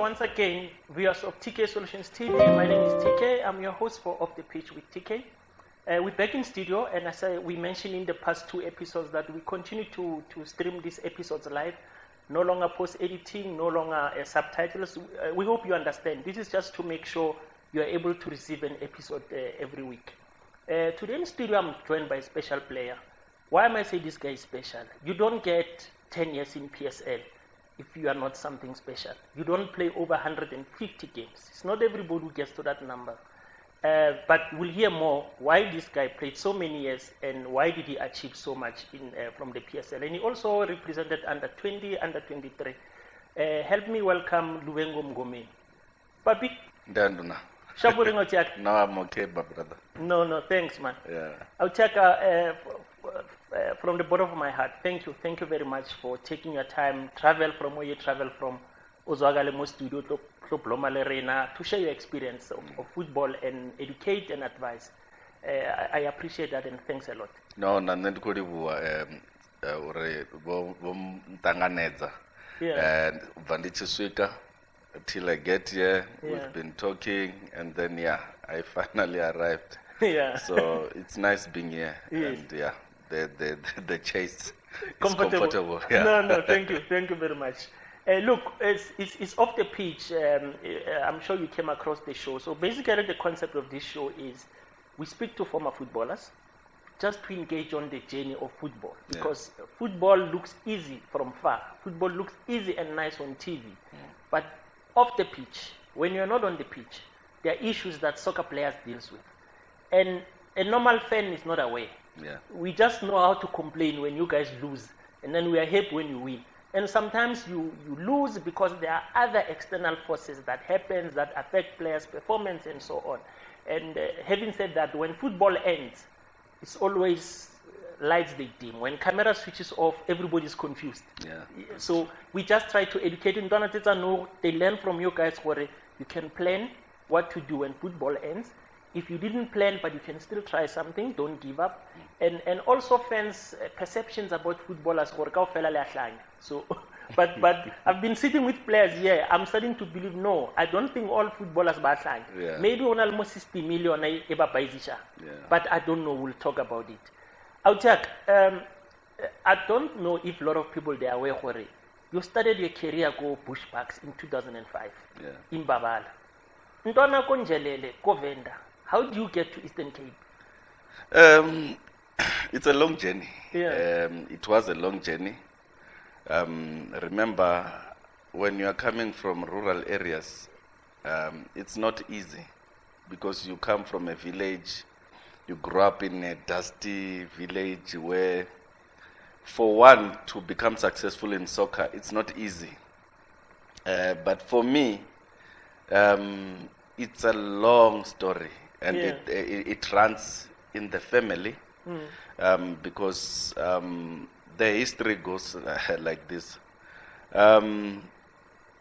once again, viewers of TK Solutions TV. My name is TK. I'm your host for Off the Pitch with TK. We're back in studio, and as we mentioned in the past 2 episodes that we continue to stream these episodes live. No longer post-editing, no longer subtitles. We hope you understand. This is just to make sure you are able to receive an episode every week. Today in studio, I'm joined by a special player. Why am I saying this guy is special? You don't get 10 years in PSL if you are not something special. You don't play over 150 games. It's not everybody who gets to that number. But we'll hear more why this guy played so many years and why did he achieve so much from the PSL. And he also represented under 20, under 23. Help me welcome Luvhengo Mungomeni. Papy? Danduna. No, I'm okay, my brother. No, thanks, man. Yeah. I'll check from the bottom of my heart. Thank you very much for taking your time, travel from where you travel from, Ozwagalemo studio to Lerena, to share your experience of football and educate and advise. I appreciate that and thanks a lot. No, nandikuri mtanganeza. And Vandichiswika, till I get here, we've been talking, and then I finally arrived. Yeah. So it's nice being here. Yes. And the chase is comfortable. Yeah. No, thank you very much. Look, it's off the pitch. I'm sure you came across the show. So basically the concept of this show is we speak to former footballers just to engage on the journey of football. Because football looks easy from far. Football looks easy and nice on TV. But off the pitch, when you're not on the pitch, there are issues that soccer players deals with. And a normal fan is not aware. Yeah. We just know how to complain when you guys lose, and then we are happy when you win. And sometimes you lose because there are other external forces that happen that affect players' performance and so on. And having said that, when football ends, it's always lights they dim. When camera switches off, everybody's confused. Yeah. So we just try to educate them. Know they learn from you guys where you can plan what to do when football ends. If you didn't plan, but you can still try something, don't give up. And also fans' perceptions about footballers. So, but I've been sitting with players here. I'm starting to believe, no, I don't think all footballers are flying. Yeah. Maybe on almost 60 million, but I don't know. We'll talk about it. I don't know if a lot of people they are aware of it. You started your career go Bushbacks in 2005 in Babala. Ntona konjelele kovenda. How do you get to Eastern Cape? It's a long journey. Yeah. It was a long journey. Remember, when you are coming from rural areas, it's not easy because you come from a village, you grew up in a dusty village where, for one, to become successful in soccer, it's not easy. But for me, it's a long story, and it runs in the family because the history goes like this.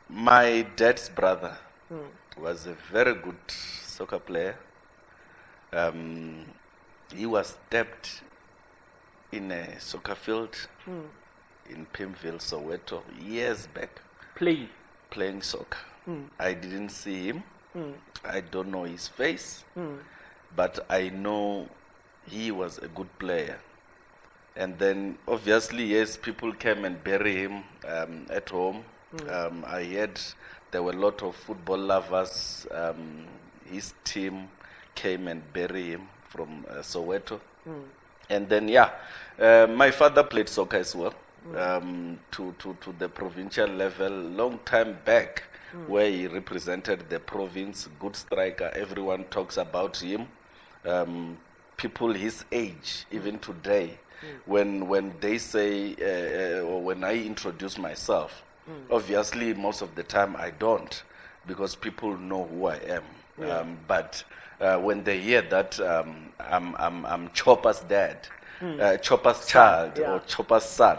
My dad's brother was a very good soccer player. He was stabbed in a soccer field in Pimville, Soweto, years back. Playing soccer. I didn't see him. I don't know his face, but I know he was a good player. And then, obviously, yes, people came and bury him at home. I heard there were a lot of football lovers. His team came and buried him from Soweto. And then, my father played soccer as well, to the provincial level, long time back, where he represented the province, good striker. Everyone talks about him. People his age, even today, when they say, or when I introduce myself, obviously most of the time I don't, because people know who I am. But when they hear that I'm Chopper's dad, Chopper's child, or Chopper's son,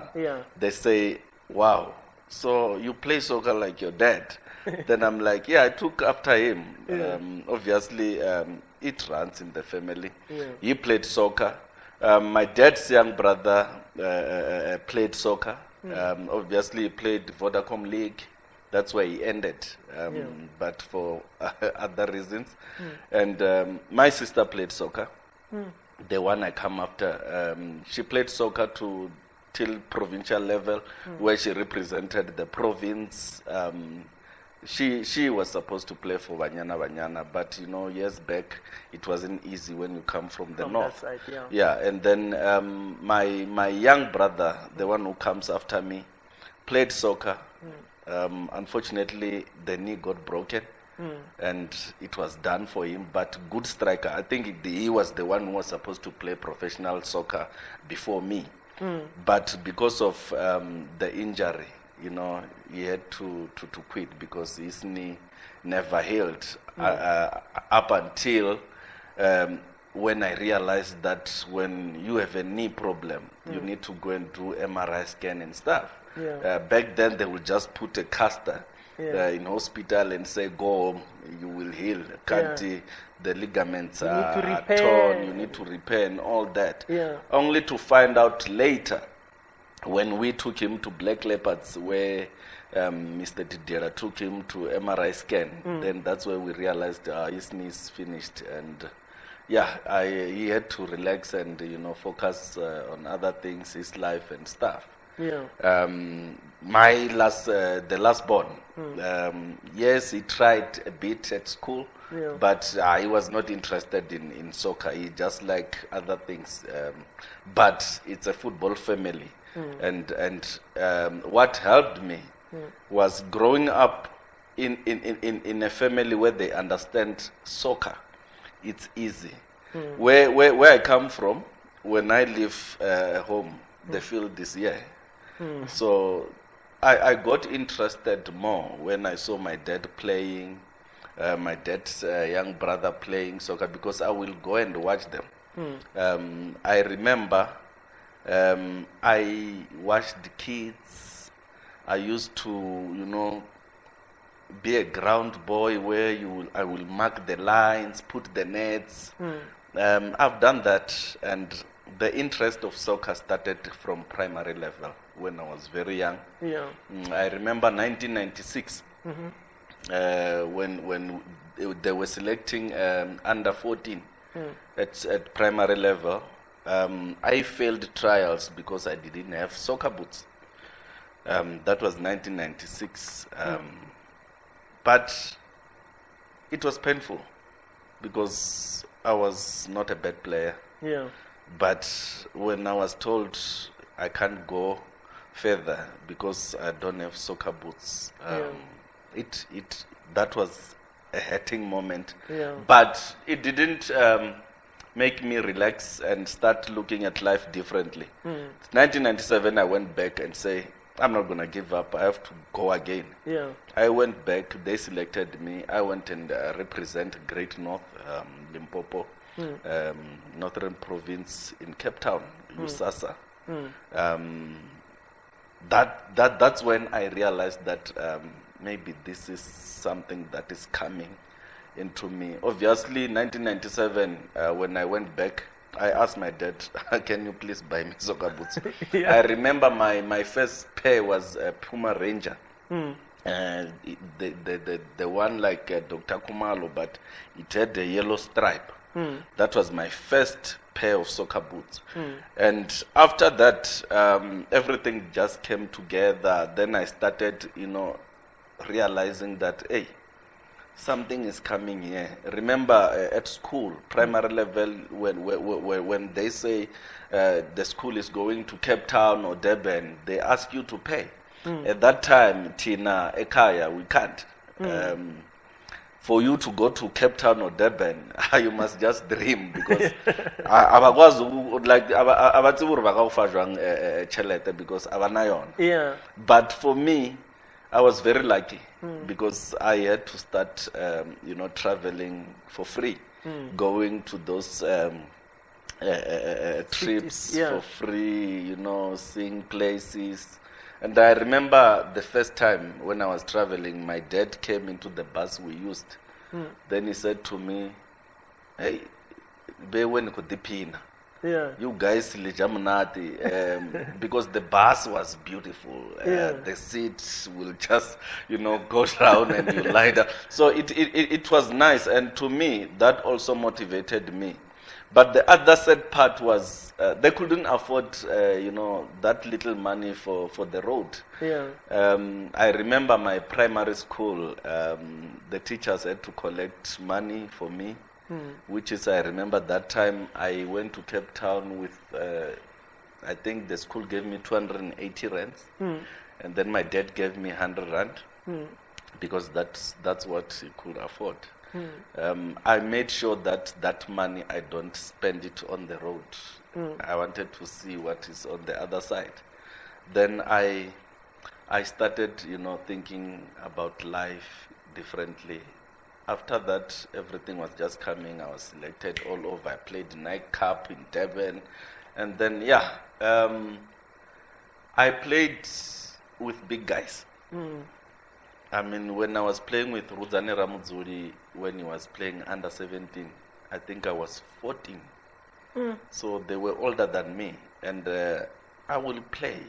they say, wow, so you play soccer like your dad. Then I'm like, I took after him. Obviously, it runs in the family. He played soccer. My dad's young brother played soccer. Obviously, he played Vodacom League. That's where he ended, but for other reasons. And my sister played soccer. The one I come after, she played soccer till provincial level, where she represented the province. She was supposed to play for Banyana, but years back it wasn't easy when you come from the north. That side, yeah, and then my young brother, the one who comes after me, played soccer. Unfortunately, the knee got broken, and it was done for him. But good striker. I think he was the one who was supposed to play professional soccer before me. But because of the injury, he had to quit because his knee never healed up until when I realized that when you have a knee problem, you need to go and do MRI scan and stuff. Back then, they would just put a caster in hospital and say, go home, you will heal. The ligaments are torn, you need to repair and all that. Only to find out later, when we took him to Black Leopards, where Mr. Didera took him to MRI scan, then that's where we realized his knee is finished. And he had to relax and focus on other things, his life and stuff. My the last born, yes, he tried a bit at school, but he was not interested in soccer. He just like other things. But it's a football family, and what helped me was growing up in a family where they understand soccer. It's easy. Where I come from, when I leave home, the field is here. So I got interested more when I saw my dad playing, my dad's young brother playing soccer, because I will go and watch them. I remember I watched the kids. I used to, be a ground boy where I will mark the lines, put the nets. I've done that, and the interest of soccer started from primary level when I was very young. I remember 1996 when they were selecting under 14 at primary level. I failed trials because I didn't have soccer boots. That was 1996. But it was painful because I was not a bad player. But when I was told I can't go further because I don't have soccer boots, that was a hurting moment. But it didn't make me relax and start looking at life differently. 1997, I went back and say, I'm not going to give up. I have to go again. I went back. They selected me. I went and represent Great North, Limpopo, Northern Province in Cape Town, USASA. That's when I realized that maybe this is something that is coming into me. Obviously, 1997, when I went back, I asked my dad, can you please buy me soccer boots? I remember my first pair was a Puma Ranger. The one like Dr. Kumalo, but it had a yellow stripe. That was my first pair of soccer boots. And after that, everything just came together. Then I started, realizing that, hey, something is coming here. Remember at school, primary level, when they say the school is going to Cape Town or Durban, they ask you to pay. At that time, Tina, Ekaya, we can't. For you to go to Cape Town or Durban, you must just dream, because But for me, I was very lucky because I had to start, traveling for free, going to those trips for free, seeing places. And I remember the first time when I was traveling, my dad came into the bus we used. Then he said to me, hey, be when could the pina? Yeah. You guys, Lijamunati, because the bus was beautiful. The seats will just, go down and you lie down. So it was nice. And to me, that also motivated me. But the other sad part was they couldn't afford, that little money for the road. Yeah. I remember my primary school, the teachers had to collect money for me, which is, I remember that time I went to Cape Town with, I think the school gave me 280 rands, and then my dad gave me 100 rand, because that's what he could afford. I made sure that money, I don't spend it on the road. I wanted to see what is on the other side. Then I started, thinking about life differently. After that, everything was just coming. I was selected all over. I played Night Cup in Durban. And then, I played with big guys. I mean, when I was playing with Rudzane Ramudzuri, when he was playing under 17, I think I was 14. So they were older than me, and I will play.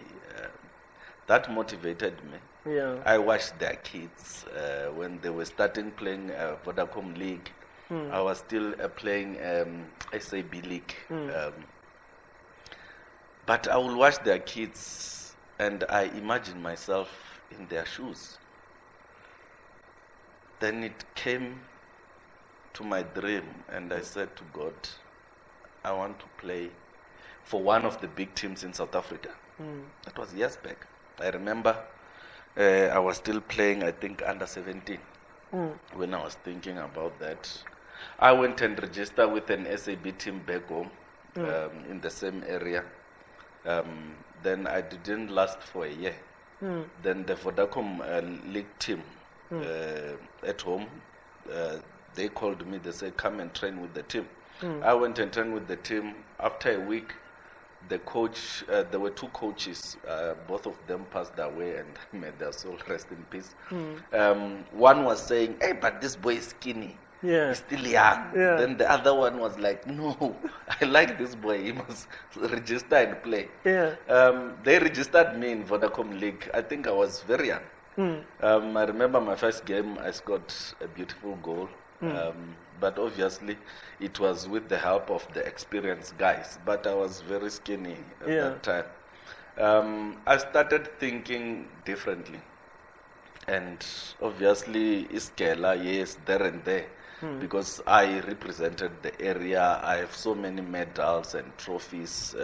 That motivated me. Yeah. I watched their kids when they were starting playing Vodacom League. I was still playing SAB League. But I will watch their kids, and I imagine myself in their shoes. Then it came to my dream, and I said to God, I want to play for one of the big teams in South Africa. That was years back. I remember I was still playing, I think, under 17 when I was thinking about that. I went and registered with an SAB team back home in the same area. Then I didn't last for a year. Then the Vodacom League team at home, they called me, they said, come and train with the team. I went and trained with the team. After a week, the coach, there were two coaches, both of them passed away, and may their soul rest in peace. One was saying, hey, but this boy is skinny. Yeah. He's still young. Yeah. Then the other one was like, no, I like this boy. He must register and play. Yeah. They registered me in Vodacom League. I think I was very young. I remember my first game, I scored a beautiful goal. But obviously, it was with the help of the experienced guys. But I was very skinny at that time. I started thinking differently. And obviously, Iskela, yes, there and there. Because I represented the area. I have so many medals and trophies,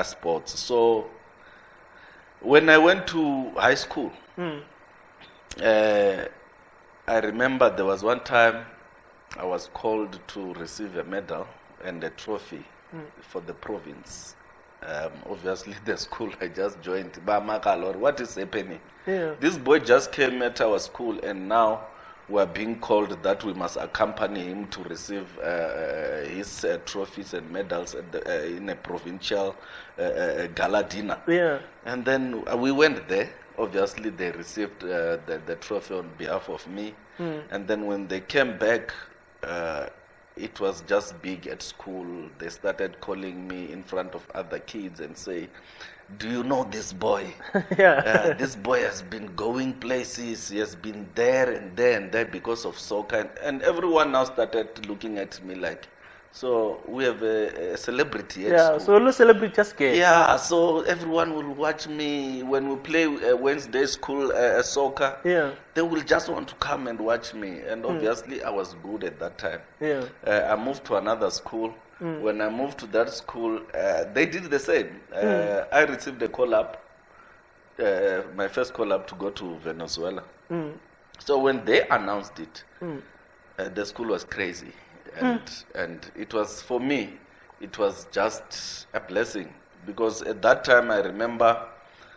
sports. So when I went to high school, I remember there was one time I was called to receive a medal and a trophy for the province. Obviously, the school I just joined, what is happening? Yeah. This boy just came at our school, and now we're being called that we must accompany him to receive his trophies and medals at in a provincial gala dinner. Yeah. And then we went there. Obviously, they received the trophy on behalf of me. And then when they came back, it was just big at school. They started calling me in front of other kids and say, do you know this boy? This boy has been going places. He has been there and there and there because of soccer. And everyone now started looking at me like, so we have a celebrity at school. So no celebrity just came. Yeah, so everyone will watch me when we play Wednesday school soccer. Yeah. They will just want to come and watch me. And obviously, I was good at that time. Yeah. I moved to another school. When I moved to that school, they did the same. I received a call-up, my first call-up to go to Venezuela. So when they announced it, the school was crazy. And it was, for me, it was just a blessing. Because at that time, I remember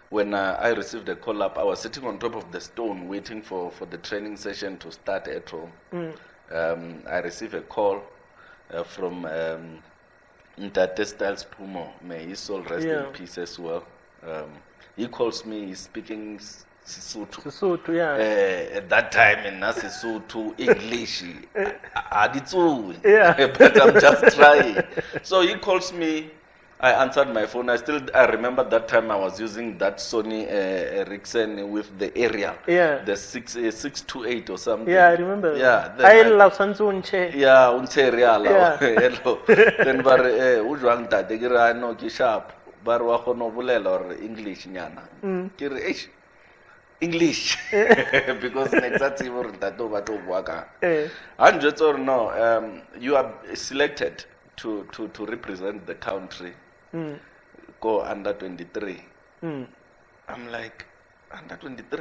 when I received a call-up, I was sitting on top of the stone waiting for the training session to start at home. I received a call from Ntate Styles Pumo. May his soul rest in peace as well. He calls me, he's speaking Sesotho, yeah. At that time, in Sesotho, English, but I'm just trying. So he calls me. I answered my phone. I remember that time I was using that Sony Ericsson with the aerial. Yeah. The 628 or something. Yeah, I remember. Yeah. I love Sansunche. Yeah, unche real. Hello. Then bar ujwang ta degira no ki sharp. Bar wa khono bulela or English nyana. Kire English. Because next time we to ba to waka. And just or no, you are selected to represent the country. Go under 23. I'm like, under 23?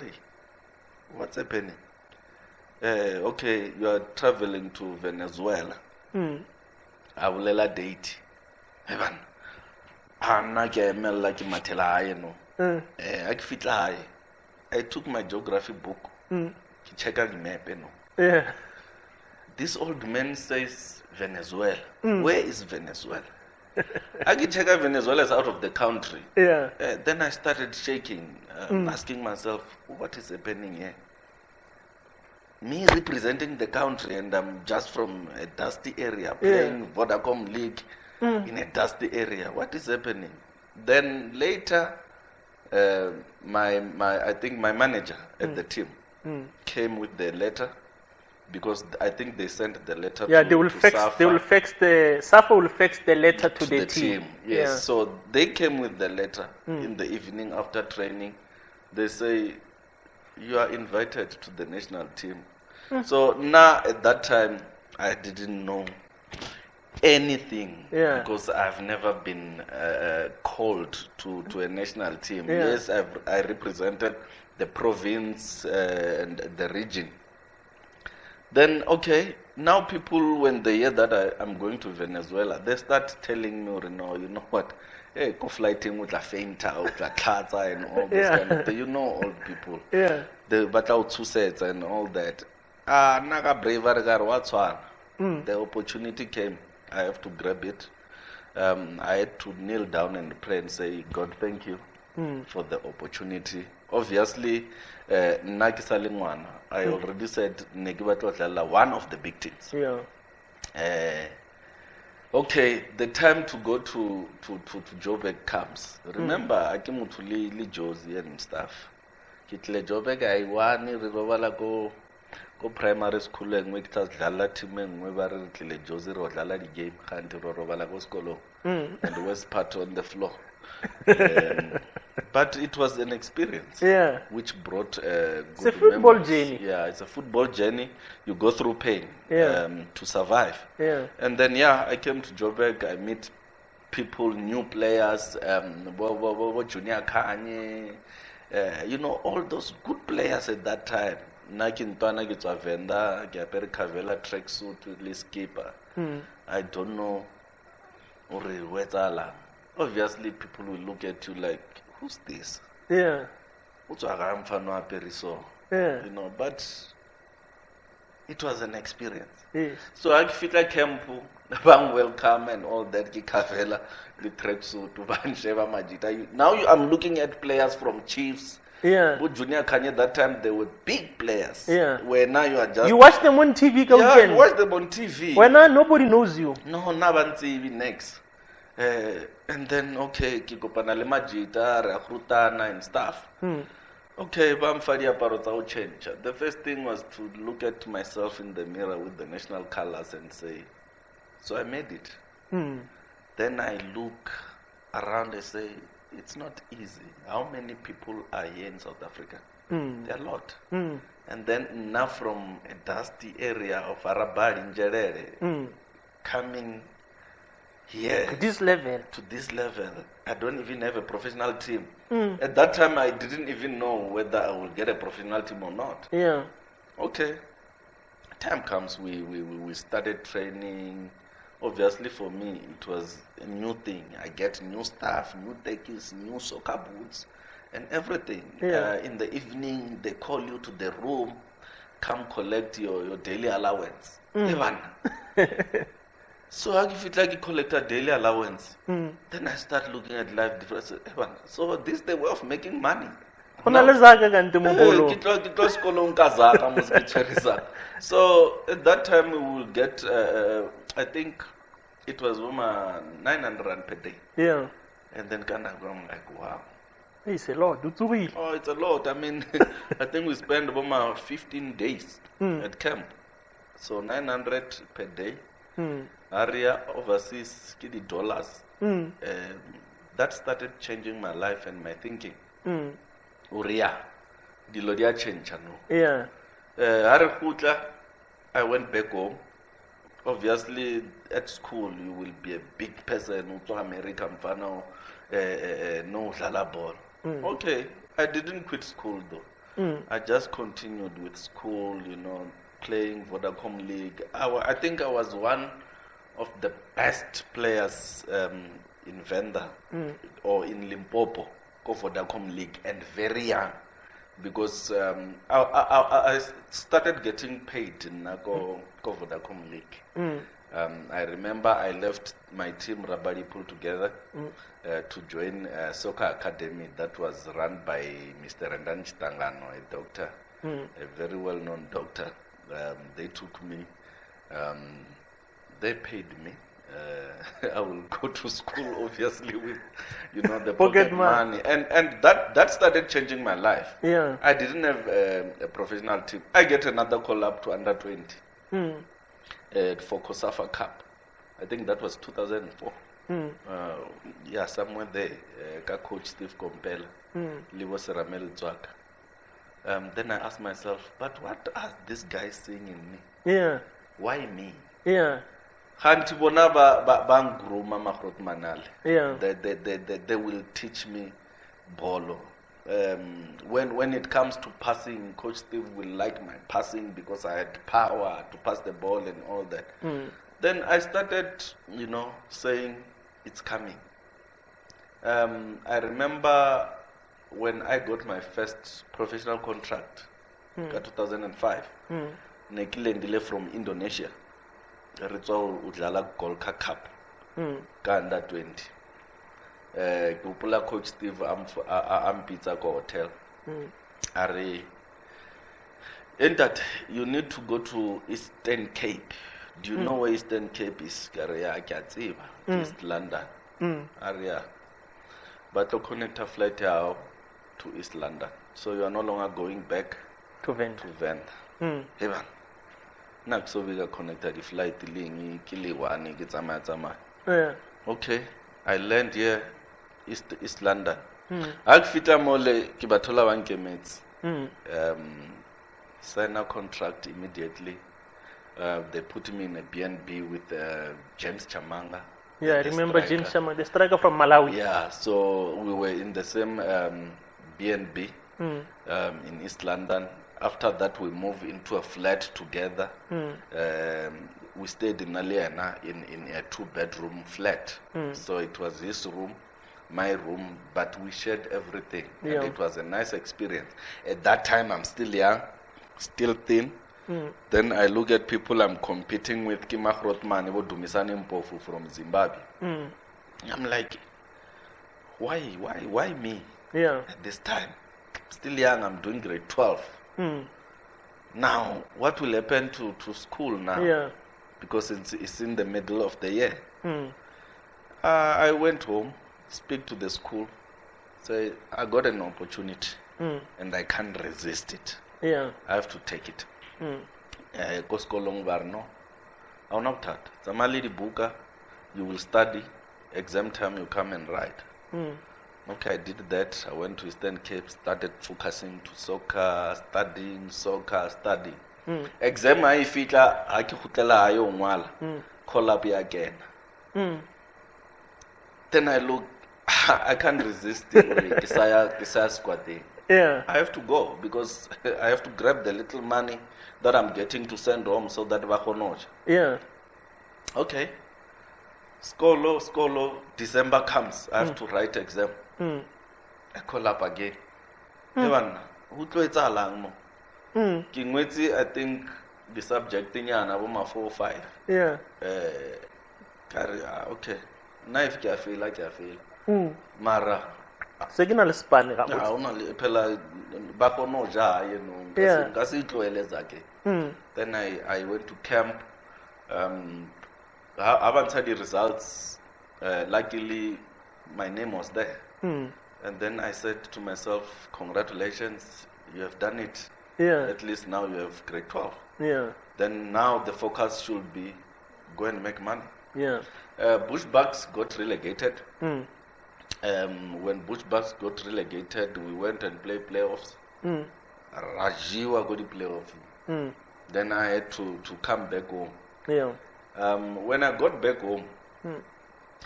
What's happening? Okay, you are traveling to Venezuela. I will let a date. Heaven. I'm not getting like Matela, I took my geography book. Check out the map, Yeah. This old man says Venezuela. Where is Venezuela? I can check out Venezuela is out of the country. Yeah. Then I started shaking, asking myself, what is happening here? Me representing the country, and I'm just from a dusty area, playing Vodacom League in a dusty area. What is happening? Then later, I think my manager at the team came with the letter. Because I think they sent the letter. Yeah, they will fax. Safa. They will fax the Safa will fax the letter to the team. Yes, yeah. So they came with the letter in the evening after training. They say you are invited to the national team. So now at that time I didn't know anything because I've never been called to a national team. Yeah. Yes, I represented the province and the region. Then, okay, now people, when they hear that I'm going to Venezuela, they start telling me, you know what, hey, go flighting with La Feinta, with La Tata and all this kind of thing. You know old people. Yeah. The battle two sets and all that. Naga braver what's one. The opportunity came. I have to grab it. I had to kneel down and pray and say, God, thank you for the opportunity. Obviously, I already said one of the big teams. Yeah. Okay, the time to go to Joburg comes. Remember, I came to Li Josie and stuff. Kitle Joburg, I won go primary school and we just dala team and we were Kitle Josie or dala the game and rovala go skolo and was part on the floor. But it was an experience, which brought good It's a football memories. Journey. Yeah, it's a football journey. You go through pain to survive. Yeah. And then, I came to Joburg. I meet people, new players, Junior Kanye, all those good players at that time. Nakintwana gitwa venda, Gapere Kavela tracksuit with skipper. I don't know. Obviously, people will look at you like, who's this? Yeah. Yeah. But it was an experience. Yes. So I feel like Kempu, bang welcome and all that, Kikavela, the Trexu, now I'm looking at players from Chiefs. Yeah. But Junior Kanye, that time they were big players. Yeah. Where now you are just. You watch them on TV, you watch them on TV. Where now nobody knows you. No, now on TV next. And then, okay, Kikopanale Majita, Rakrutana and stuff. Okay, Bamfadia Parota change. The first thing was to look at myself in the mirror with the national colors and say, so I made it. Then I look around and say, it's not easy. How many people are here in South Africa? There are a lot. And then now from a dusty area of Arabad in Jerere, coming here to this level, I don't even have a professional team. At that time, I didn't even know whether I will get a professional team or not. Yeah. Okay. Time comes, we started training. Obviously, for me, it was a new thing. I get new stuff, new techies, new soccer boots, and everything. Yeah. In the evening, they call you to the room, come collect your daily allowance. Evan. So I feel like you collect a daily allowance. Then I start looking at life differently. So this is the way of making money. So at that time we will get, I think it was 900 rand per day. Yeah. And then I'm like, wow. It's a lot. Oh, it's a lot. I mean, I think we spent about 15 days at camp. So 900 per day. Area overseas, $. That started changing my life and my thinking. Uria, dilodia change, yeah. I went back home. Obviously, at school, you will be a big person, American fan, no ball. Okay, I didn't quit school though. I just continued with school, playing Vodacom League. I think I was one of the best players in Venda or in Limpopo, go Vodacom League, and very young. Because I started getting paid in Go Vodacom League. I remember I left my team Rabari pulled together to join a soccer academy that was run by Mr. Rendan Chitangano, a doctor, a very well-known doctor. They took me. They paid me. I will go to school, obviously, with the pocket money, and that started changing my life. Yeah, I didn't have a professional team. I get another call up to under 20 for Kosafa Cup. I think that was 2004. Yeah, somewhere there. Coach Steve Kompela, Livo Seramel Zwaka. Then I asked myself, but what are these guys seeing in me? Yeah, why me? Yeah. Yeah. They will teach me bolo. When it comes to passing, Coach Steve will like my passing because I had power to pass the ball and all that. Then I started, saying it's coming. I remember when I got my first professional contract, 2005, Nekilendile from Indonesia. Ritswa udlala Golka Cup under 20. Kupula Coach Steve am pizza ko hotel. Are in that you need to go to Eastern Cape. Do you know where Eastern Cape is? East London. Area. But to connect a flight out to East London. So you are no longer going back to Venda. Heaven. Nak so we got connected the flight lingi kiliwani kitsama. Yeah. Okay. I land here East London. Akfita mole kibathola wanke mates. Sign a contract immediately. They put me in a B&B with James Chamanga. Yeah, I remember striker. James Chamanga, the striker from Malawi. Yeah, so we were in the same B&B in East London. After that, we moved into a flat together. We stayed in Aliena in a 2-bedroom flat. So it was his room, my room, but we shared everything. Yeah. And it was a nice experience. At that time, I'm still young, still thin. Then I look at people I'm competing with, Kimach Rotman, Dumisani Mpofu from Zimbabwe. I'm like, why me? Yeah. At this time, still young, I'm doing grade 12. Now, what will happen to school now? Yeah. Because it's in the middle of the year. I went home, speak to the school, say, I got an opportunity, and I can't resist it. Yeah. I have to take it. Koskolong Varno, Aunaptat, Zamali Buka, you will study, exam time you come and write. Okay, I did that. I went to Eastern Cape, started focusing to soccer, studying. Exam I fitla akikutela ayo mwala. Call up here again. Then I look, I can't resist it. Kisaya squatting. Yeah. I have to go because I have to grab the little money that I'm getting to send home so that vakonoja. Yeah. Okay. Skolo, December comes. I have to write exam. I call up again. Evan, who to it's along mo? Kingwezi, I think the subject in yana woma 4 or 5. Yeah. Okay. Knife kya feel. Mara. Sekina le span ga ha ona le phela ba kono ja ka se tloele zake. Then I went to camp. I haven't had the results. Luckily, my name was there. And then I said to myself, congratulations, you have done it. Yeah. At least now you have grade 12. Yeah. Then now the focus should be go and make money. Yeah. Bushbucks got relegated. When Bushbucks got relegated, we went and played playoffs. Rajiwa got the playoff. Then I had to come back home. Yeah. When I got back home,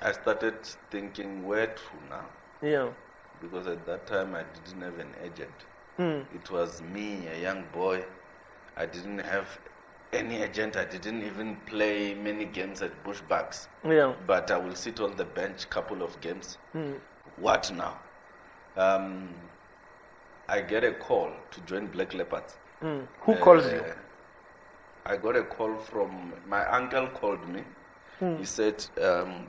I started thinking, where to now? Yeah. Because at that time I didn't have an agent. It was me, a young boy. I didn't have any agent. I didn't even play many games at Bushbucks. Yeah. But I will sit on the bench couple of games. What now? I get a call to join Black Leopards. Who calls you? I got a call from my uncle. Called me. He said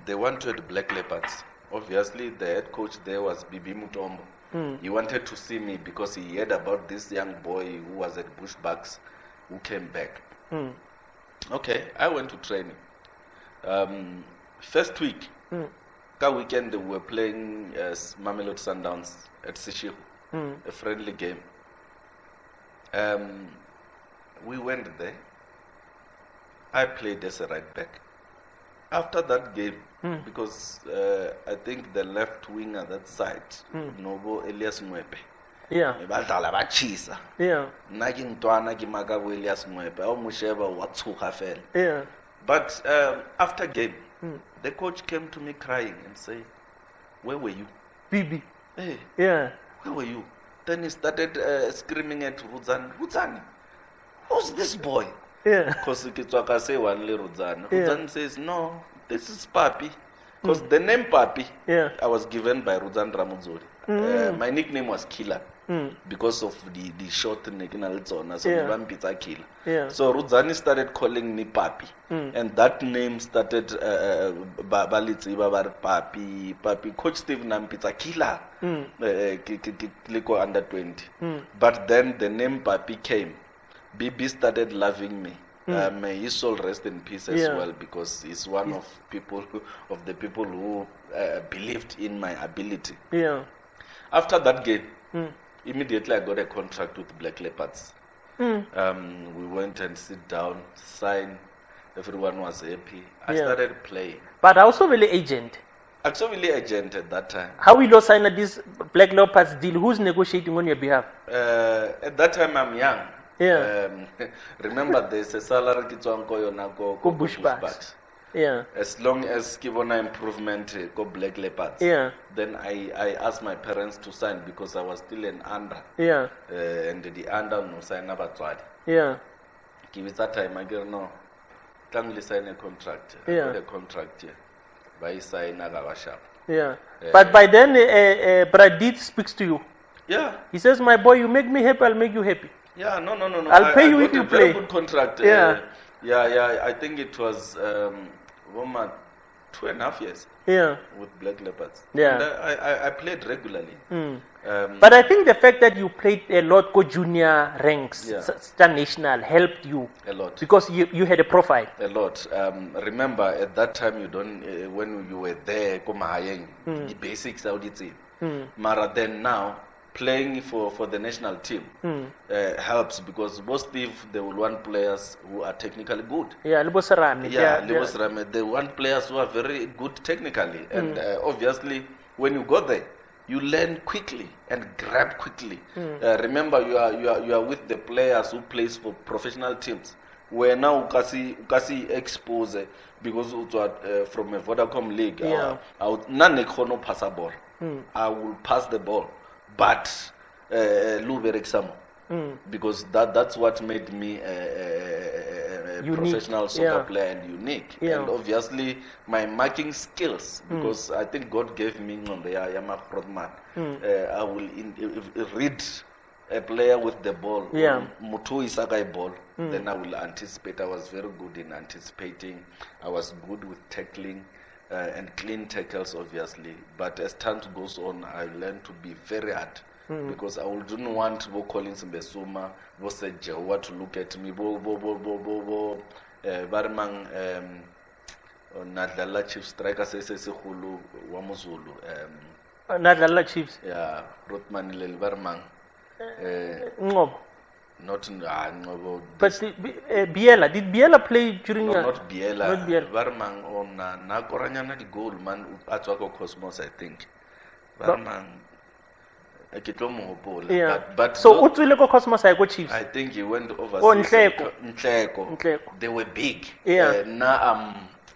they wanted Black Leopards. Obviously, the head coach there was Bibi Mutombo. He wanted to see me because he heard about this young boy who was at Bushbucks who came back. Okay, I went to training. First week, that weekend they were playing Mamelodi Sundowns at Sishihu, a friendly game. We went there. I played as a right back. After that game, because I think the left winger that side, Nobo Elias Mwepe. Yeah. Yeah. Yeah. But after game, the coach came to me crying and said, where were you? Bibi. Hey. Yeah. Where were you? Then he started screaming at Rudzani, who's this boy? Yeah. Because Rudzani says, no, this is Papy. Because the name Papy, I was given by Rudzani Ramudzori. My nickname was Killer. Because of the short name, so Pizza Killer. Yeah. So Rudzani started calling me Papy. And that name started Balitzi Babar Papy. Coach Steve Nampizza Killer. Under 20. But then the name Papy came. Bibi started loving me. May his soul rest in peace as well, because he's one of the people who believed in my ability. Yeah. After that game, immediately I got a contract with Black Leopards. We went and sit down, sign. Everyone was happy. I started playing. But also really agent. Actually, agent at that time. How will you sign this Black Leopards deal? Who's negotiating on your behalf? At that time, I'm young. Yeah. Remember, there's a salary go Bushbucks. Yeah. As long as Kivona improvement go Black Leopards. Yeah. Then I asked my parents to sign because I was still an under. Yeah. And the under no sign abatwadi. Yeah. Give it that time I go no. Can't sign a contract. Yeah. I got a contract here. By sign Nagawashap. Yeah. But by then Bradit speaks to you. Yeah. He says, my boy, you make me happy, I'll make you happy. Yeah, no. I'll pay you if you play. Very good contract. Yeah. I think it was 2.5 years. Yeah. With Black Leopards. Yeah. And I played regularly. But I think the fact that you played a lot go junior ranks, Star National, helped you a lot because you had a profile. A lot. Remember, at that time, you don't when you were there, the basics out it. Mara then now. Playing for the national team helps because most they will want players who are technically good. Yeah, they want players who are very good technically, and obviously when you go there, you learn quickly and grab quickly. Remember, you are with the players who plays for professional teams. Where now ukasi expose because from a Vodacom league, I would pass a ball. I will pass the ball. But because that's what made me a professional soccer player and unique. And obviously my marking skills, because I think God gave me I will read a player with the ball, ball, then I will anticipate. I was very good in anticipating. I was good with tackling. and clean tackles, obviously. But as time goes on, I learned to be very hard because I wouldn't want Bo Collins Mbesuma, Bo Sejewa to look at me, Bo Barmang Nadala Chief Striker Sese Hulu Wamuzulu. Nadala Chiefs. Yeah, Rotman Lil Barmang. Not but Biela, did Biela play during no, not Biela. Barmang on Nakoranyana the goal man Atwako Cosmos, I think. Barmang yeah. But so Utuleko Cosmos I go Chiefs. I think he went overseas. Oh, Nhleko. They were big. Yeah. Now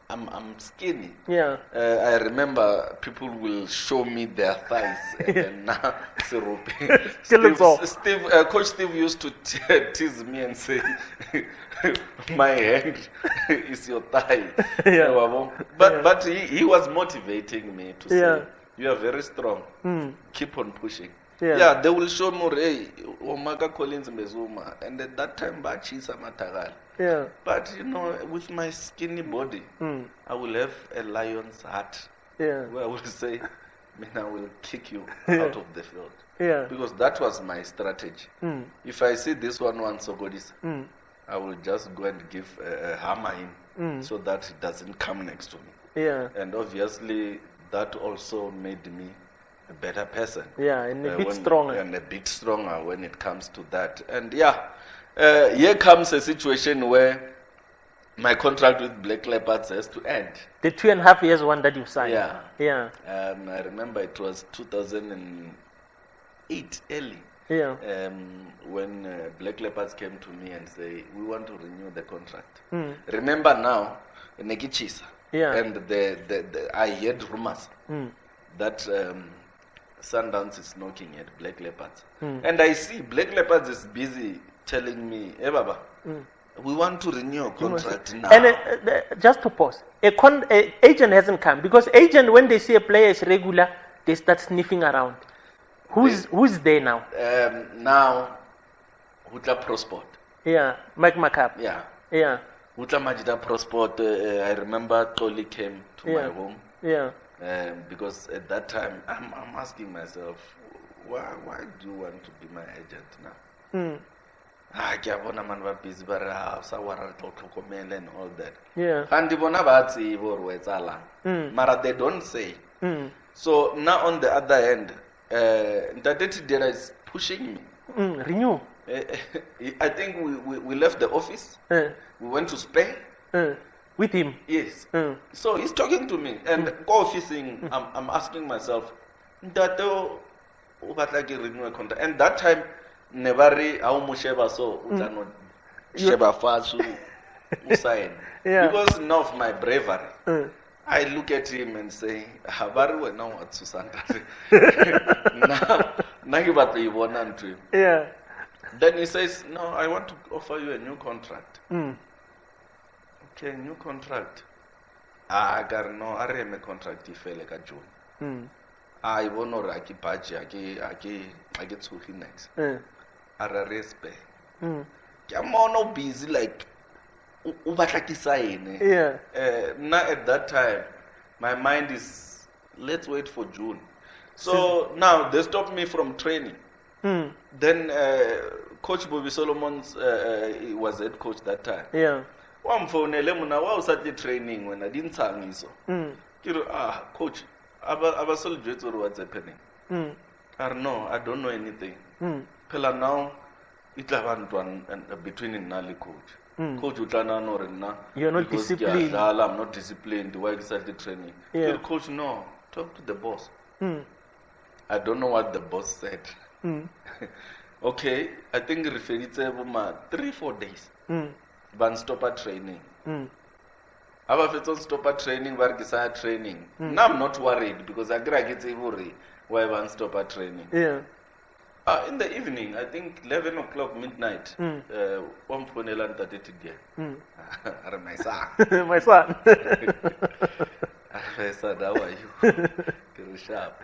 I'm skinny. Yeah. I remember people will show me their thighs and now Coach Steve used to tease me and say my hand is your thigh. Yeah. But he was motivating me to say you are very strong. Keep on pushing. Yeah, they will show me Omaka Collins Mbezuma, and at that time Bachisa Matagal. Yeah. But with my skinny body, I will have a lion's heart. Yeah. Where I will say, I will kick you out of the field. Yeah. Because that was my strategy. If I see this one wants Sogodis, I will just go and give a hammer in so that it doesn't come next to me. Yeah. And obviously that also made me a better person. Yeah, and a bit stronger. And a bit stronger when it comes to that. And here comes a situation where my contract with Black Leopards has to end. The 2.5 years one that you signed. Yeah. Yeah. I remember it was 2008 early. Yeah. When Black Leopards came to me and say, we want to renew the contract. Remember now, Negichisa. Yeah. And I heard rumors that Sundowns is knocking at Black Leopards. And I see Black Leopards is busy telling me, hey Baba, we want to renew a contract now. And just to pause, agent hasn't come because agent, when they see a player is regular, they start sniffing around. Who's there now? Now, Hutla Prosport. Yeah, Mike McCabe. Yeah. Yeah. Hutla Majida Prosport. I remember Toli came to my home. Yeah. Because at that time, I'm asking myself, why do you want to be my agent now? And all that. Yeah. Mara they don't say. So now on the other hand, Ntateti Dera is pushing me. Renew. I think we left the office. We went to Spain. With him? Yes. So he's talking to me and co-officing. I'm asking myself, Ntato renew a contract. And that time, Nevari Aumusheba so Utano Sheba Fasu Usain. Because now of my bravery, I look at him and say, Habaru we now what Susanta. Yeah. Then he says, no, I want to offer you a new contract. Okay, new contract. I got no areme contract ifele ka June. I want to aki baji I get to next. Ara respe. Kemono busy like ubatlakisa yeah. Now at that time my mind is let's wait for June. So now they stopped me from training. Then Coach Bobby Solomon's was head coach that time. Yeah. Wamfonele muna wa usati training when I didn't tell me so. Coach, aba soldiers or what's happening? No, I don't know anything. Pela now and between in Nali coach. Coach Utana no na. You're not disciplined. I'm not disciplined. Why started training? Yeah. Coach, no. Talk to the boss. I don't know what the boss said. Okay, I think referred to 3-4 days. Ban stopper training. Aba feton stopper training, vargisa training. Now I'm not worried because I get worried why ban stopper training. Yeah. In the evening, I think 11 o'clock midnight. One phone elan tatiti dia. Are my son. My son. I said, how are you? Get sharp.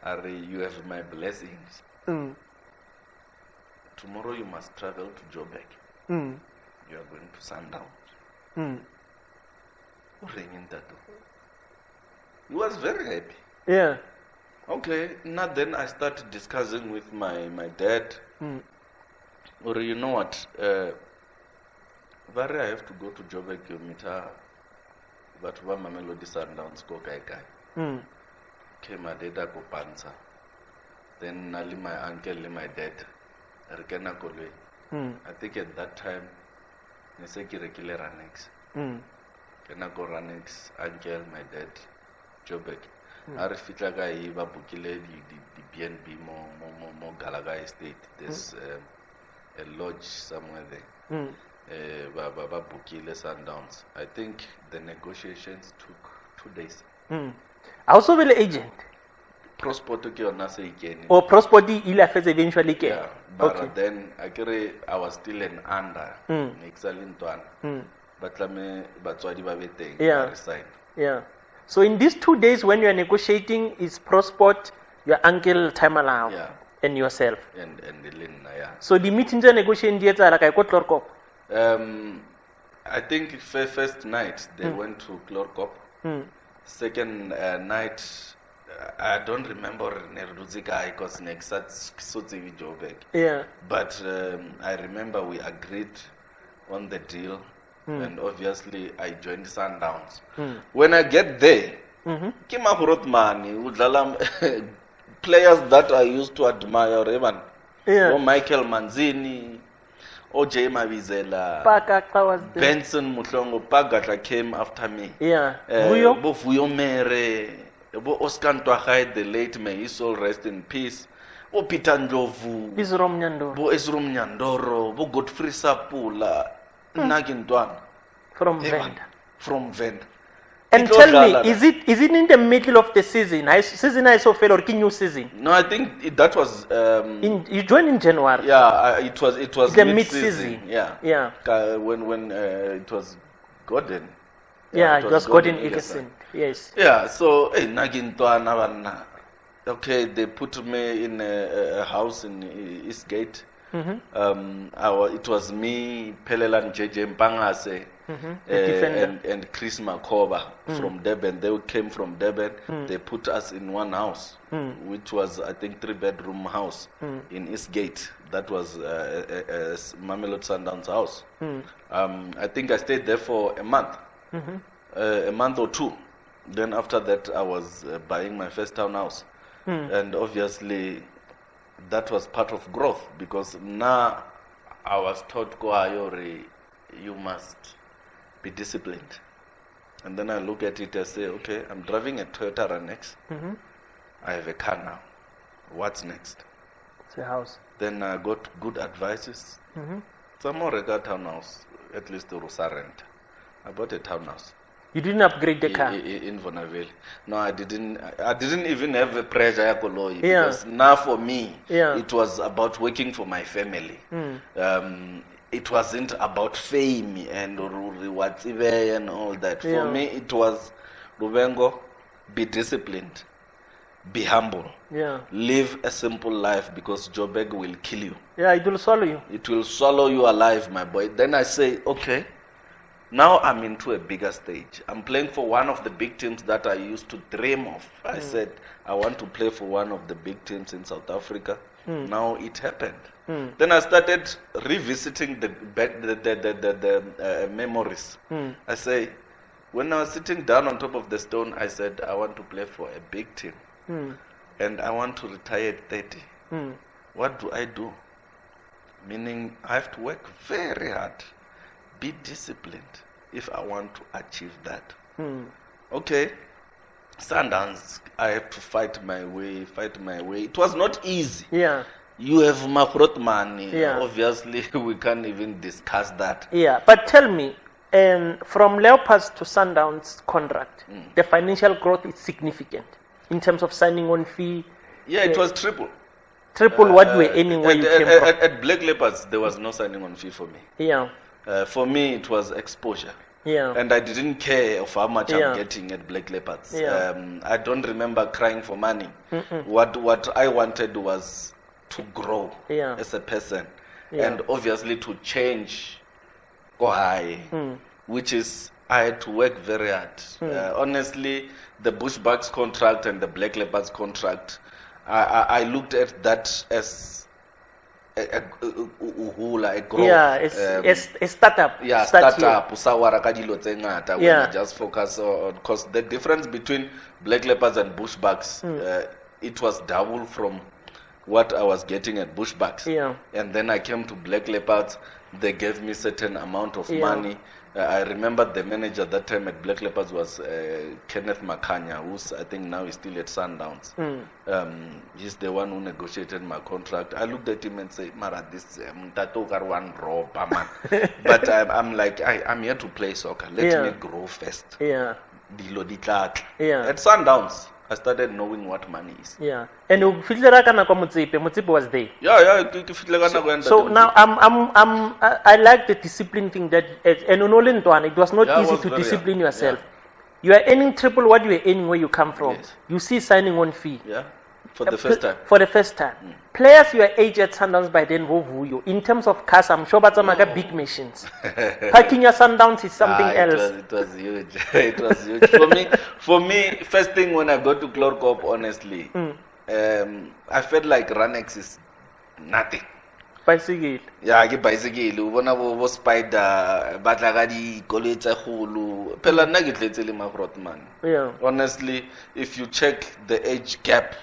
Are you have my blessings? Tomorrow you must travel to Joburg. You are going to Sundowns. He was very happy. Yeah. Okay, now then I started discussing with my dad. Or you know what? I have to go to Joburg to meet her. But one Mamelodi Sundowns go guy. Okay, my dad go panza. Then Nali, my uncle, my dad. I think at that time, I said regular Ranex. Can I go Ranex, uncle, my dad, Joburg. I refit like I have the BNB more Galaga estate. There's a lodge somewhere there. Baba Bukile Sundowns. I think the negotiations took 2 days. Also, will agent. Prospoto ke ona se ikene. Or Prospoti ilafes eventually came. Yeah, but then I was still an under. Excellent one. But batswadi ba beteng. Yeah. Yeah. So in these 2 days when you are negotiating, is Prospot, your uncle Tamalao, and yourself. And Lina, yeah. So the meetings are negotiating like I got Clorkop. I think first night they went to Clorkop. Second night, I don't remember Neruzika because next Joburg. Yeah. But I remember we agreed on the deal, and obviously I joined Sundowns. When I get there, Kima Mani, players that I used to admire, even Michael Manzini, OJ Mavizela, Benson Mutlongo, Pagata came after me. Yeah. Vuyo Mere, Oscar Ntwahai, the late, may his soul rest in peace. Peter Njovu, Esrom Nyandoro, Godfrey Sapula, Nagintwan. From Venda. From Venda. And tell me, is it in the middle of the season? Season I saw fell or new season? No, I think that was you joined in January. Yeah, it was the mid-season. Yeah. When it was Gordon. Yeah, it was Gordon Egerson. Yes. Yeah, so okay, they put me in a house in Eastgate. It was me, Pelelan JJ Mpangase, and Chris Makoba from Durban. They came from Durban. They put us in one house, which was, I think, 3-bedroom house in Eastgate. That was a Mamelodi Sundowns house. I think I stayed there for a month or two. Then after that, I was buying my first townhouse. And obviously, that was part of growth, because now I was taught, you must be disciplined. And then I look at it and say, okay, I'm driving a Toyota Ranex. I have a car now. What's next? It's a house. Then I got good advices. Some more regard townhouse, at least the Rusa rent. I bought a townhouse. You didn't upgrade the car? In Vonaville. No, I didn't even have a pressure because now for me, it was about working for my family. It wasn't about fame and rewards and all that. For me, it was, Luvhengo, be disciplined, be humble, live a simple life, because Joburg will kill you. Yeah, it will swallow you. It will swallow you alive, my boy. Then I say, okay, now I'm into a bigger stage. I'm playing for one of the big teams that I used to dream of. I said, I want to play for one of the big teams in South Africa. Now it happened. Then I started revisiting the memories. I say, when I was sitting down on top of the stone, I said, I want to play for a big team. And I want to retire at 30. What do I do? Meaning, I have to work very hard. Be disciplined if I want to achieve that. Okay, Sundowns, I have to fight my way. It was not easy. Yeah. You have Makrot money. Yeah. Obviously, we can't even discuss that. Yeah, but tell me, from Leopards to Sundowns contract, the financial growth is significant in terms of signing on fee. Yeah, it was triple. Triple what you were earning where you came from. At Black Leopards, there was no signing on fee for me. Yeah. For me, it was exposure. Yeah. And I didn't care of how much I'm getting at Black Leopards. Yeah. I don't remember crying for money. What I wanted was to grow as a person. And obviously to change go high, which is I had to work very hard. Honestly, the Bushbucks contract and the Black Leopards contract, I looked at that as a growth. Yeah, it's a startup. Yeah, startup. We just focus on, because the difference between Black Leopards and Bushbucks, it was double from what I was getting at Bushbucks. Yeah. And then I came to Black Leopards. They gave me certain amount of money. I remember the manager at that time at Black Leopards was Kenneth Makanya, who's I think now is still at Sundowns. He's the one who negotiated my contract. I looked at him and said, Mara, this one robber, man. But I'm like, I'm here to play soccer. Let me grow first. Yeah. At Sundowns, I started knowing what money is. Yeah. And Motsepe was there. Yeah. So now I like the discipline thing that and it was not easy to discipline yourself. You are earning triple what you are earning where you come from. Yes. You see signing on fee. Yeah. For the first time. For the first time. Players your age at Sundowns by then you. In terms of cars, I'm sure but some big machines. Parking your Sundowns is something else. It was huge. It was huge. For me, first thing when I got to Clorcop, honestly, I felt like Runex is nothing. Bicycle. Yeah, I get bicycle. When I was spider, but like the college hulu. Pela nagitleteli man. Yeah. Honestly, if you check the age gap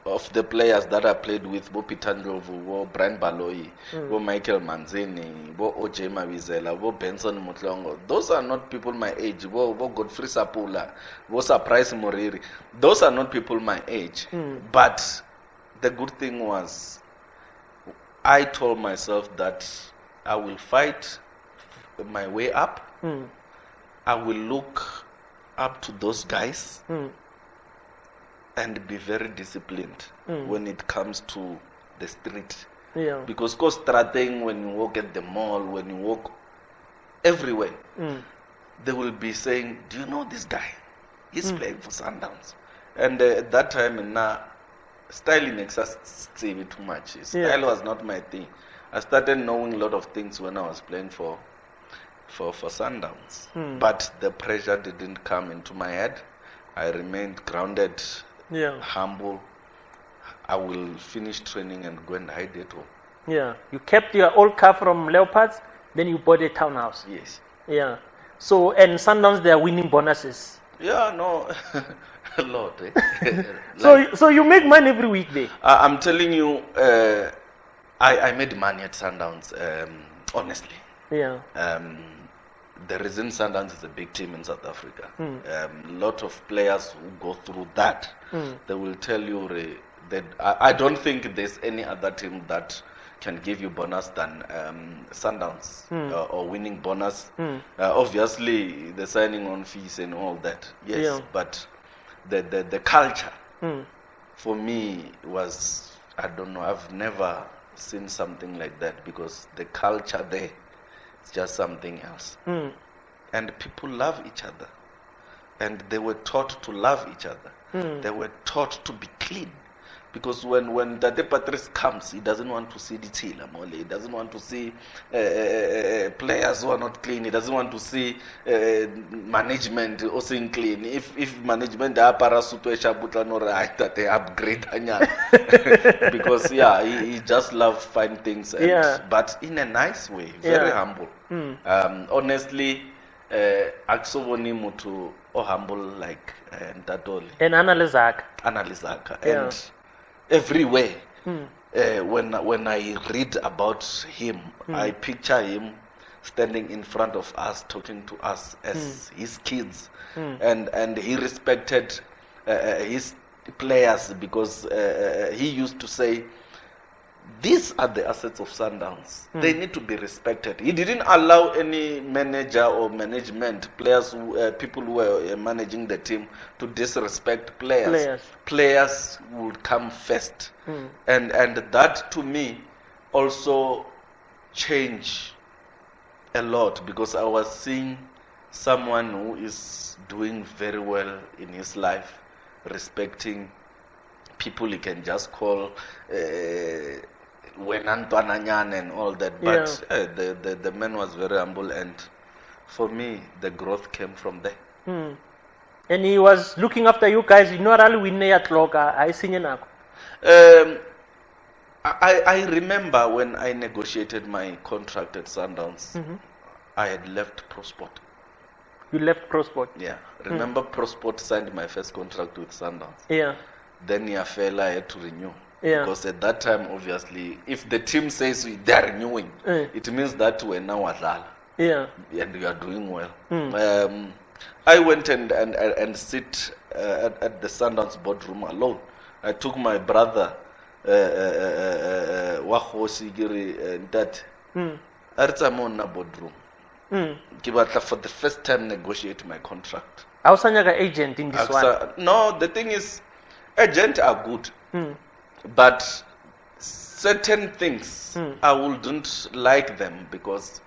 of the players that I played with, Bo Pitandrovu, Bo Brian Baloyi, Bo Michael Manzini, Bo OJ Mavizela, Bo Benson Mutlongo, those are not people my age. Bo Godfrey Sapula, Bo Surprise Moriri. Those are not people my age. But the good thing was, I told myself that I will fight my way up. I will look up to those guys and be very disciplined when it comes to the street. Yeah. Because starting when you walk at the mall, when you walk everywhere, they will be saying, do you know this guy? He's playing for Sundowns. And at that time, styling exists too much. Style was not my thing. I started knowing a lot of things when I was playing for Sundowns. But the pressure didn't come into my head. I remained grounded, humble. I will finish training and go and hide at home. Yeah. You kept your old car from Leopards, then you bought a townhouse. Yes. Yeah. So, and Sundowns, they are winning bonuses. Yeah, no. A lot. So you make money every week there? I'm telling you, I made money at Sundowns, honestly. Yeah. The reason Sundowns is a big team in South Africa, a lot of players who go through that, they will tell you that I don't think there's any other team that can give you bonus than Sundowns or winning bonus. Obviously, the signing on fees and all that, yes, but the culture for me was, I don't know, I've never seen something like that, because the culture there is just something else. And people love each other, and they were taught to love each other. They were taught to be clean, because when Tate Patrice comes, he doesn't want to see the Tila Mole, he doesn't want to see players who are not clean, he doesn't want to see management also clean. If management are parasuto eshabutla no right, that they upgrade because he just loves fine things, but in a nice way, very humble. Honestly, aksoboni mutu o humble like Ntatoli and Analizaka. And everywhere. When I read about him, I picture him standing in front of us, talking to us as his kids, and he respected his players, because he used to say, these are the assets of Sundowns. They need to be respected. He didn't allow any manager or management, players, people who were managing the team, to disrespect players. Players would come first. And that, to me, also changed a lot, because I was seeing someone who is doing very well in his life, respecting people he can just call and all that, but the man was very humble, and for me, the growth came from there. And he was looking after you guys. You know, I I remember when I negotiated my contract at Sundowns, I had left ProSport. You left ProSport? Yeah. Remember ProSport signed my first contract with Sundowns? Yeah. Then Yafela I had to renew. Yeah. Because at that time, obviously, if the team says they're renewing, it means that we're now Adala. Yeah. And we are doing well. I went and sit at the Sundowns boardroom alone. I took my brother, Wahosi Giri, that. Artamona boardroom. For the first time negotiate my contract. I was an agent in this one. No, the thing is, agents are good. But certain things, I wouldn't like them because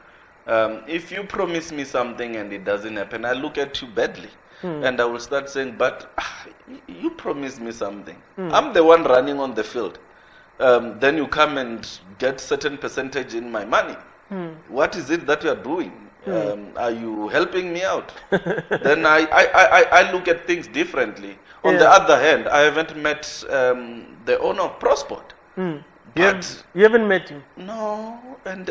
if you promise me something and it doesn't happen, I look at you badly. And I will start saying, but you promised me something. I'm the one running on the field. Then you come and get certain percentage in my money. What is it that you are doing? Are you helping me out? Then I look at things differently. On the other hand, I haven't met the owner of ProSport. You haven't met him? No, and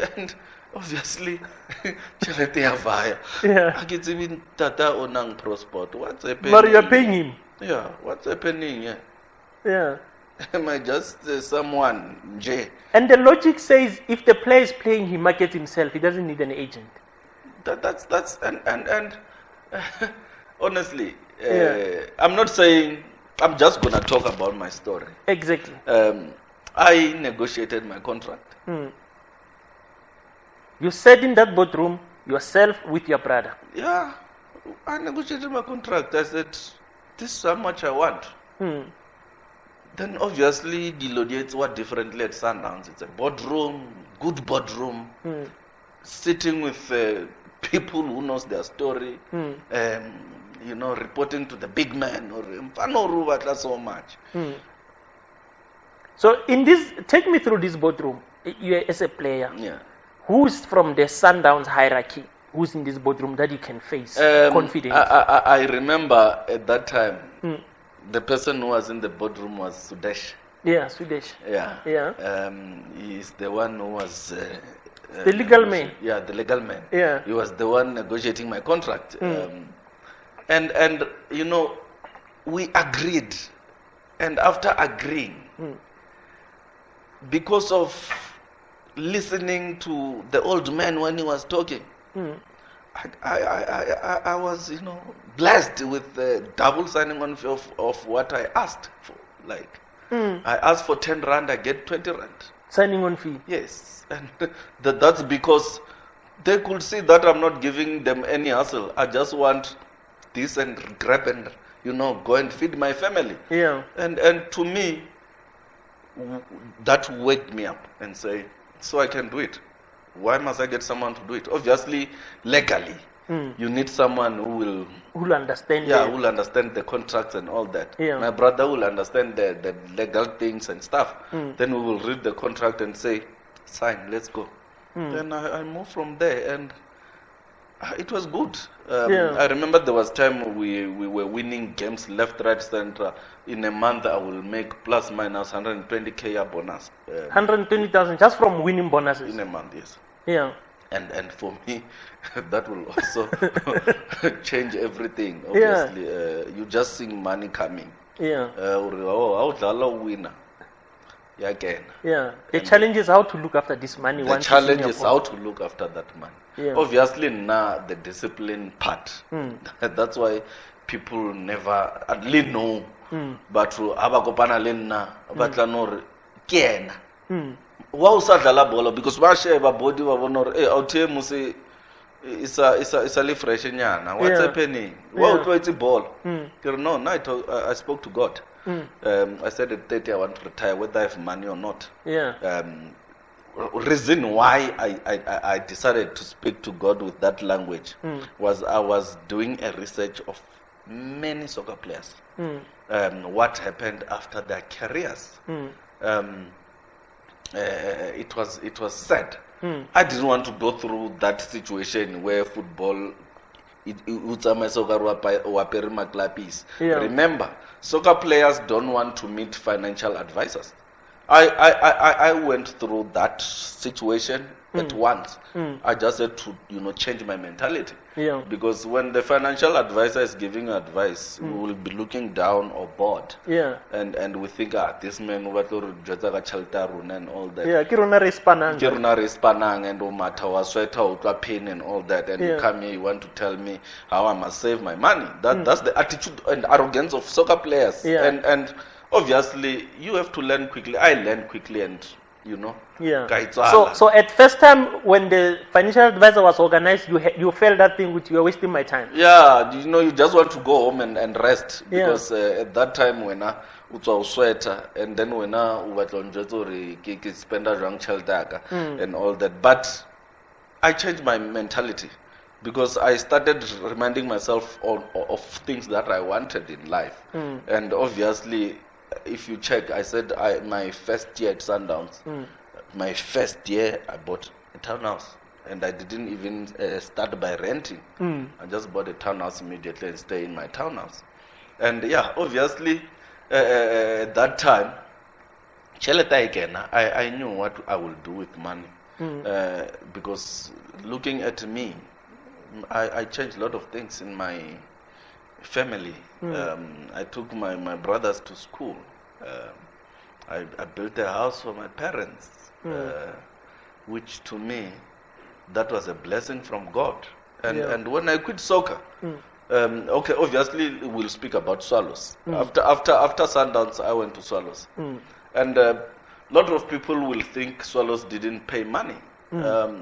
obviously, yeah. I get even Tata Onang ProSport. What's happening? But you're paying him? Yeah, what's happening? Yeah. Am I just someone, Jay? And the logic says if the player is playing, he markets himself. He doesn't need an agent. That's honestly, I'm not saying, I'm just going to talk about my story. Exactly. I negotiated my contract. You sat in that boardroom yourself with your brother. Yeah, I negotiated my contract. I said, this is how much I want. Then obviously the Lodiates were differently at Sundowns. It's a boardroom, good boardroom, sitting with people who knows their story, you know, reporting to the big man or so much. So in this, take me through this boardroom. You as a player, who's from the Sundowns hierarchy, who's in this boardroom that you can face confidently? I remember at that time, the person who was in the boardroom was Sudesh. Yeah, Sudesh. Yeah. He's the one who was... the legal man. Yeah, the legal man. Yeah. He was the one negotiating my contract. And you know, we agreed. And after agreeing, because of listening to the old man when he was talking, I was, you know, blessed with the double signing on of what I asked for. Like, I asked for 10 rand, I get 20 rand. Signing on fee? Yes. And that's because they could see that I'm not giving them any hassle. I just want this and grab and, you know, go and feed my family. Yeah. And to me, that waked me up and say, so I can do it. Why must I get someone to do it? Obviously, legally, you need someone who will understand. Yeah, who will understand the contracts and all that. Yeah. My brother will understand the legal things and stuff. Then we will read the contract and say, sign, let's go. Then I moved from there, and it was good. I remember there was time we were winning games left, right, center. In a month, I will make plus minus 120K a bonus. 120,000 just from winning bonuses? In a month, yes. Yeah. And for me, that will also change everything. Obviously, you just see money coming. Yeah. How winner? Yeah, again. Yeah. The challenge is how to look after this money. The challenge is how to look after that money. Yeah. Obviously, now the discipline part. That's why people never really know. But abakopana lena batlanor kena. Wa usadlala bolo because ba sheba body wa bonor awuthe musi isa le fresh nyana. What's happening? Wa utwa itsi ball. No, I spoke to God. I said at 30 I want to retire whether I have money or not. Yeah. Reason why I decided to speak to God with that language was I was doing a research of many soccer players. What happened after their careers. It was sad I didn't want to go through that situation where football Remember, soccer players don't want to meet financial advisors. I went through that situation at once. I just had to, change my mentality. Yeah. Because when the financial advisor is giving advice, we will be looking down or bored. Yeah. And we think, this man and all that. Yeah, kiruna rispanang and umata sweater pain and all that. And you come here, you want to tell me how I must save my money. That's the attitude and arrogance of soccer players. Yeah. And obviously, you have to learn quickly. I learned quickly, and Yeah. So at first time when the financial advisor was organized, you felt that thing which you were wasting my time. Yeah, you just want to go home and rest because at that time when I sweater and then when I spend a young child and all that, but I changed my mentality because I started reminding myself of things that I wanted in life, and obviously. If you check, I said my first year at Sundowns, my first year I bought a townhouse, and I didn't even start by renting. I just bought a townhouse immediately and stay in my townhouse. And obviously, at that time, I knew what I will do with money, because looking at me, I changed a lot of things in my family. I took my brothers to school. I built a house for my parents, which to me, that was a blessing from God. And when I quit soccer, obviously we'll speak about Swallows. After Sundowns, I went to Swallows. And a lot of people will think Swallows didn't pay money.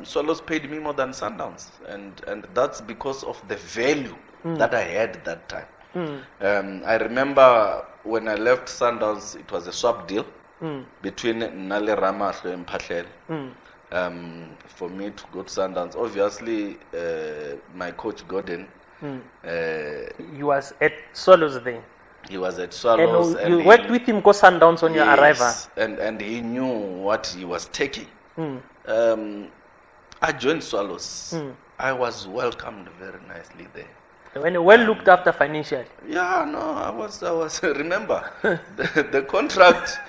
Swallows paid me more than Sundowns. And that's because of the value that I had that time. I remember when I left Sundowns, it was a swap deal between Lerato and Patlel for me to go to Sundowns. Obviously, my coach Gordon. He was at Swallows then. He was at Swallows. And you worked with him go Sundowns on your arrival. And he knew what he was taking. I joined Swallows. I was welcomed very nicely there. When well looked after financially. Yeah, no, I was. Remember the contract.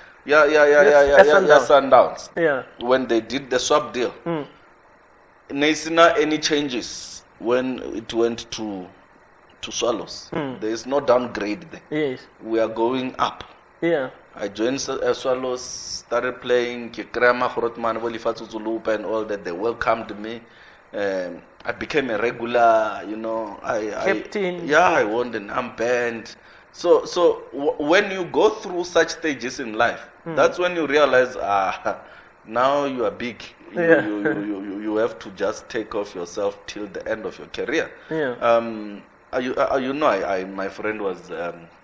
Sundowns. Yeah. When they did the swap deal, any changes when it went to Swallows. There is no downgrade there. Yes. We are going up. Yeah. I joined Swallows, started playing Kikrama, Horotman, Zulupa and all that. They welcomed me. I became a regular, captain. I won the armband. So when you go through such stages in life, that's when you realize, now you are big. You have to just take off yourself till the end of your career. Yeah. My friend was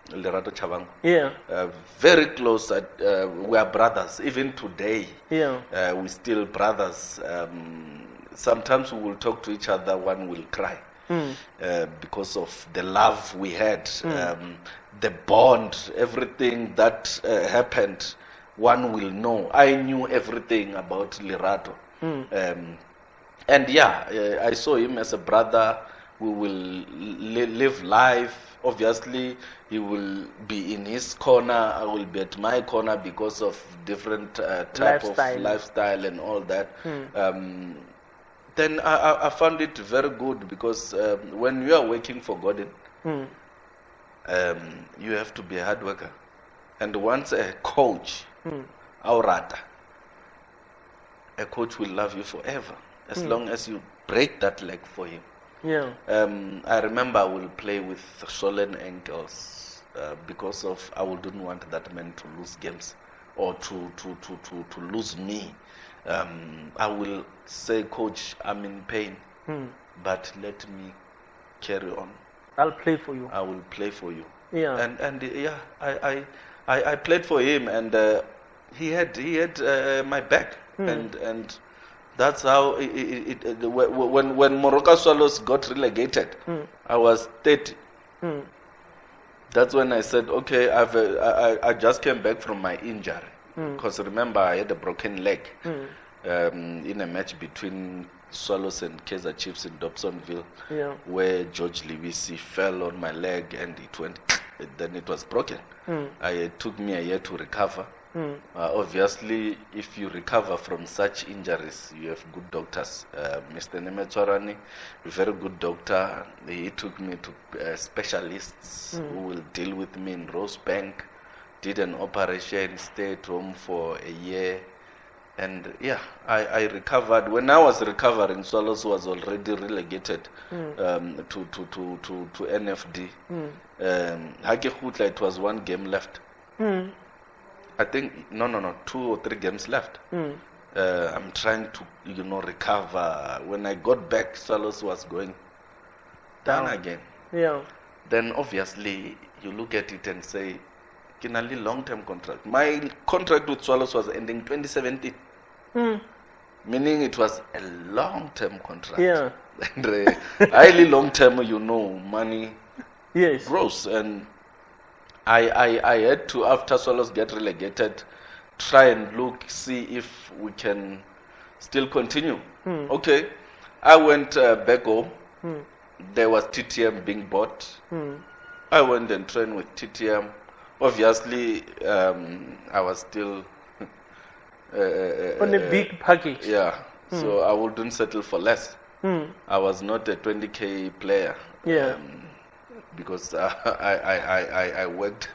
Lerato Chabangu. Yeah. Very close. We are brothers. Even today, we still brothers. Sometimes we will talk to each other, one will cry because of the love we had, the bond, everything that happened, one will know. I knew everything about Lerato. I saw him as a brother. We will live life. Obviously, he will be in his corner. I will be at my corner because of different type of lifestyle and all that. Then I found it very good because when you are working for God, you have to be a hard worker. And once a coach, a coach will love you forever as long as you break that leg for him. Yeah. I remember I will play with swollen ankles because of I wouldn't want that man to lose games or to lose me. I will say, Coach, I'm in pain, but let me carry on. I'll play for you. I will play for you. Yeah. I played for him, and he had my back, and that's how when Moroka Swallows got relegated, I was 30. That's when I said, okay, I just came back from my injury. Because remember, I had a broken leg. in a match between Swallows and Kaizer Chiefs in Dobsonville, where George Livisi fell on my leg and it went, then it was broken. It took me a year to recover. Obviously, if you recover from such injuries, you have good doctors. Mr. Nemetswarani, a very good doctor. He took me to specialists who will deal with me in Rosebank. Did an operation, stayed home for a year. And yeah, I recovered. When I was recovering, Swallows was already relegated to NFD. It was 1 game left. I think, no, 2 or 3 games left. I'm trying to, recover. When I got back, Swallows was going down again. Yeah. Then obviously, you look at it and say, Kinali long-term contract. My contract with Swallows was ending 2017. Meaning it was a long-term contract. Yeah. And highly long-term, money grows. And I had to, after Swallows get relegated, try and see if we can still continue. Okay. I went back home. There was TTM being bought. I went and trained with TTM. Obviously, I was still on a big package. Yeah, so I wouldn't settle for less. I was not a 20K player. Yeah. Because I worked.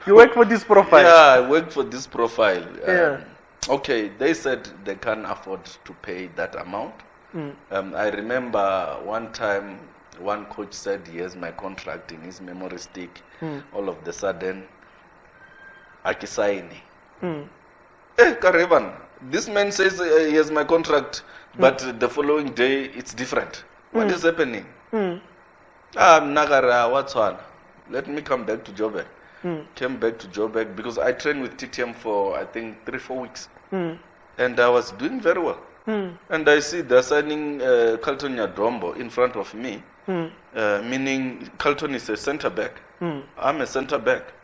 You worked for this profile? Yeah, I worked for this profile. Yeah. Okay, they said they can't afford to pay that amount. I remember one time, one coach said he has my contract in his memory stick. All of the sudden, Akisaini. Karevan, this man says he has my contract, but the following day it's different. What is happening? Nagara, what's on? Let me come back to Joburg. Came back to Joburg because I trained with TTM for I think 3-4 weeks. And I was doing very well. And I see they're signing Carlton Yadombo in front of me, meaning Carlton is a center back. I'm a center back.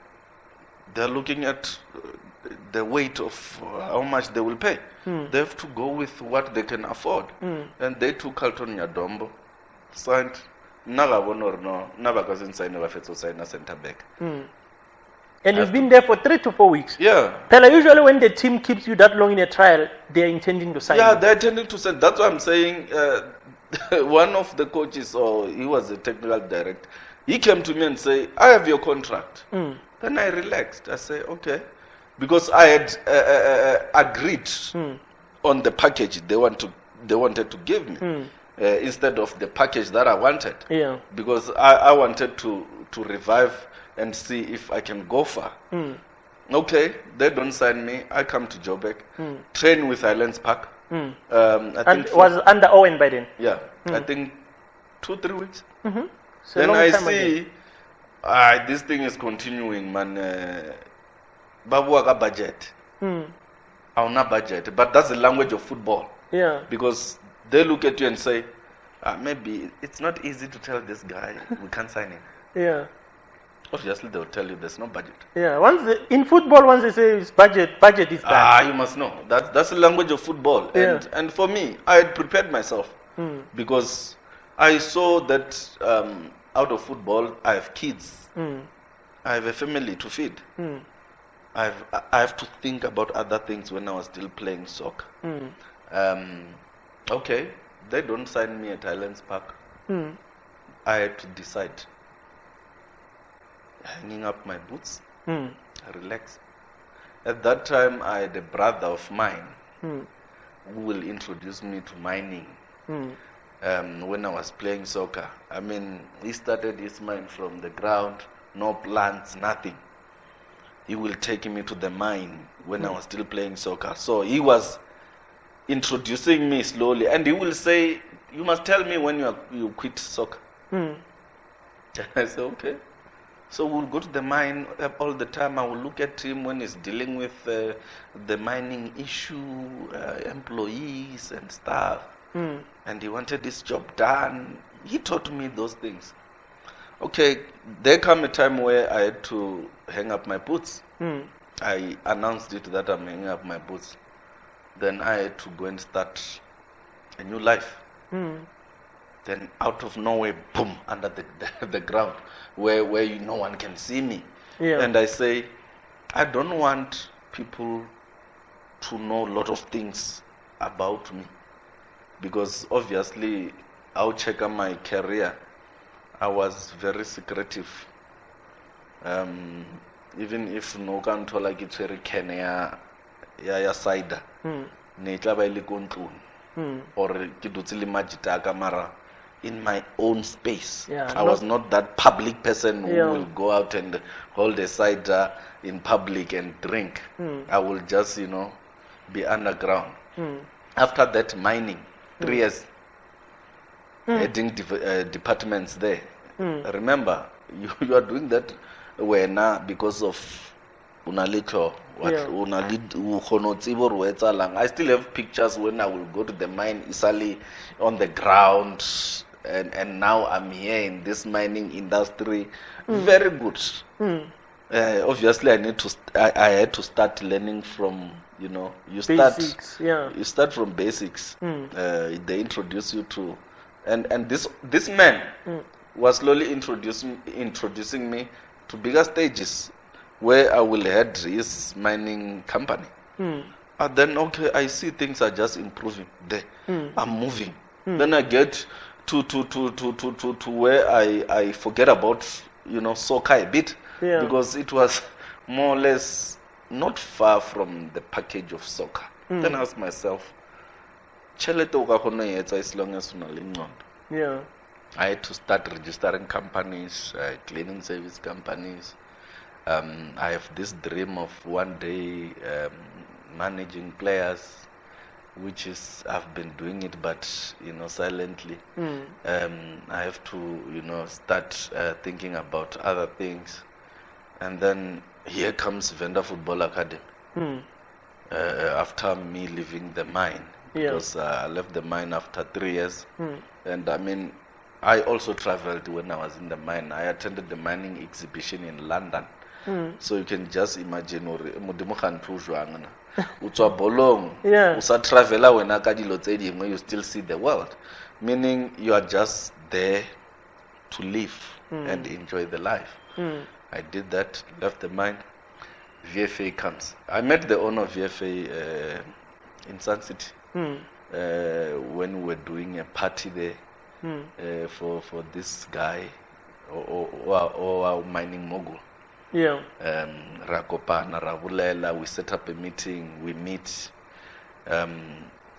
They're looking at the weight of how much they will pay. They have to go with what they can afford. And they took Carlton Yadombo, signed Nagavon or no, Nabakazin signed a center back. And you've been there for 3 to 4 weeks. Yeah. Tell usually when the team keeps you that long in a trial, they're intending to sign. Yeah, you. they're intending to sign. That's what I'm saying. One of the coaches, or he was a technical director, he came to me and said, I have your contract. Then I relaxed. I say, okay. Because I had agreed on the package they wanted to give me instead of the package that I wanted. Yeah. Because I wanted to revive and see if I can go far. Okay, they don't sign me. I come to Joburg, train with Highlands Park. I think was under Owen by then? Yeah, I think 2-3 weeks. So then I see this thing is continuing, man. Babuaga budget. Auna budget. But that's the language of football. Yeah. Because they look at you and say, maybe it's not easy to tell this guy we can't sign him. Yeah. Obviously, they will tell you there's no budget. Yeah. In football, once they say it's budget is done. You must know. That's the language of football. And for me, I had prepared myself because I saw that out of football, I have kids. I have a family to feed. I have to think about other things when I was still playing soccer. Okay, they don't sign me at Highlands Park. I had to decide. Hanging up my boots, relax. At that time, I had a brother of mine who will introduce me to mining. When I was playing soccer, I mean, he started his mine from the ground, no plants, nothing. He will take me to the mine when I was still playing soccer. So he was introducing me slowly, and he will say, "You must tell me when you quit soccer." And I said, "Okay." So we'll go to the mine all the time. I will look at him when he's dealing with the mining issue, employees and stuff. And he wanted this job done. He taught me those things. Okay, there came a time where I had to hang up my boots. I announced it that I'm hanging up my boots. Then I had to go and start a new life. Then out of nowhere, boom, under the ground, where no one can see me. Yeah. And I say, I don't want people to know a lot of things about me, because obviously I'll check on my career. I was very secretive. Even if no can tell like it's very Kenya ya cider. Ne tla ba ile kontlong. Or ke dutse le majitaka mara in my own space. Yeah, I was not that public person who will go out and hold a cider in public and drink. I will just, be underground. After that, mining, 3 years, heading departments there. Remember, you are doing that because of unalito. I still have pictures when I will go to the mine, Isali on the ground, and now I'm here in this mining industry. Very good. Obviously, I had to start learning from, you Basics, start from basics. They introduce you to, and this man was slowly introducing me to bigger stages, where I will head his mining company. And then, okay, I see things are just improving there. I'm moving. Then I get to where I forget about, soccer a bit. Yeah. Because it was more or less not far from the package of soccer. Then I asked myself, as long as yeah. I had to start registering companies, cleaning service companies. I have this dream of one day managing players, which is I've been doing it, but silently. I have to start thinking about other things, and then here comes Venda Football Academy. After me leaving the mine, because I left the mine after 3 years, and I mean, I also traveled when I was in the mine. I attended the mining exhibition in London. So you can just imagine modimo khantu jwang na utswa bolong usa travela wena ka dilo tse dingwe, you still see the world, meaning you are just there to live and enjoy the life. I did that, left the mine. VFA comes. I met the owner of VFA in Sun City when we were doing a party there for this guy or mining mogul. Yeah. Rakopana, Ravulela, we set up a meeting, we meet.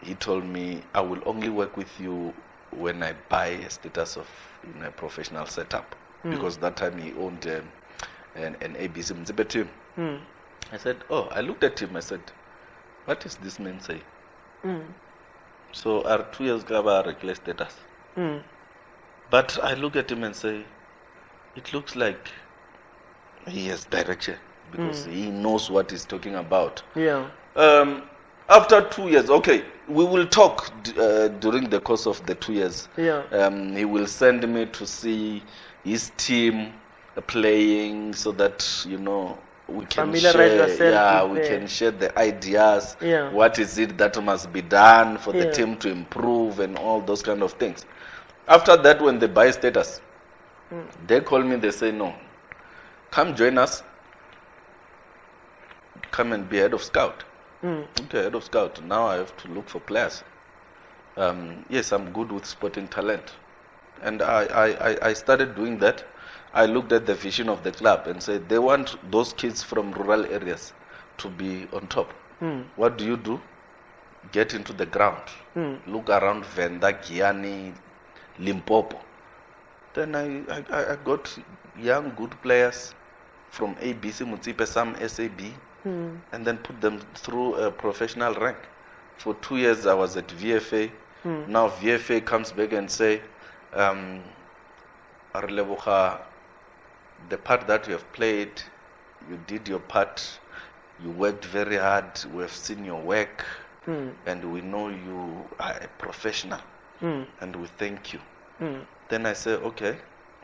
He told me, I will only work with you when I buy a status of a professional setup. Because that time he owned an ABC Mzibe team. I said, I looked at him, I said, what is this man saying? So our 2 years ago, reckless status. But I look at him and say, it looks like he has direction, because he knows what he's talking about. Yeah. After 2 years, okay, we will talk during the course of the 2 years. Yeah. He will send me to see his team playing, so that we can share. We can share the ideas. Yeah. What is it that must be done for the team to improve and all those kind of things. After that, when they buy status, they call me. They say, no, come join us. Come and be head of scout. Okay, head of scout. Now I have to look for players. Yes, I'm good with sporting talent. And I started doing that. I looked at the vision of the club and said, they want those kids from rural areas to be on top. What do? Get into the ground. Look around Venda, Gianni, Limpopo. Then I got young, good players from ABC, Mutsipe, some SAB, and then put them through a professional rank. For 2 years, I was at VFA. Now VFA comes back and say, Arlebucha, the part that you have played, you did your part, you worked very hard, we have seen your work, and we know you are a professional, and we thank you. Then I say, okay,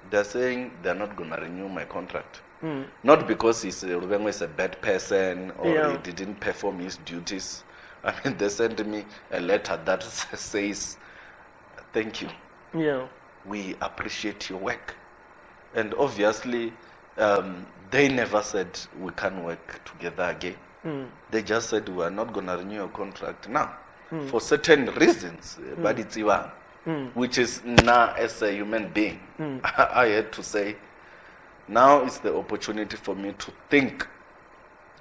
they're saying they're not going to renew my contract. Not because Luvhengo is a bad person or he didn't perform his duties, I mean, they sent me a letter that says, thank you. Yeah. We appreciate your work. And obviously, they never said we can't work together again. They just said we are not going to renew your contract now for certain reasons, but it's Ivan, which is now as a human being. I had to say, now is the opportunity for me to think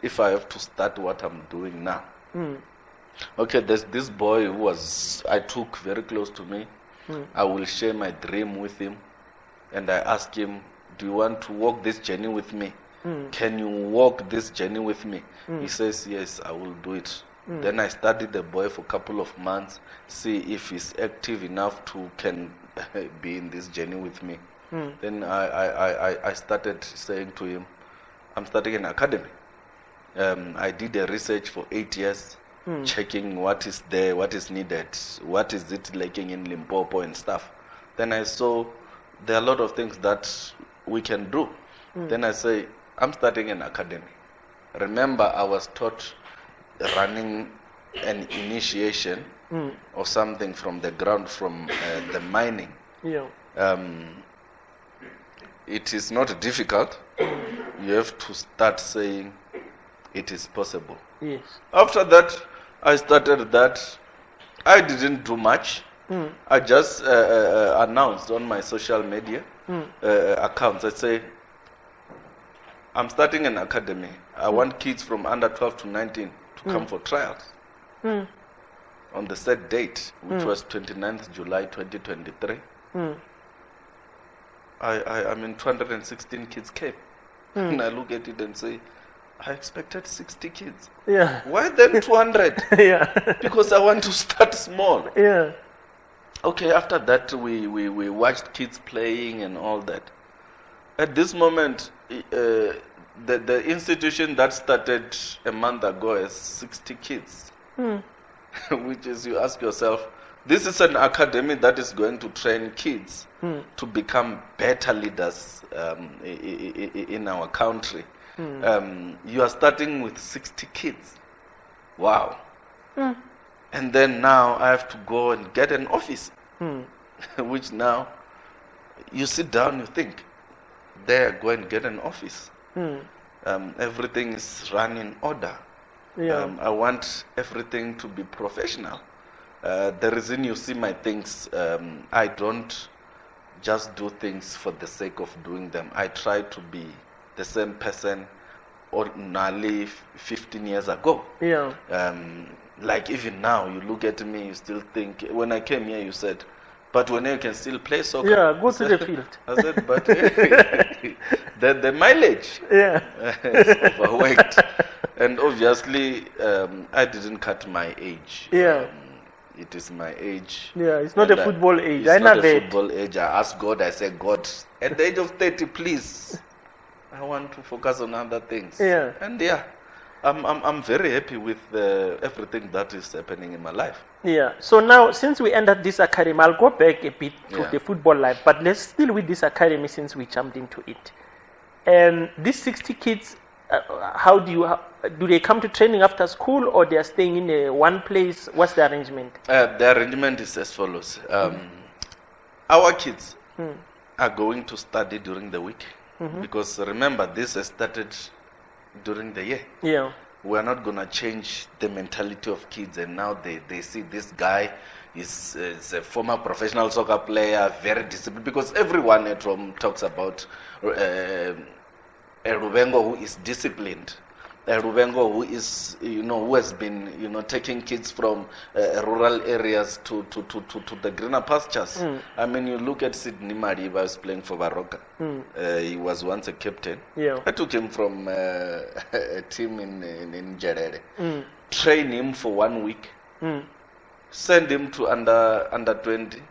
if I have to start what I'm doing now. Okay, there's this boy who I took very close to me. I will share my dream with him. And I asked him, do you want to walk this journey with me? Can you walk this journey with me? He says, yes, I will do it. Then I studied the boy for a couple of months, see if he's active enough to can be in this journey with me. Then I started saying to him, I'm starting an academy. I did a research for 8 years, checking what is there, what is needed, what is it lacking in Limpopo and stuff. Then I saw there are a lot of things that we can do. Then I say, I'm starting an academy. Remember, I was taught running an initiation or something from the ground, from the mining. Yeah. It is not difficult. You have to start saying it is possible. Yes. After that, I started that. I didn't do much. I just announced on my social media accounts. I say, I'm starting an academy. I want kids from under 12 to 19 to come for trials. On the set date, which was 29th July 2023. I mean, 216 kids came. And I look at it and say, I expected 60 kids. Yeah. Why then 200? Yeah. Because I want to start small. Yeah. Okay, after that, we watched kids playing and all that. At this moment, the institution that started a month ago has 60 kids. Which is, you ask yourself, this is an academy that is going to train kids to become better leaders in our country. You are starting with 60 kids. Wow. And then now I have to go and get an office. Which now, you sit down, you think, there, go and get an office. Everything is run in order. Yeah. I want everything to be professional. The reason you see my things, I don't just do things for the sake of doing them. I try to be the same person ordinarily 15 years ago. Yeah. Like even now, you look at me, you still think, when I came here, you said, but when you can still play soccer. Yeah, go to the field. I said, but the mileage is overworked. And obviously, I didn't cut my age. Yeah. It is my age. Yeah, it's not a football age. It's not a football age. I asked God, I said, God, at the age of 30, please, I want to focus on other things. Yeah. And yeah, I'm very happy with everything that is happening in my life. Yeah. So now, since we entered this academy, I'll go back a bit to the football life, but let's still with this academy since we jumped into it. These 60 kids, how do they come to training after school, or they are staying in one place? What's the arrangement? The arrangement is as follows. Our kids are going to study during the week, because remember, this has started during the year. Yeah. We're not going to change the mentality of kids, and now they see this guy is a former professional soccer player, very disciplined, because everyone at home talks about a Luvhengo who is disciplined, a Luvhengo who is, who has been, taking kids from rural areas to the greener pastures. I mean, you look at Sidney Mariba, was playing for Moroka. He was once a captain. Yeah. I took him from a team in Jerere. Train him for 1 week. Send him to under 20.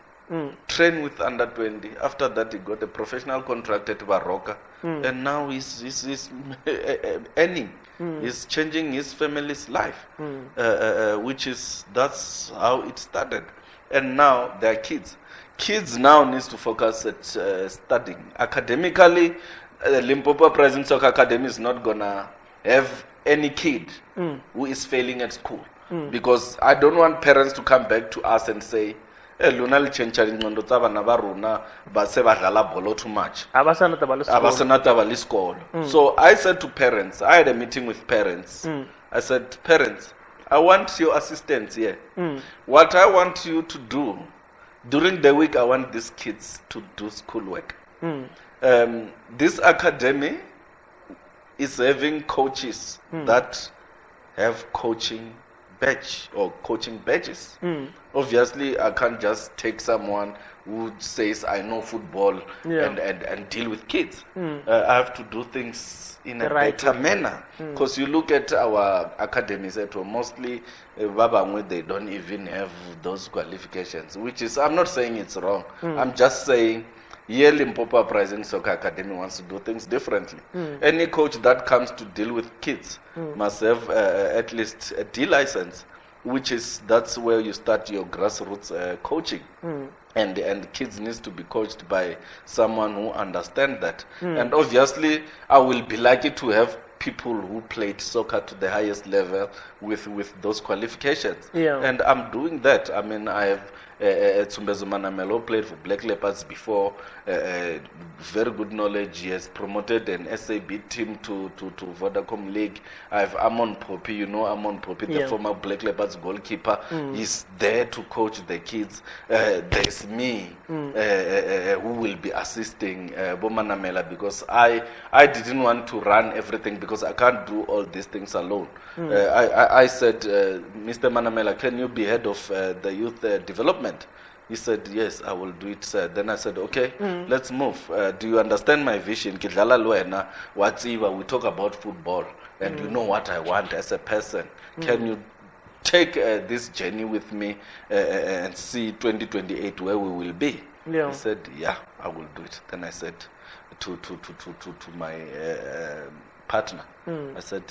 Train with under 20. After that, he got a professional contract at Moroka. And now he's earning. He's changing his family's life, that's how it started. And now there are kids. Kids now needs to focus at studying. Academically, Limpopo Present Soccer Academy is not gonna have any kid who is failing at school. because I don't want parents to come back to us and say, lona le change ingqondo tsa bana ba rona ba se ba dlala bolo too much. Abasana taba le sekolo. So I said to parents, I had a meeting with parents. I said, parents, I want your assistance here. What I want you to do, during the week, I want these kids to do schoolwork. This academy is having coaches that have coaching badge or coaching badges. Obviously, I can't just take someone who says I know football and deal with kids. I have to do things in a better manner. Because you look at our academies at home, mostly they don't even have those qualifications, which is, I'm not saying it's wrong. I'm just saying yearly Limpopo Uprising Soccer Academy wants to do things differently. Any coach that comes to deal with kids must have at least a D license, which is, that's where you start your grassroots coaching. And kids needs to be coached by someone who understands that. And obviously, I will be lucky to have people who played soccer to the highest level with those qualifications. And I'm doing that. I mean, I have Tsumbezumana Melo played for Black Leopards before, very good knowledge. He has promoted an SAB team to Vodacom League. I have Amon Papy, you know Amon Papy, the former Black Leopards goalkeeper. He's there to coach the kids. There's me who will be assisting Bomanamela, because I didn't want to run everything, because I can't do all these things alone. I said, Mr. Manamela, can you be head of the youth development? He said, yes, I will do it, sir. Then I said, okay, let's move. Do you understand my vision? We talk about football, and you know what I want as a person. Can you take this journey with me and see 2028 where we will be? He said, yeah, I will do it. Then I said to my partner, I said,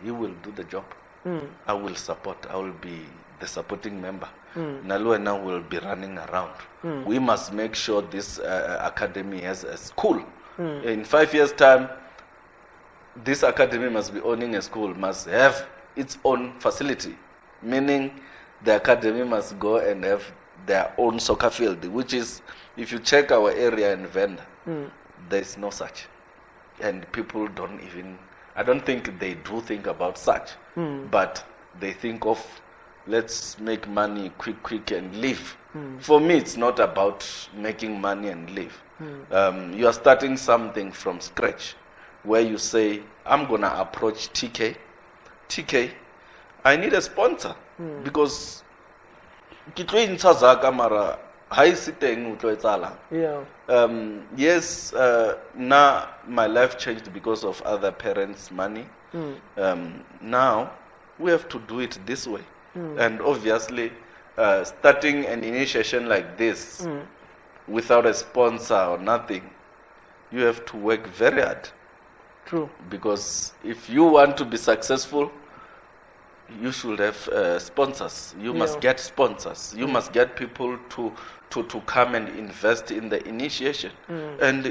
you will do the job. I will support. I will be the supporting member. Naluena will be running around. We must make sure this academy has a school. In 5 years' time, this academy must be owning a school, must have its own facility, meaning the academy must go and have their own soccer field, which is, if you check our area in Venda, there is no such. And people don't even, I don't think they do think about such, but they think of, let's make money quick and live. For me, it's not about making money and live. You are starting something from scratch, where you say, I'm going to approach TK. TK, I need a sponsor, because yes, now my life changed because of other parents' money. Now we have to do it this way. And obviously, starting an initiation like this without a sponsor or nothing, you have to work very hard. True. Because if you want to be successful, you should have sponsors. You must get sponsors. You must get people to come and invest in the initiation. And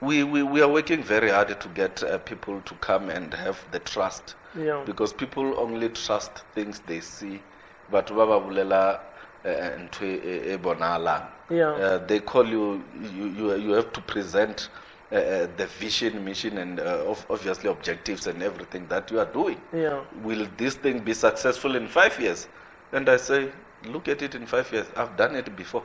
we are working very hard to get people to come and have the trust. Because people only trust things they see. But they call you have to present the vision, mission, and obviously objectives and everything that you are doing. Will this thing be successful in 5 years? And I say, look at it in 5 years. I've done it before.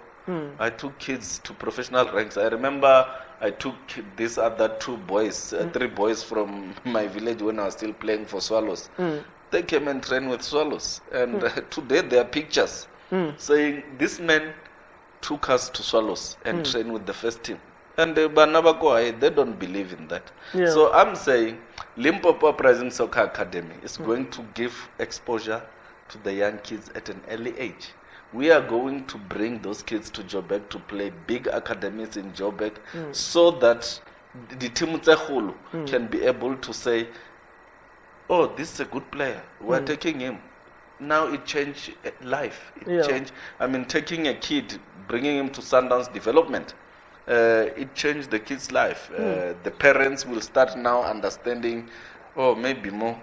I took kids to professional ranks. I remember I took these other three boys from my village when I was still playing for Swallows. They came and trained with Swallows. And today there are pictures saying, this man took us to Swallows and trained with the first team. And they don't believe in that. So I'm saying Limpopo Uprising Soccer Academy is going to give exposure to the young kids at an early age. We are going to bring those kids to Joburg to play big academies in Joburg, so that the team can be able to say, oh, this is a good player. We're taking him. Now it changed life. It changed. I mean, taking a kid, bringing him to Sundowns development, it changed the kid's life. The parents will start now understanding, oh, maybe more.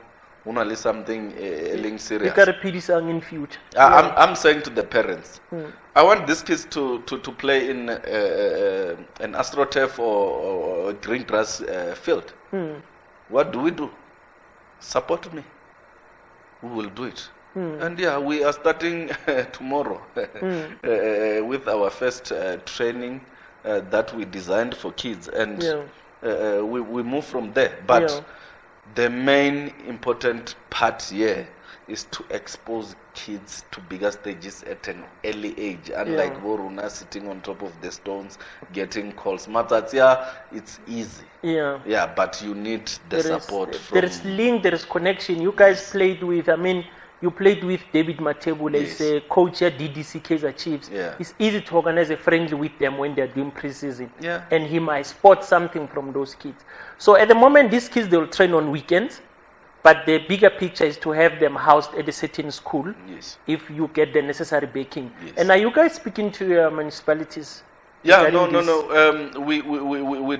Unali something serious. In future. I'm saying to the parents, I want these kids to play in an AstroTurf or green grass field. What do? Support me. We will do it. And we are starting tomorrow with our first training that we designed for kids, and we move from there. But the main important part here is to expose kids to bigger stages at an early age. Unlike Boruna sitting on top of the stones, getting calls. Matatia, it's easy. Yeah, but you need the support. There is link, there is connection. You guys played with, you played with David Matebula, as a coach at DDC Kaizer Chiefs. It's easy to organize a friendly with them when they're doing preseason. And he might spot something from those kids. So at the moment, these kids, they'll train on weekends. But the bigger picture is to have them housed at a certain school if you get the necessary backing. And are you guys speaking to your municipalities? We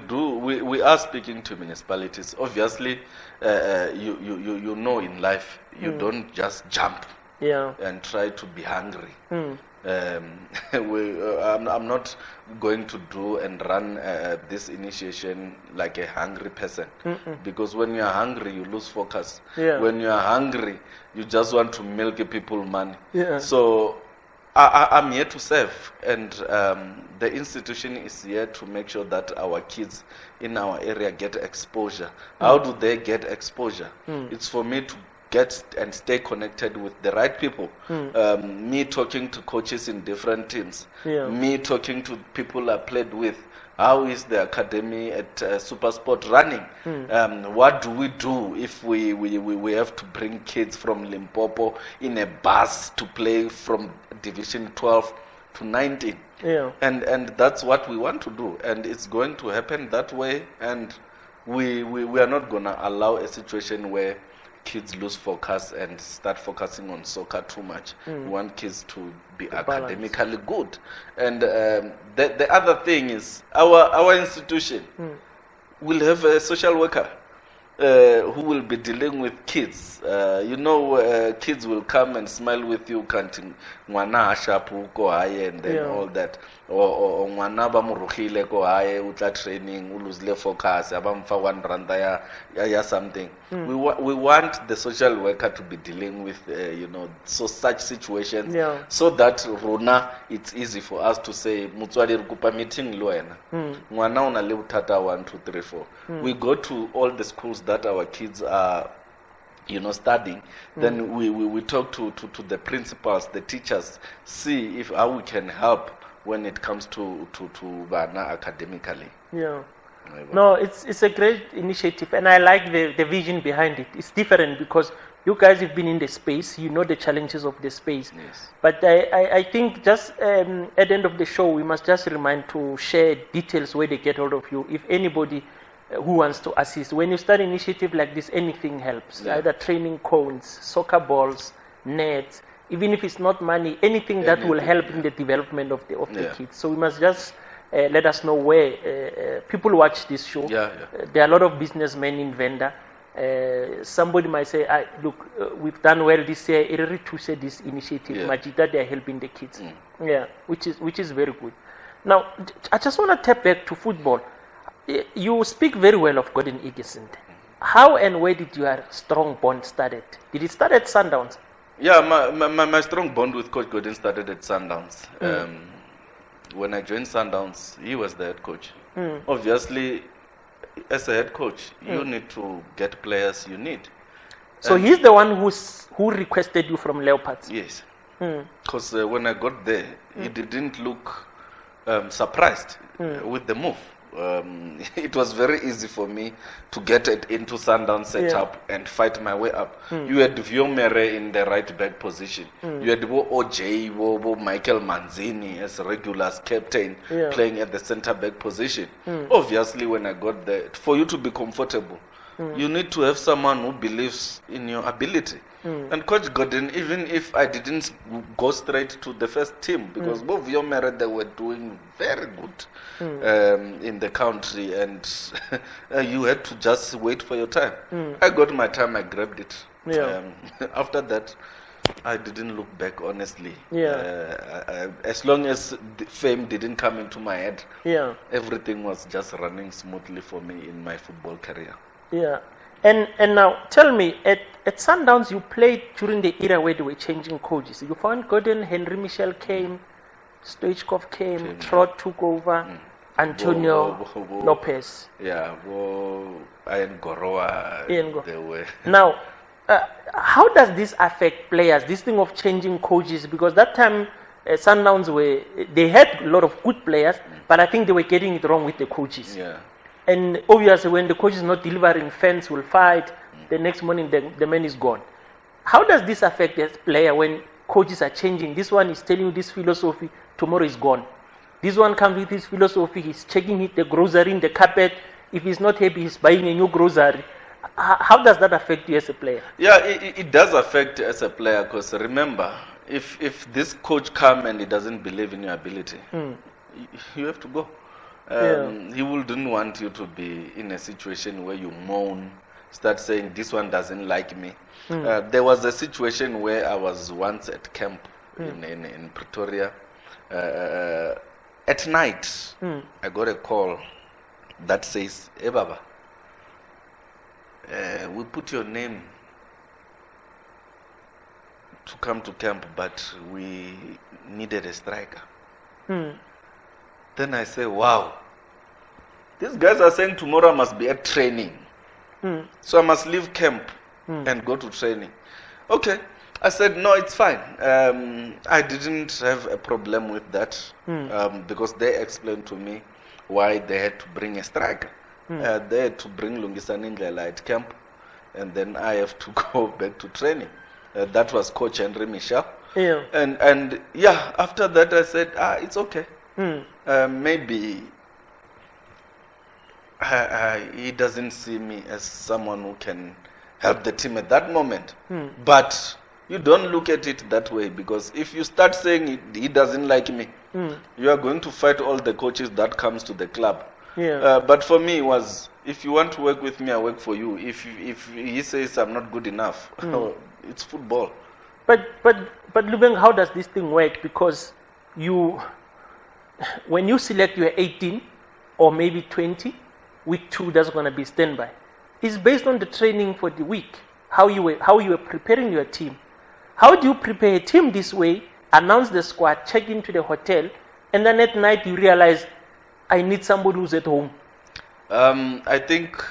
do. We are speaking to municipalities. Obviously, you know in life, you don't just jump and try to be hungry. I'm not going to do and run this initiation like a hungry person, because when you are hungry, you lose focus. When you are hungry, you just want to milk people money. So I'm here to serve, and the institution is here to make sure that our kids in our area get exposure. How do they get exposure? It's for me to get and stay connected with the right people. Me talking to coaches in different teams. Me talking to people I played with. How is the academy at Supersport running? What do we do if we have to bring kids from Limpopo in a bus to play from Division 12 to 19? And that's what we want to do. And it's going to happen that way. And we are not going to allow a situation where kids lose focus and start focusing on soccer too much. We want kids to be academically good. And the other thing is our institution will have a social worker who will be dealing with kids. Kids will come and smile with you, canting ngwana ashapu ko haye and then all that. Or ngwana ba murugile ko haye utla training uluzile focus abamfa 1 randa ya something. We want the social worker to be dealing with so such situations, so that rona it's easy for us to say mutswadi re kupa meeting lo wena ngwana una le bothata 1 2 3 4. We go to all the schools that our kids are studying. Then we talk to the principals, the teachers, see if how we can help when it comes to Bana academically. No, it's a great initiative, and I like the vision behind it. It's different because you guys have been in the space, you know the challenges of the space. But I think just at the end of the show, we must just remind to share details where they get hold of you. If anybody who wants to assist, when you start an initiative like this, anything helps. Either training cones, soccer balls, nets, even if it's not money, anything that will help in the development of the kids. So we must just let us know where people watch this show. There are a lot of businessmen in Venda. Somebody might say, look, we've done well this year. Iriri to say this initiative, Majida, they are helping the kids. Which is very good. Now, I just want to tap back to football. You speak very well of Gordon Igesinde. How and where did your strong bond started? Did it start at Sundowns? My strong bond with Coach Gordon started at Sundowns. When I joined Sundowns, he was the head coach. Obviously, as a head coach, you need to get players you need. So he's the one who requested you from Leopards? Yes. Because when I got there, he didn't look surprised with the move. It was very easy for me to get it into Sundowns setup and fight my way up. You had Viomere in the right back position. You had OJ, Michael Manzini as regulars captain playing at the center back position. Obviously, when I got there, for you to be comfortable, you need to have someone who believes in your ability. And Coach Gordon, even if I didn't go straight to the first team, because both Viomere, they were doing very good in the country, and you had to just wait for your time. I got my time, I grabbed it. Yeah. After that, I didn't look back, honestly. Yeah. As long as the fame didn't come into my head, Yeah. everything was just running smoothly for me in my football career. Yeah. And now tell me, at Sundowns you played during the era where they were changing coaches. You found Gordon, Henry Michel came, Stoichkov came, Trot took over, Antonio Lopez. Yeah, Ian Goroa. They were. Now, how does this affect players, this thing of changing coaches? Because that time Sundowns they had a lot of good players, but I think they were getting it wrong with the coaches. Yeah. And obviously, when the coach is not delivering, fans will fight. The next morning, the man is gone. How does this affect the player when coaches are changing? This one is telling you this philosophy, tomorrow is gone. This one comes with his philosophy, he's checking the grocery in the carpet. If he's not happy, he's buying a new grocery. How does that affect you as a player? Yeah, it does affect you as a player, because remember, if this coach comes and he doesn't believe in your ability, you have to go. He wouldn't want you to be in a situation where you moan, start saying, this one doesn't like me. There was a situation where I was once at camp in Pretoria. At night, I got a call that says, hey Baba, we put your name to come to camp, but we needed a striker. Then I say, wow, these guys are saying tomorrow I must be at training. So I must leave camp and go to training. Okay. I said, no, it's fine. I didn't have a problem with that because they explained to me why they had to bring a striker. They had to bring Lungisani Ndlela at camp, and then I have to go back to training. That was Coach Henry Michel. Yeah. And yeah, after that I said, it's okay. Maybe he doesn't see me as someone who can help the team at that moment. But you don't look at it that way, because if you start saying he doesn't like me, you are going to fight all the coaches that comes to the club. Yeah. But for me, it was, if you want to work with me, I work for you. If he says I'm not good enough, it's football. But Luvhengo, how does this thing work? Because when you select your 18 or maybe 20, week 2 that's going to be standby. It's based on the training for the week, how you were preparing your team. How do you prepare a team this way, announce the squad, check into the hotel, and then at night you realize, I need somebody who's at home? I think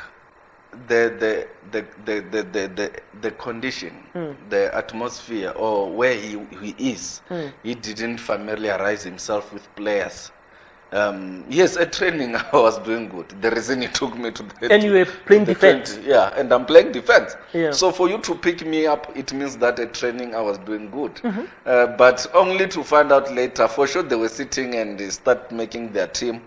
the condition, the atmosphere, or where he is, he didn't familiarize himself with players. Yes, at training I was doing good. The reason he took me to the... And you were playing defense. Yeah, and I'm playing defense. Yeah. So for you to pick me up, it means that at training I was doing good. But only to find out later, for sure they were sitting and they start making their team,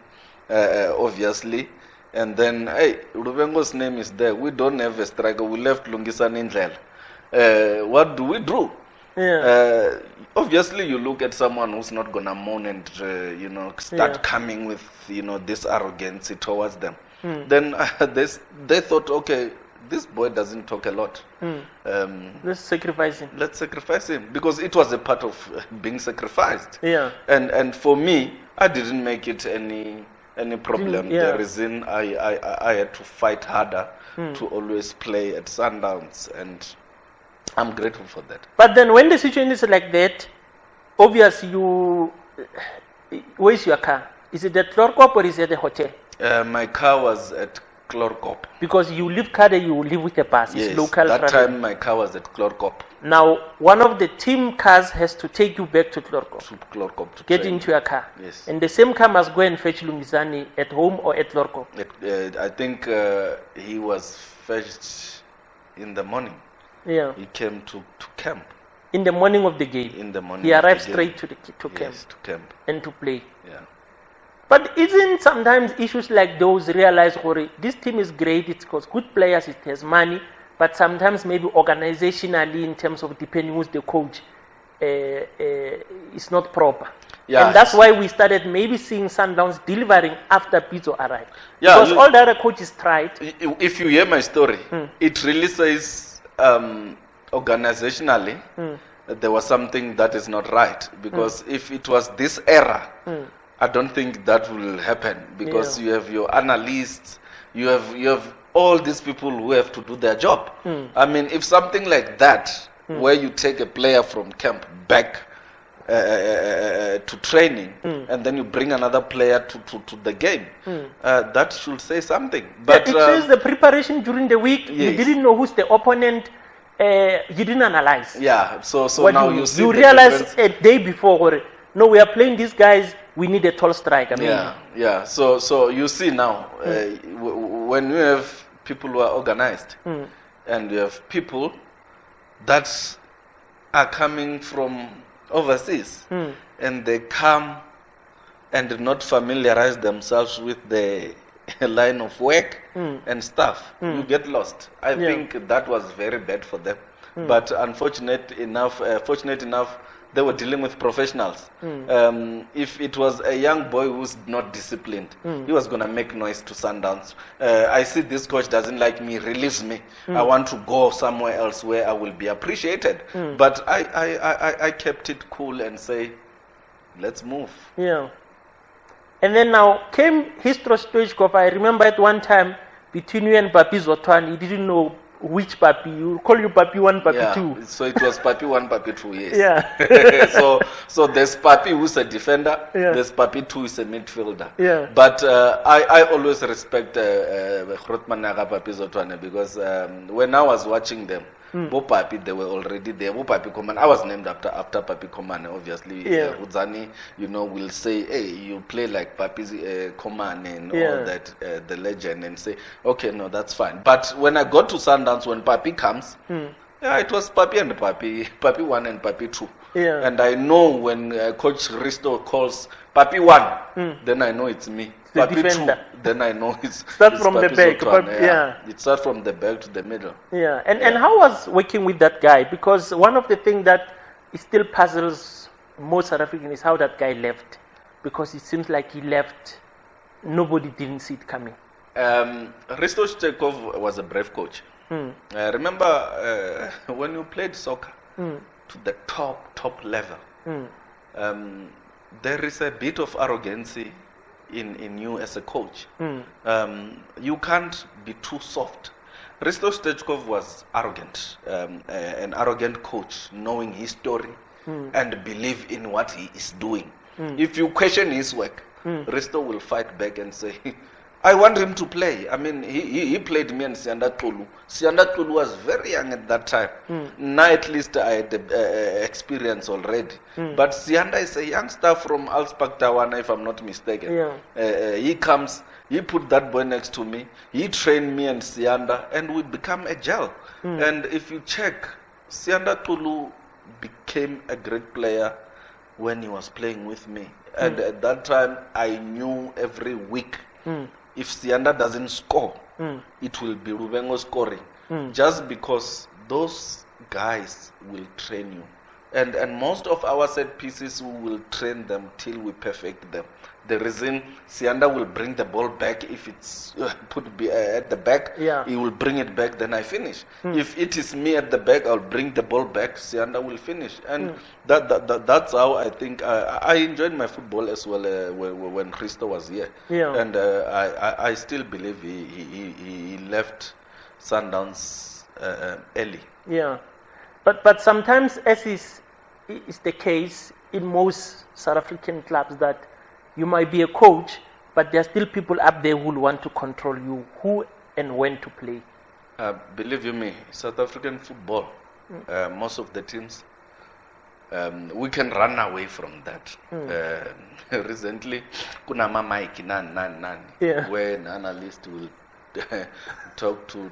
obviously. And then, hey, Luvhengo's name is there. We don't have a striker. We left Lungisani Ndlela. What do we do? Yeah. Obviously, you look at someone who's not gonna moan and start coming with this arrogance towards them. Then they thought, okay, this boy doesn't talk a lot. Let's sacrifice him. Let's sacrifice him, because it was a part of being sacrificed. Yeah. And for me, I didn't make it any problem. Yeah. The reason I had to fight harder to always play at Sundowns, and I'm grateful for that. But then when the situation is like that, obviously where's your car? Is it at Clorkop or is it at the hotel? My car was at Clorkop. Because you leave car there, you live with a bus. Yes, it's local that travel. time my car was at Clorkop. Now, one of the team cars has to take you back to Clorkop. To Clorkop to Get train. into your car. Yes. And the same car must go and fetch Lungisani at home or at Clorkop. I think he was fetched in the morning. Yeah. He came to camp. In the morning of the game. In the morning. He arrived straight to camp. Yes, to camp. And to play. Yeah. But isn't sometimes issues like those realize, this team is great, it's because good players, it has money, but sometimes maybe organizationally, in terms of depending who's the coach, it's not proper. Yeah, and that's why we started maybe seeing Sundowns delivering after Pizzo arrived. Yeah, because all the other coaches tried. If you hear my story, it really says organizationally, there was something that is not right. Because if it was this era, I don't think that will happen. Because you have your analysts, you have all these people who have to do their job. I mean, if something like that, where you take a player from camp back to training, and then you bring another player to the game, that should say something. But it says the preparation during the week, you didn't know who's the opponent, you didn't analyze. Yeah, so now you see you realize a day before, no, we are playing these guys, we need a tall striker. Yeah. So you see now, when you have people who are organized, and you have people that are coming from overseas, and they come and not familiarize themselves with the line of work and stuff, you get lost. I think that was very bad for them. But fortunate enough, they were dealing with professionals. If it was a young boy who's not disciplined, he was going to make noise to Sundowns. I see this coach doesn't like me, release me. I want to go somewhere else where I will be appreciated. But I kept it cool and say, let's move. Yeah. And then now came Histro Stoichkov. I remember at one time between you and Papy Zotwan, you didn't know which Papy. You call you Papy 1, Papy 2. So it was Papy 1, Papy 2, yes. Yeah. so there's Papy who's a defender, there's Papy 2 who's a midfielder. Yeah. But I always respect Grootman Naga Papy Zotwane, because when I was watching them, Bo Papy, they were already there. Bo Papy Komane, I was named after Papy Komane, obviously. Hudzani, will say, hey, you play like Papy Komane and all that, the legend, and say, okay, no, that's fine. But when I got to Sundowns, when Papy comes, it was Papy and Papy 1 and Papy 2. Yeah. And I know when Coach Risto calls Papy 1, then I know it's me. The Papy defender. 2, then I know it's from Papy the back. Zotwane, It starts from the back to the middle. Yeah. And how was working with that guy? Because one of the things that still puzzles most South Africans is how that guy left. Because it seems like he left, nobody didn't see it coming. Risto Stoichkov was a brave coach. Remember when you played soccer to the top level, there is a bit of arrogance in you as a coach. You can't be too soft. Risto Stoichkov was arrogant, an arrogant coach, knowing his story and believe in what he is doing. If you question his work, Risto will fight back and say, I want him to play. I mean, he played me and Sianda Tulu. Sianda Tulu was very young at that time. Now at least I had experience already. But Sianda is a youngster from Alspak Tawana, if I'm not mistaken. He comes, he put that boy next to me. He trained me and Sianda, and we become a gel. And if you check, Sianda Tulu became a great player when he was playing with me. And at that time, I knew every week, if Sianda doesn't score, it will be Luvhengo scoring. Just because those guys will train you. And most of our set pieces, we will train them till we perfect them. The reason Sianda will bring the ball back, if it's put at the back, he will bring it back, then I finish. If it is me at the back, I'll bring the ball back, Sianda will finish. And that's how I think I enjoyed my football as well when Christo was here. And I still believe he left Sundowns early. But sometimes, as is the case in most South African clubs, that you might be a coach, but there are still people up there who will want to control you, who and when to play. Believe you me, South African football, most of the teams, we can run away from that. Recently, kuna mamaiki nani, where an analyst will talk to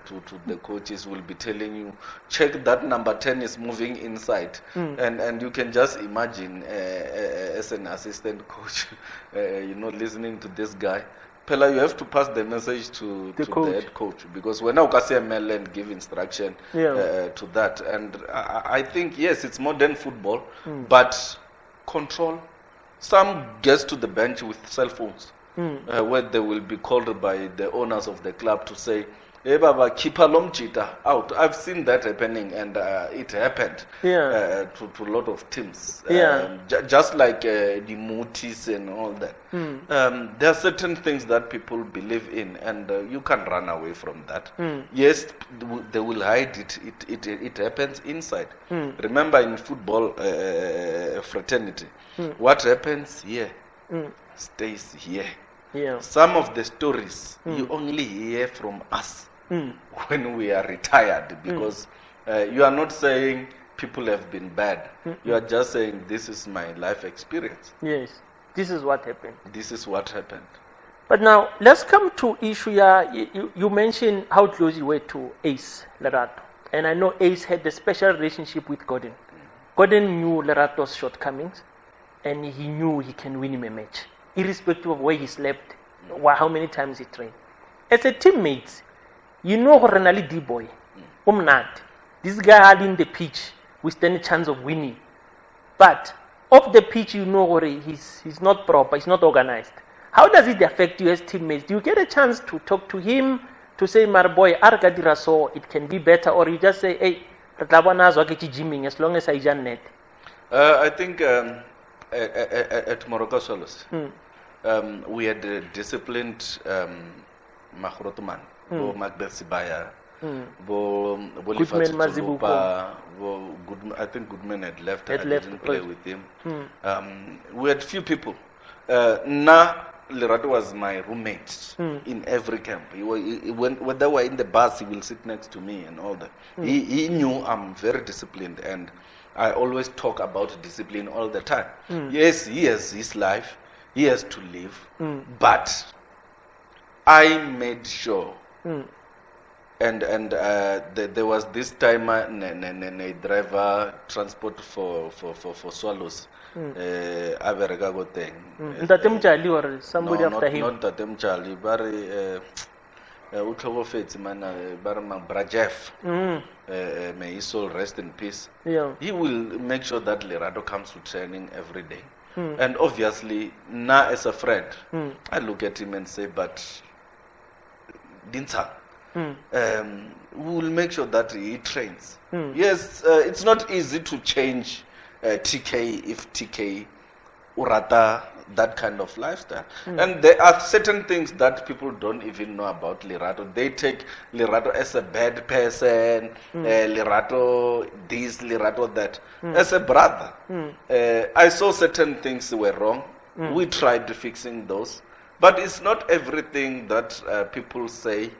the coaches, will be telling you, check that number 10 is moving inside. And you can just imagine as an assistant coach, listening to this guy. Pella, you have to pass the message to the head coach, because when I see a man and give instruction to that. And I think, yes, it's modern football, but control. Some gets to the bench with cell phones. Where they will be called by the owners of the club to say, Baba, keep Lomjita out. I've seen that happening, and it happened to a lot of teams. Just like the Mutis and all that. There are certain things that people believe in, and you can't run away from that. Yes, they will hide it. It happens inside. Remember, in football fraternity, what happens here stays here. Some of the stories you only hear from us when we are retired, because you are not saying people have been bad. You are just saying, this is my life experience. Yes, this is what happened. This is what happened. But now, let's come to issue. You mentioned how close you were to Ace Lerato. And I know Ace had a special relationship with Gordon. Gordon knew Lerato's shortcomings, and he knew he can win him a match, irrespective of where he slept, or how many times he trained. As a teammate, you know Renali D-boy, this guy had in the pitch, we stand a chance of winning. But off the pitch, you know he's not proper, he's not organized. How does it affect you as teammates? Do you get a chance to talk to him, to say, my boy, so it can be better, or you just say, hey, as long as I just net? I think at Moroka Solos, we had a disciplined Mahrotuman, Macbeth Sibaya, Goodman Mazibuko. I think Goodman had left. I didn't play with him. We had few people. Lerato was my roommate in every camp. When they were in the bus, he will sit next to me and all that. He knew I'm very disciplined, and I always talk about discipline all the time. Yes, he has his life. He has to live. But I made sure. And there was this time a driver transport for swallows. Averega thing. Tatem Charlie or somebody after him? Not Tatem Charlie, but Utrovofet man, Barma Brajef. May his soul rest in peace. He will make sure that Lerato comes to training every day. And obviously, now as a friend, I look at him and say, but Dinsa. We will make sure that he trains. Yes, it's not easy to change TK if TK urata that kind of lifestyle. And there are certain things that people don't even know about Lerato. They take Lerato as a bad person, Lerato this, Lerato that. As a brother, I saw certain things were wrong. We tried fixing those. But it's not everything that people say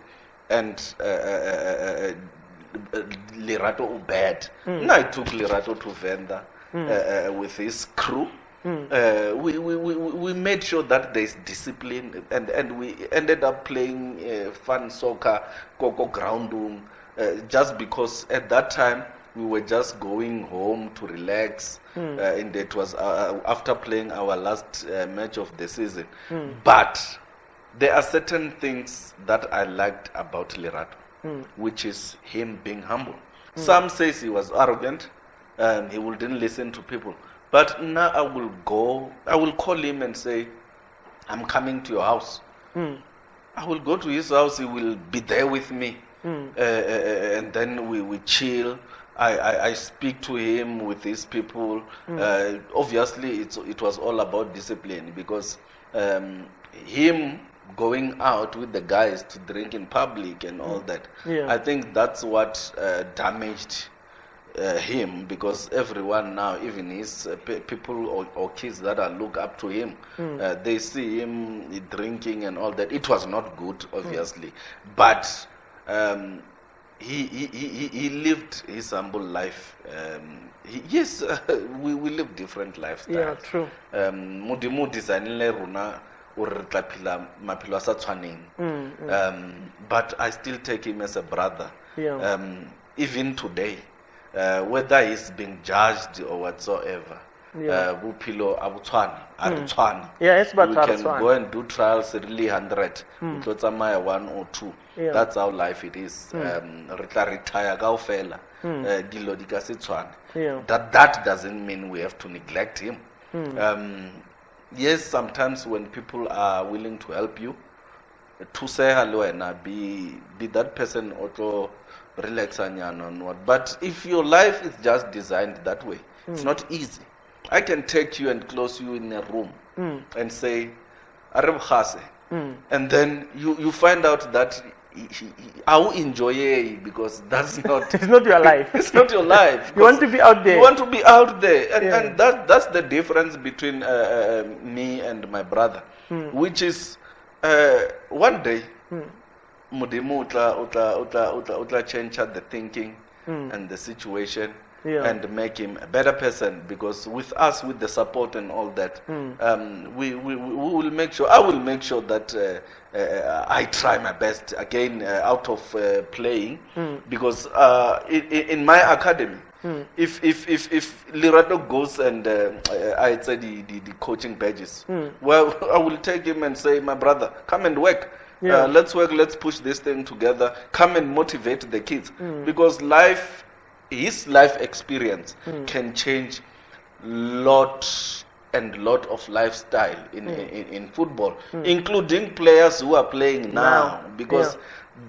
and Lerato bad. I took Lerato to Venda with his crew. We made sure that there's discipline, and we ended up playing fun soccer, Coco Groundung, just because at that time we were just going home to relax, and it was after playing our last match of the season. But there are certain things that I liked about Lerato, which is him being humble. Some says he was arrogant, and he wouldn't listen to people. But now I will call him and say, I'm coming to your house. I will go to his house, he will be there with me. And then we chill. I speak to him with his people. Obviously, it was all about discipline, because him going out with the guys to drink in public and all that, I think that's what damaged him, because everyone now, even his people or kids that look up to him, they see him drinking and all that. It was not good, obviously, but he lived his humble life. Yes, we live different lifestyles. Yeah, true. But I still take him as a brother. Even today, whether he's being judged or whatsoever, we can go and do trials really 100, 1 or 2. That's how life it is. That doesn't mean we have to neglect him. Yes, sometimes when people are willing to help you, thuseha le wena, be that person auto relax on what. But if your life is just designed that way, it's not easy. I can take you and close you in a room and say, and then you find out that I will enjoy it because that's not it's not your life. It's not your life. You want to be out there. You want to be out there, and that's the difference between me and my brother, which is one day Mudimu utla change the thinking and the situation. And make him a better person, because with us, with the support and all that, we will make sure, I will make sure that I try my best again out of playing, because in my academy, if Lerato goes and I say the coaching badges, well, I will take him and say, my brother, come and work. Let's work, let's push this thing together, come and motivate the kids, because his life experience can change lot of lifestyle in football, including players who are playing now, because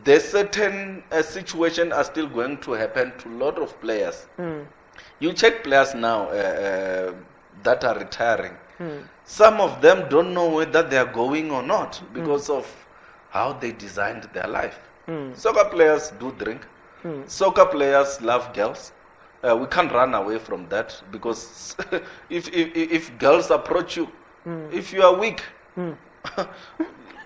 there's certain situation are still going to happen to a lot of players. You check players now that are retiring. Some of them don't know whether they are going or not because of how they designed their life. Soccer players do drink. Soccer players love girls. We can't run away from that, because if girls approach you, if you are weak,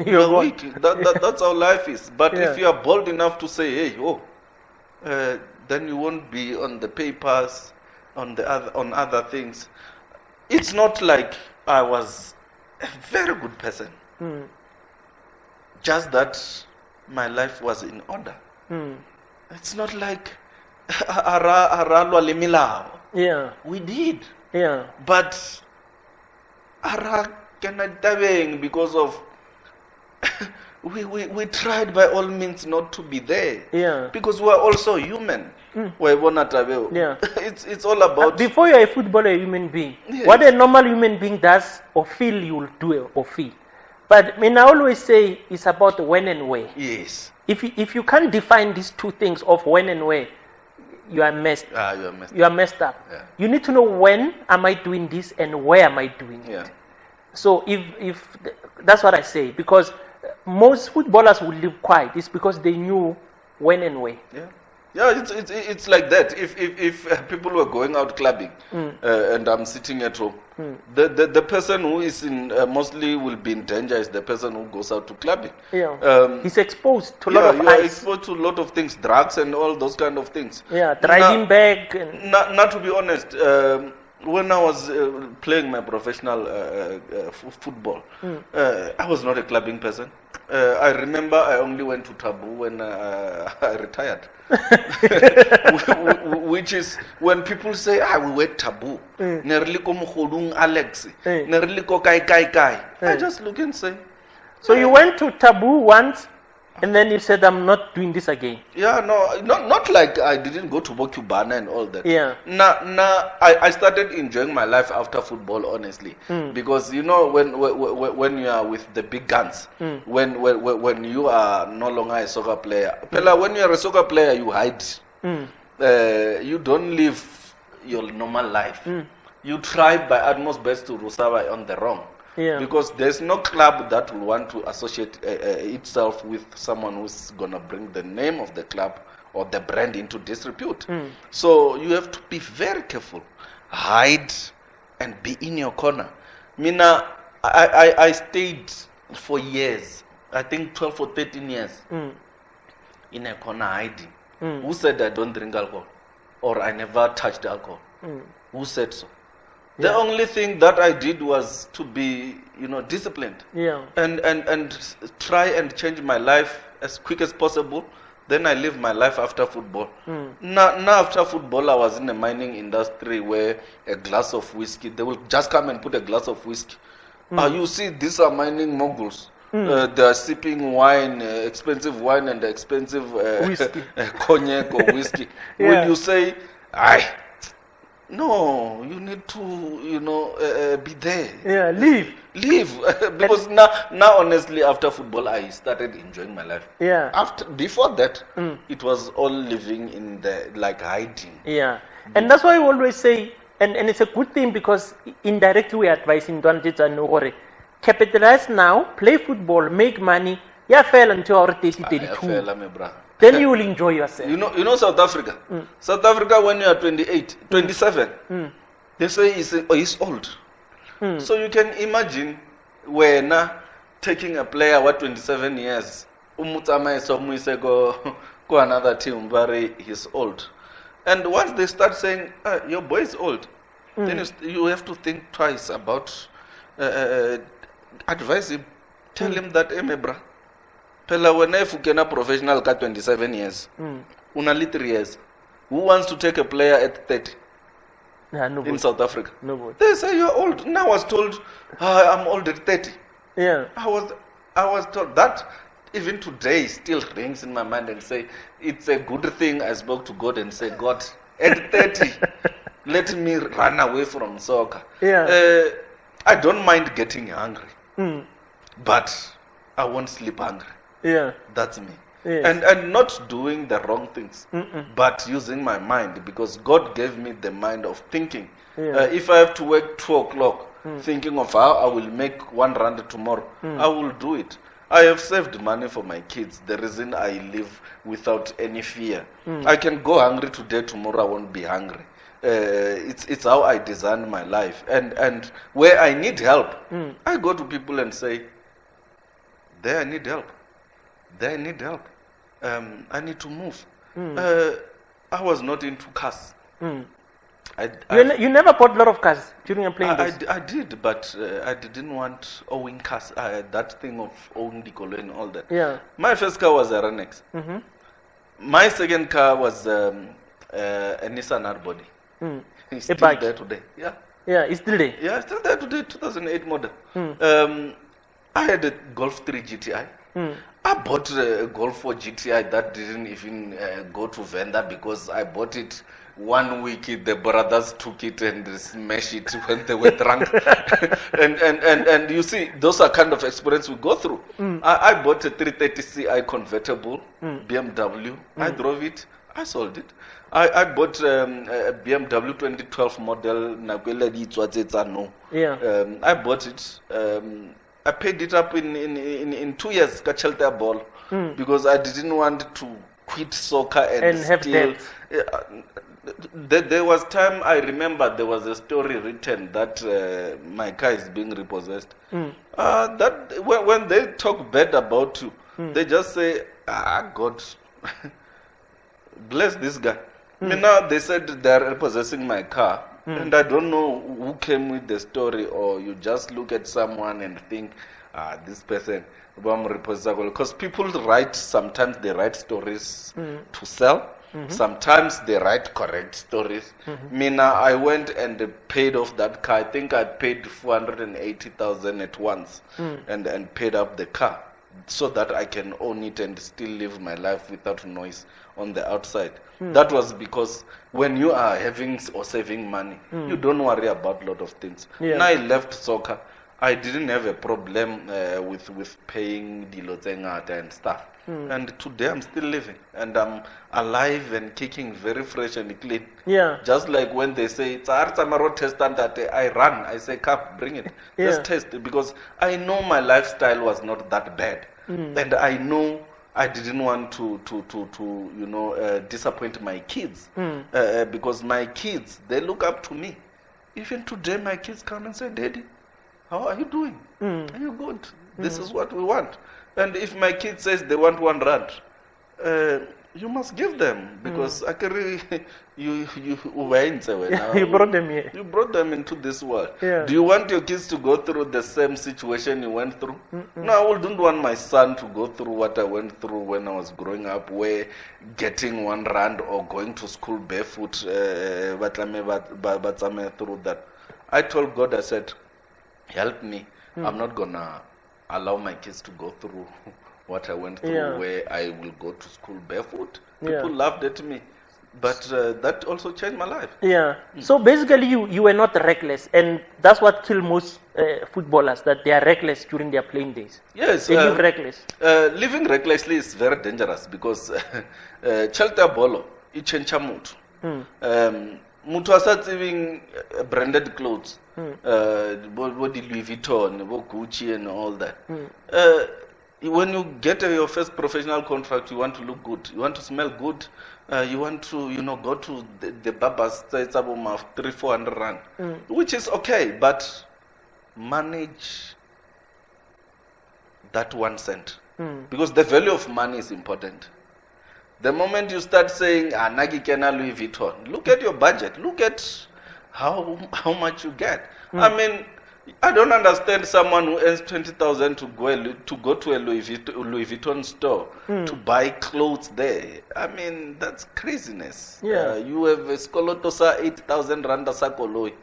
you're weak. That's how life is. But if you are bold enough to say, hey, then you won't be on the papers, on other things. It's not like I was a very good person. Just that my life was in order. It's not like we did. But because of we tried by all means not to be there. Because we are also human. It's all about before you're a footballer, a human being. What a normal human being does or feel, you will do or feel. But I always say it's about when and where. Yes. If you can't define these two things of when and where, you are messed. You are messed up. You need to know when am I doing this and where am I doing it. So if that's what I say, because most footballers will live quiet. It's because they knew when and where. It's like that. If people were going out clubbing and I'm sitting at home, the person who is in mostly will be in danger is the person who goes out to clubbing. He's exposed to a lot of ice. Exposed to a lot of things, drugs and all those kind of things. Driving back. And not to be honest, when I was playing my professional football, I was not a clubbing person. I remember I only went to Taboo when I retired. Which is when people say, we went Taboo. Alex. I just look and say. So you went to Taboo once, and then you said, I'm not doing this again. Not like I didn't go to Bokubana and all that. I started enjoying my life after football, honestly, because when you are with the big guns, when you are no longer a soccer player, when you are a soccer player, you hide. You don't live your normal life. You try by utmost best to survive on the wrong. Because there's no club that will want to associate itself with someone who's gonna bring the name of the club or the brand into disrepute. So you have to be very careful, hide and be in your corner. Mina, I stayed for years, I think 12 or 13 years, in a corner hiding. Who said I don't drink alcohol or I never touched alcohol? Who said so? The only thing that I did was to be, disciplined. And try and change my life as quick as possible. Then I live my life after football. Now after football, I was in the mining industry where a glass of whiskey, they will just come and put a glass of whiskey. You see, these are mining moguls. They are sipping wine, expensive wine and expensive whiskey. cognac or whiskey. Will you say, No, you need to, be there. Yeah, live. Because now, honestly, after football, I started enjoying my life. Yeah. Before that, it was all living in hiding. Yeah. And that's why I always say, and it's a good thing because indirectly we are advising Dwanjita capitalize now, play football, make money. Yeah, fail until our 32. Then you will enjoy yourself. You know South Africa. South Africa, when you are 28, 27, they say he's old. So you can imagine when taking a player what 27 years, go another team, but he's old. And once they start saying, your boy is old, then you have to think twice about advise him, tell him that, hey, my bro, when if you can a professional got 27 years, only 3 years, who wants to take a player at 30 in South Africa? Nobody. They say you're old. Now I was told I'm old at 30. Yeah. I was told that. Even today still rings in my mind and say it's a good thing I spoke to God and say, God, at 30, let me run away from soccer. Yeah. I don't mind getting hungry, but I won't sleep hungry. Yeah. That's me. Yes. And not doing the wrong things, but using my mind, because God gave me the mind of thinking. Yeah. If I have to wake 2 o'clock thinking of how I will make 1 rand tomorrow, I will do it. I have saved money for my kids. The reason I live without any fear. I can go hungry today, tomorrow I won't be hungry. It's how I designed my life. And where I need help, I go to people and say, there I need help. There I need help. I need to move. I was not into cars. You never bought a lot of cars during your playing days? I did, but I didn't want owning cars. That thing of owning the color and all that. Yeah. My first car was a Renex. My second car was a Nissan R-Body. It's still there today. Yeah. Yeah, it's still there. Yeah, it's still there today, 2008 model. I had a Golf 3 GTI. I bought a Golf 4 GTI that didn't even go to vendor because I bought it 1 week. The brothers took it and smashed it when they were drunk. and you see, those are kind of experience we go through. I bought a 330Ci convertible BMW. I drove it. I sold it. I bought a BMW 2012 model. Yeah. I bought it. I paid it up in 2 years, ball, because I didn't want to quit soccer and have debt. There was time, I remember there was a story written that my car is being repossessed. That when they talk bad about you, they just say, God, bless this guy. Now they said they're repossessing my car. And I don't know who came with the story, or you just look at someone and think, this person, because people write, sometimes they write stories to sell, sometimes they write correct stories. I went and paid off that car. I think I paid 480,000 at once and paid up the car so that I can own it and still live my life without noise on the outside. That was because when you are having or saving money, you don't worry about a lot of things. Yeah. When I left soccer, I didn't have a problem with paying the Luvhengo and stuff. And today I'm still living and I'm alive and kicking, very fresh and clean. Yeah. Just like when they say, test that I run, I say, come, bring it. Yeah. Let's test it, because I know my lifestyle was not that bad. And I know I didn't want to disappoint my kids, because my kids, they look up to me. Even today, my kids come and say, Daddy, how are you doing? Are you good? This is what we want. And if my kid says they want 1 rand, you must give them, because you brought them here. You brought them into this world. Yeah. Do you want your kids to go through the same situation you went through? No, I wouldn't want my son to go through what I went through when I was growing up, where getting 1 rand or going to school barefoot, through that. I told God, I said, help me. I'm not going to allow my kids to go through what I went through, where I will go to school barefoot. People laughed at me. But that also changed my life. Yeah. So basically, you were not reckless, and that's what kills most footballers, that they are reckless during their playing days. Yes. They live reckless. Living recklessly is very dangerous because Chelta Bolo, ichencha mutu. Mutu asativing branded clothes, body Louis Vuitton, Gucci, and all that. When you get your first professional contract, you want to look good, you want to smell good, you want to, go to the barbers, it's about 300-400 rand, which is okay, but manage that 1 cent, because the value of money is important. The moment you start saying, Nagi Kena Louis Vuitton, look at your budget, look at how much you get. I mean, I don't understand someone who earns 20,000 to go to a Louis Vuitton store to buy clothes there. I mean, that's craziness. Yeah. You have a skolotosa 8,000 rand sakoloi.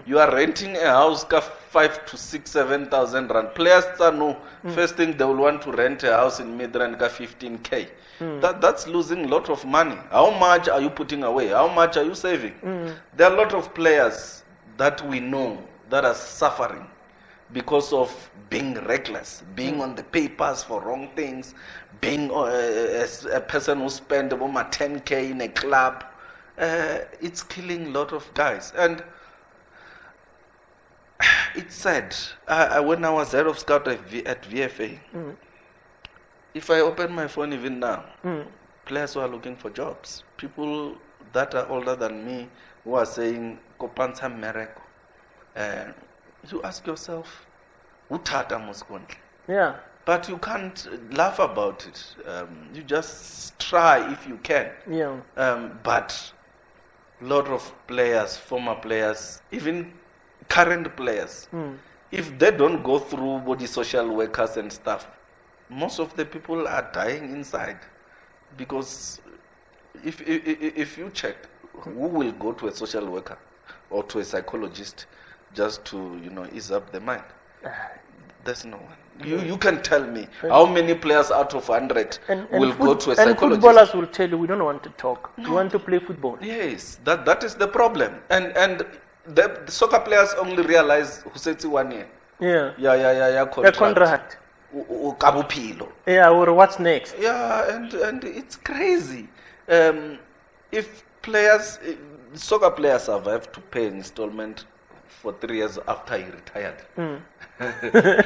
You are renting a house ka 5 to 6, 7,000 rand. Players know first thing they will want to rent a house in Midrand ka 15K. That's losing a lot of money. How much are you putting away? How much are you saving? There are a lot of players that we know that are suffering because of being reckless, being on the papers for wrong things, being a person who spent about 10K in a club. It's killing a lot of guys. And it's sad. When I was head of scout at VFA, if I open my phone even now, players who are looking for jobs, people that are older than me who are saying, Kopansa Mereko. You ask yourself, Utata Muskondle. Yeah. But you can't laugh about it. You just try if you can. Yeah. But a lot of players, former players, even current players, if they don't go through body social workers and stuff, most of the people are dying inside. Because if you check, who will go to a social worker or to a psychologist just to, ease up the mind? There's no one. You can tell me how many players out of 100 will go to a psychologist. And footballers will tell you, we don't want to talk. No. We want to play football. Yes, that is the problem. And the soccer players only realize who says 1 year. Yeah. Contract. Yeah, or what's next? Yeah, and it's crazy. If soccer players survive to pay an installment for 3 years after he retired,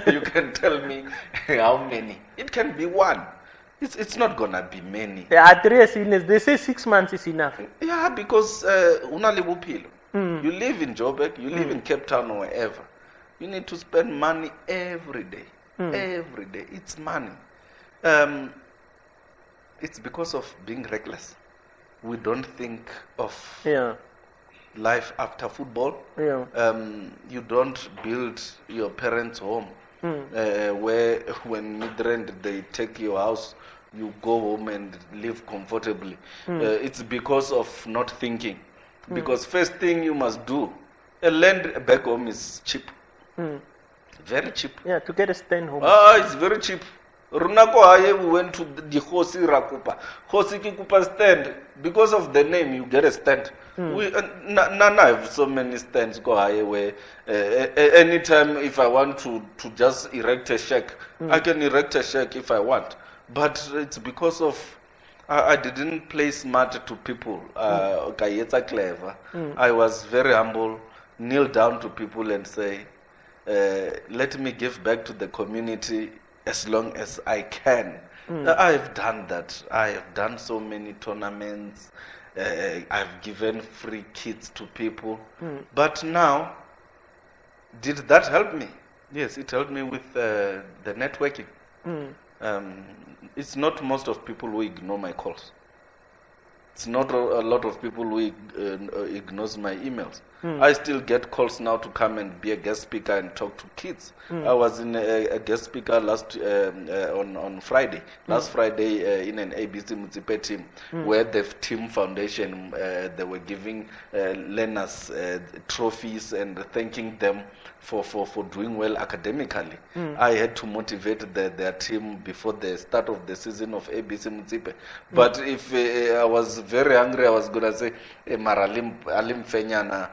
you can tell me how many. It can be one. It's not gonna be many. Yeah, 3 years, they say 6 months is enough. Yeah, because you live in Joburg, you live in Cape Town or wherever. You need to spend money every day. Every day. It's money. It's because of being reckless. We don't think of life after football. You don't build your parents' home where when Midrand they take your house, you go home and live comfortably. It's because of not thinking. Because first thing you must do, a land back home is cheap. Very cheap. Yeah, to get a stand home. It's very cheap. Runako Haye, we went to the Hosi Rakupa. Hosi Kikupa stand. Because of the name, you get a stand. Nana have so many stands go Haye where anytime if I want to just erect a shack, I can erect a shack if I want. But it's because of I didn't play smart to people. It's clever. I was very humble, kneel down to people and say, let me give back to the community as long as I can. I have done that. I have done so many tournaments. I've given free kits to people. But now, did that help me? Yes, it helped me with the networking. It's not most of people who ignore my calls. It's not a lot of people who ignores my emails. I still get calls now to come and be a guest speaker and talk to kids. I was in a guest speaker on Friday, last Friday in an ABC Muzipe team, where the team foundation, they were giving learners trophies and thanking them for doing well academically. I had to motivate their team before the start of the season of ABC Muzipe. But if I was very hungry, I was going to say, Maralim Fenyana,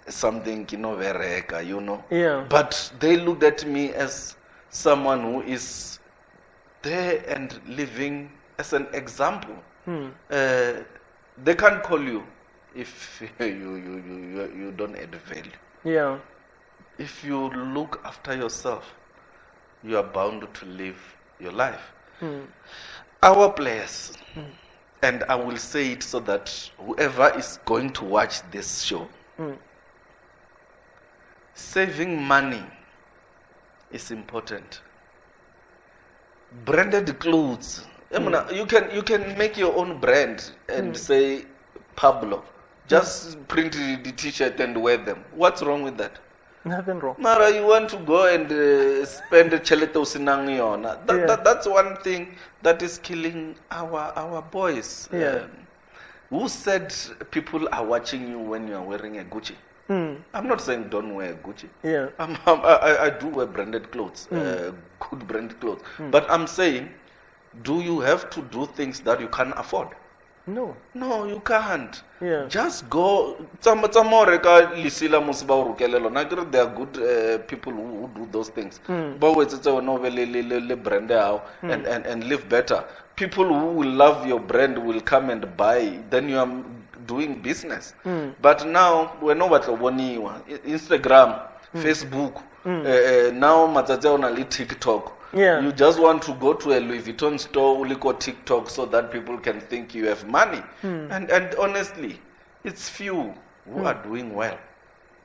something, vereka, Yeah. But they looked at me as someone who is there and living as an example. They can't call you if you don't add value. Yeah. If you look after yourself, you are bound to live your life. Our players, and I will say it so that whoever is going to watch this show, saving money is important. Branded clothes. You can make your own brand and say Pablo. Just print the t-shirt and wear them. What's wrong with that? Nothing wrong. Mara, you want to go and spend cheleto sinangiona. That's one thing that is killing our boys. Yeah. Who said people are watching you when you are wearing a Gucci? I'm not saying don't wear Gucci. Yeah. I do wear branded clothes, good branded clothes. But I'm saying, do you have to do things that you can't afford? No. No, you can't. Yeah. Just go. There are good people who do those things. But and live better. People who will love your brand will come and buy. Then you are doing business. But now we're not what Instagram, Facebook, now only TikTok. Yeah. You just want to go to a Louis Vuitton store, uliko TikTok, so that people can think you have money. And honestly, it's few who are doing well.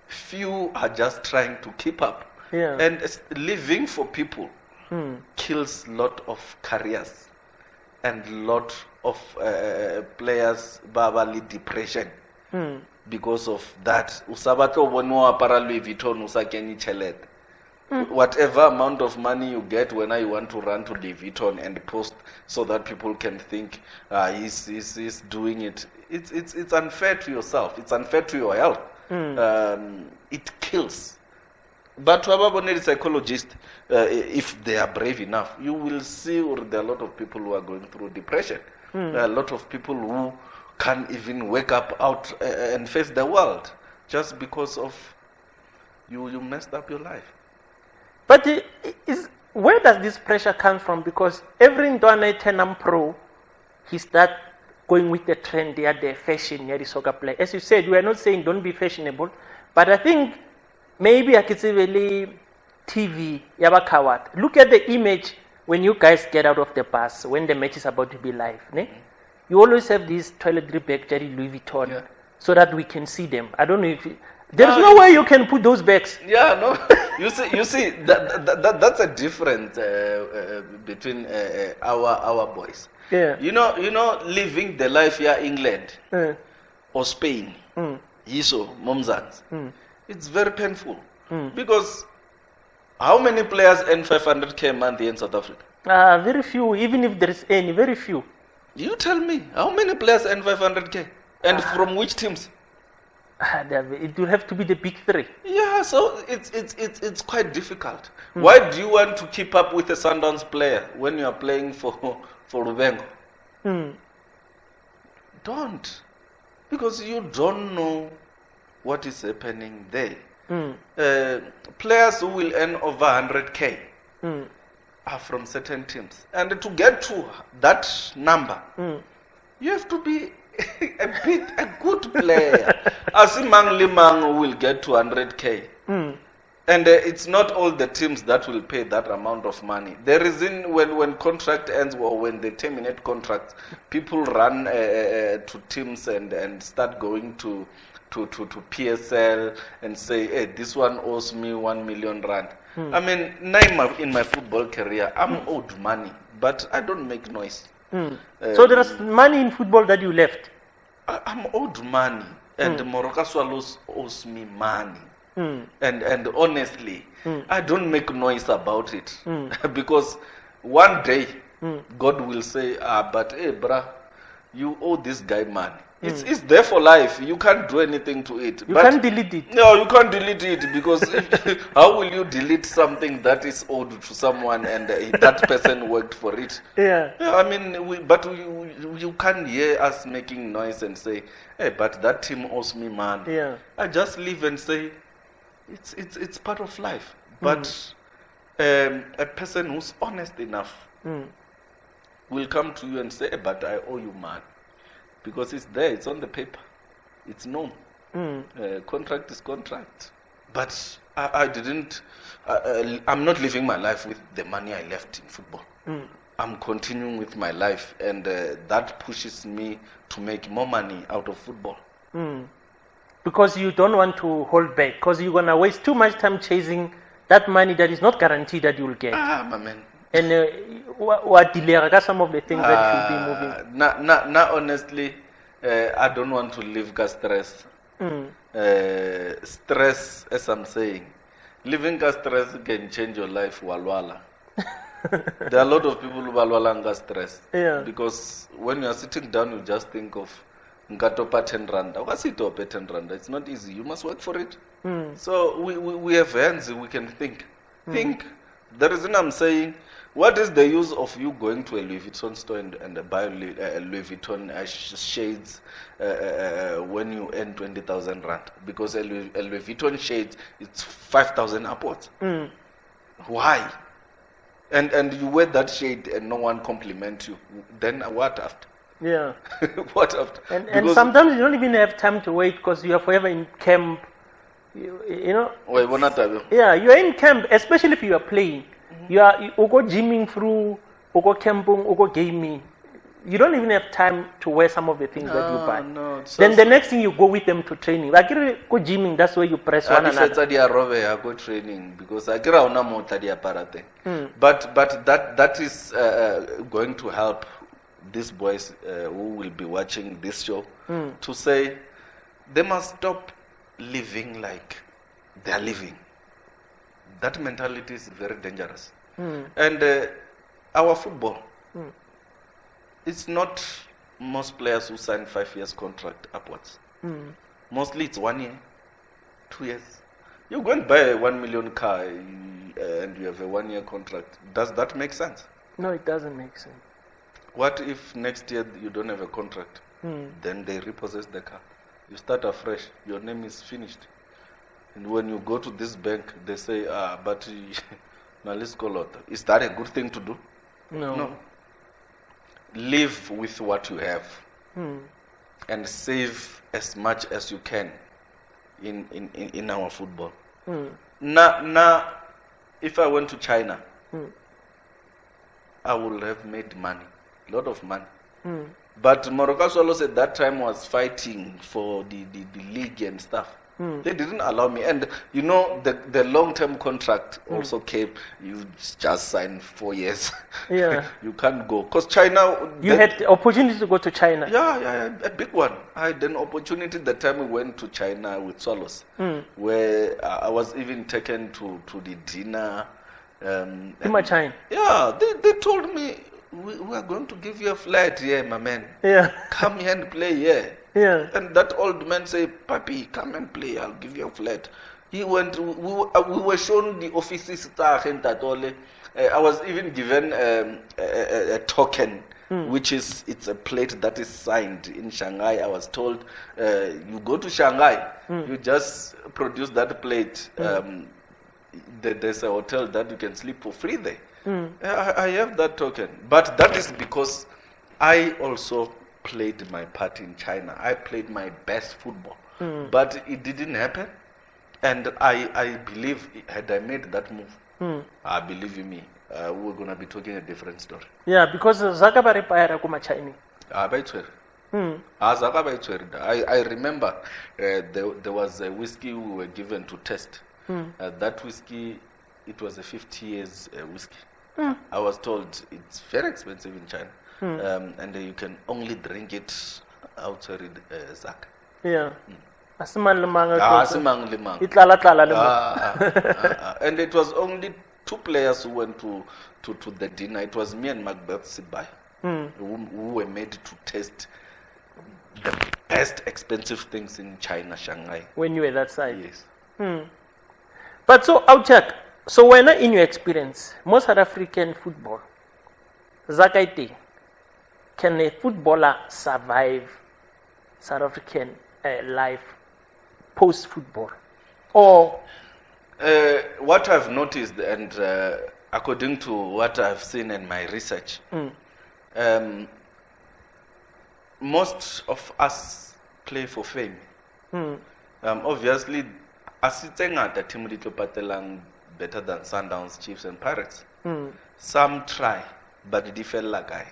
Few are just trying to keep up. Yeah. And living for people kills a lot of careers and lot of players babali depression because of that. Usabato bonwa para Louis Vuitton usakeni chelet. Whatever amount of money you get when you want to run to Louis Vuitton and post so that people can think he's doing it. It's unfair to yourself. It's unfair to your health. It kills. But to a psychologist, if they are brave enough, you will see there are a lot of people who are going through depression. There are a lot of people who can't even wake up out and face the world just because of you messed up your life. But where does this pressure come from? Because every Ndwana Tenam Pro, he start going with the trend, the fashion, the soccer play. As you said, we are not saying don't be fashionable, but I think maybe I could say really TV, Yabakawat. Look at the image when you guys get out of the bus, when the match is about to be live. Ne? You always have these toiletry bag, Louis Vuitton, so that we can see them. I don't know if... There's no way you can put those bags. Yeah, no. You see, that's a difference between our boys. Yeah. You know, living the life here, England or Spain, Yiso, Momzans, it's very painful because how many players earn 500k a month here in South Africa? Very few. Even if there is any, very few. You tell me, how many players earn 500k, and from which teams? It will have to be the big three. Yeah, so it's quite difficult. Why do you want to keep up with a Sundowns player when you are playing for Luvhengo? Don't, because you don't know what is happening there. Players who will earn over 100k are from certain teams, and to get to that number, you have to be a good player. Asimang Limang will get to 100k. And it's not all the teams that will pay that amount of money. There is when contract ends or when they terminate contracts, people run to teams and start going to PSL and say, hey, this one owes me 1 million rand. I mean, in my football career, I'm owed money, but I don't make noise. So there is money in football that you left? I'm owed money. and Moroka Swallows owes me money. And honestly, I don't make noise about it because one day God will say, but hey, bruh, you owe this guy money. It's there for life. You can't do anything to it. You can't delete it. No, you can't delete it because how will you delete something that is owed to someone and that person worked for it? Yeah. I mean, you can't hear us making noise and say, hey, but that team owes me money. Yeah. I just live and say, it's part of life. But a person who's honest enough will come to you and say, hey, but I owe you money. Because it's there, it's on the paper, it's known. Contract is contract. But I'm not living my life with the money I left in football. I'm continuing with my life, and that pushes me to make more money out of football. Because you don't want to hold back, because you're going to waste too much time chasing that money that is not guaranteed that you'll get. My man. And what delay some of the things that you'll be moving. Now, honestly, I don't want to live with stress. Stress, as I'm saying, living with stress can change your life. Walwala. There are a lot of people who walwala stress. Yeah. Because when you are sitting down, you just think of ngatopa 10 rand. What's it up 10 rand? It's not easy. You must work for it. So we have hands. We can think. Think. The reason I'm saying, what is the use of you going to a Louis Vuitton store and buy Louis Vuitton shades when you earn 20,000 rand? Because a Louis Vuitton shade, it's 5,000 upwards. Why? And you wear that shade and no one compliment you. Then what after? Yeah. What after? And sometimes you don't even have time to wait because you are forever in camp. You know. Yeah, you are in camp, especially if you are playing. You go gymming through, you go camping, you go gaming. You don't even have time to wear some of the things that you buy. No, then the next thing you go with them to training. Like you go gymming, that's where you press one another. I go training because I get But that is going to help these boys who will be watching this show to say they must stop living like they are living. That mentality is very dangerous. And our football, it's not most players who sign 5 years contract upwards. Mostly it's 1 year, 2 years. You go and buy a 1 million car and you have a 1 year contract. Does that make sense? No, it doesn't make sense. What if next year you don't have a contract? Then they repossess the car. You start afresh. Your name is finished. And when you go to this bank, they say, but now let's call it. Is that a good thing to do? No. Live with what you have and save as much as you can in our football. Now, if I went to China, I would have made money, a lot of money. But Moroka Swallows at that time was fighting for the league and stuff. They didn't allow me. And you know, the long-term contract also came. You just signed 4 years. Yeah. You can't go. Because China... You had the opportunity to go to China. Yeah, a big one. I had an opportunity the time we went to China with Swallows, where I was even taken to the dinner. China. Yeah, they told me, we are going to give you a flight here, my man. Yeah. Come here and play here. Yeah. And that old man said, Papi, come and play, I'll give you a flat. He went, we were shown the offices. I was even given a token, which it's a plate that is signed in Shanghai. I was told, you go to Shanghai, you just produce that plate. There's a hotel that you can sleep for free there. I have that token. But that is because I also played my part in China. I played my best football. But it didn't happen. And I believe had I made that move, I believe in me, we're going to be talking a different story. Yeah, because Zakabari Paira Kuma China. I remember there was a whiskey we were given to test. That whiskey, it was a 50 years whiskey. I was told it's very expensive in China. And you can only drink it outside Zaka. Yeah. Asimang lemang. Asimang lemang. Itlala lemang. And it was only 2 players who went to the dinner. It was me and Macbeth Sibai, who were made to taste the best expensive things in China, Shanghai. When you were that side? Yes. But so, I'll check. So when in your experience, most South African football, Zakaiti, can a footballer survive South African life post-football? Or what I've noticed, and according to what I've seen in my research, most of us play for fame. Obviously, the team patelang better than Sundowns, Chiefs, and Pirates. Some try, but they fell like I.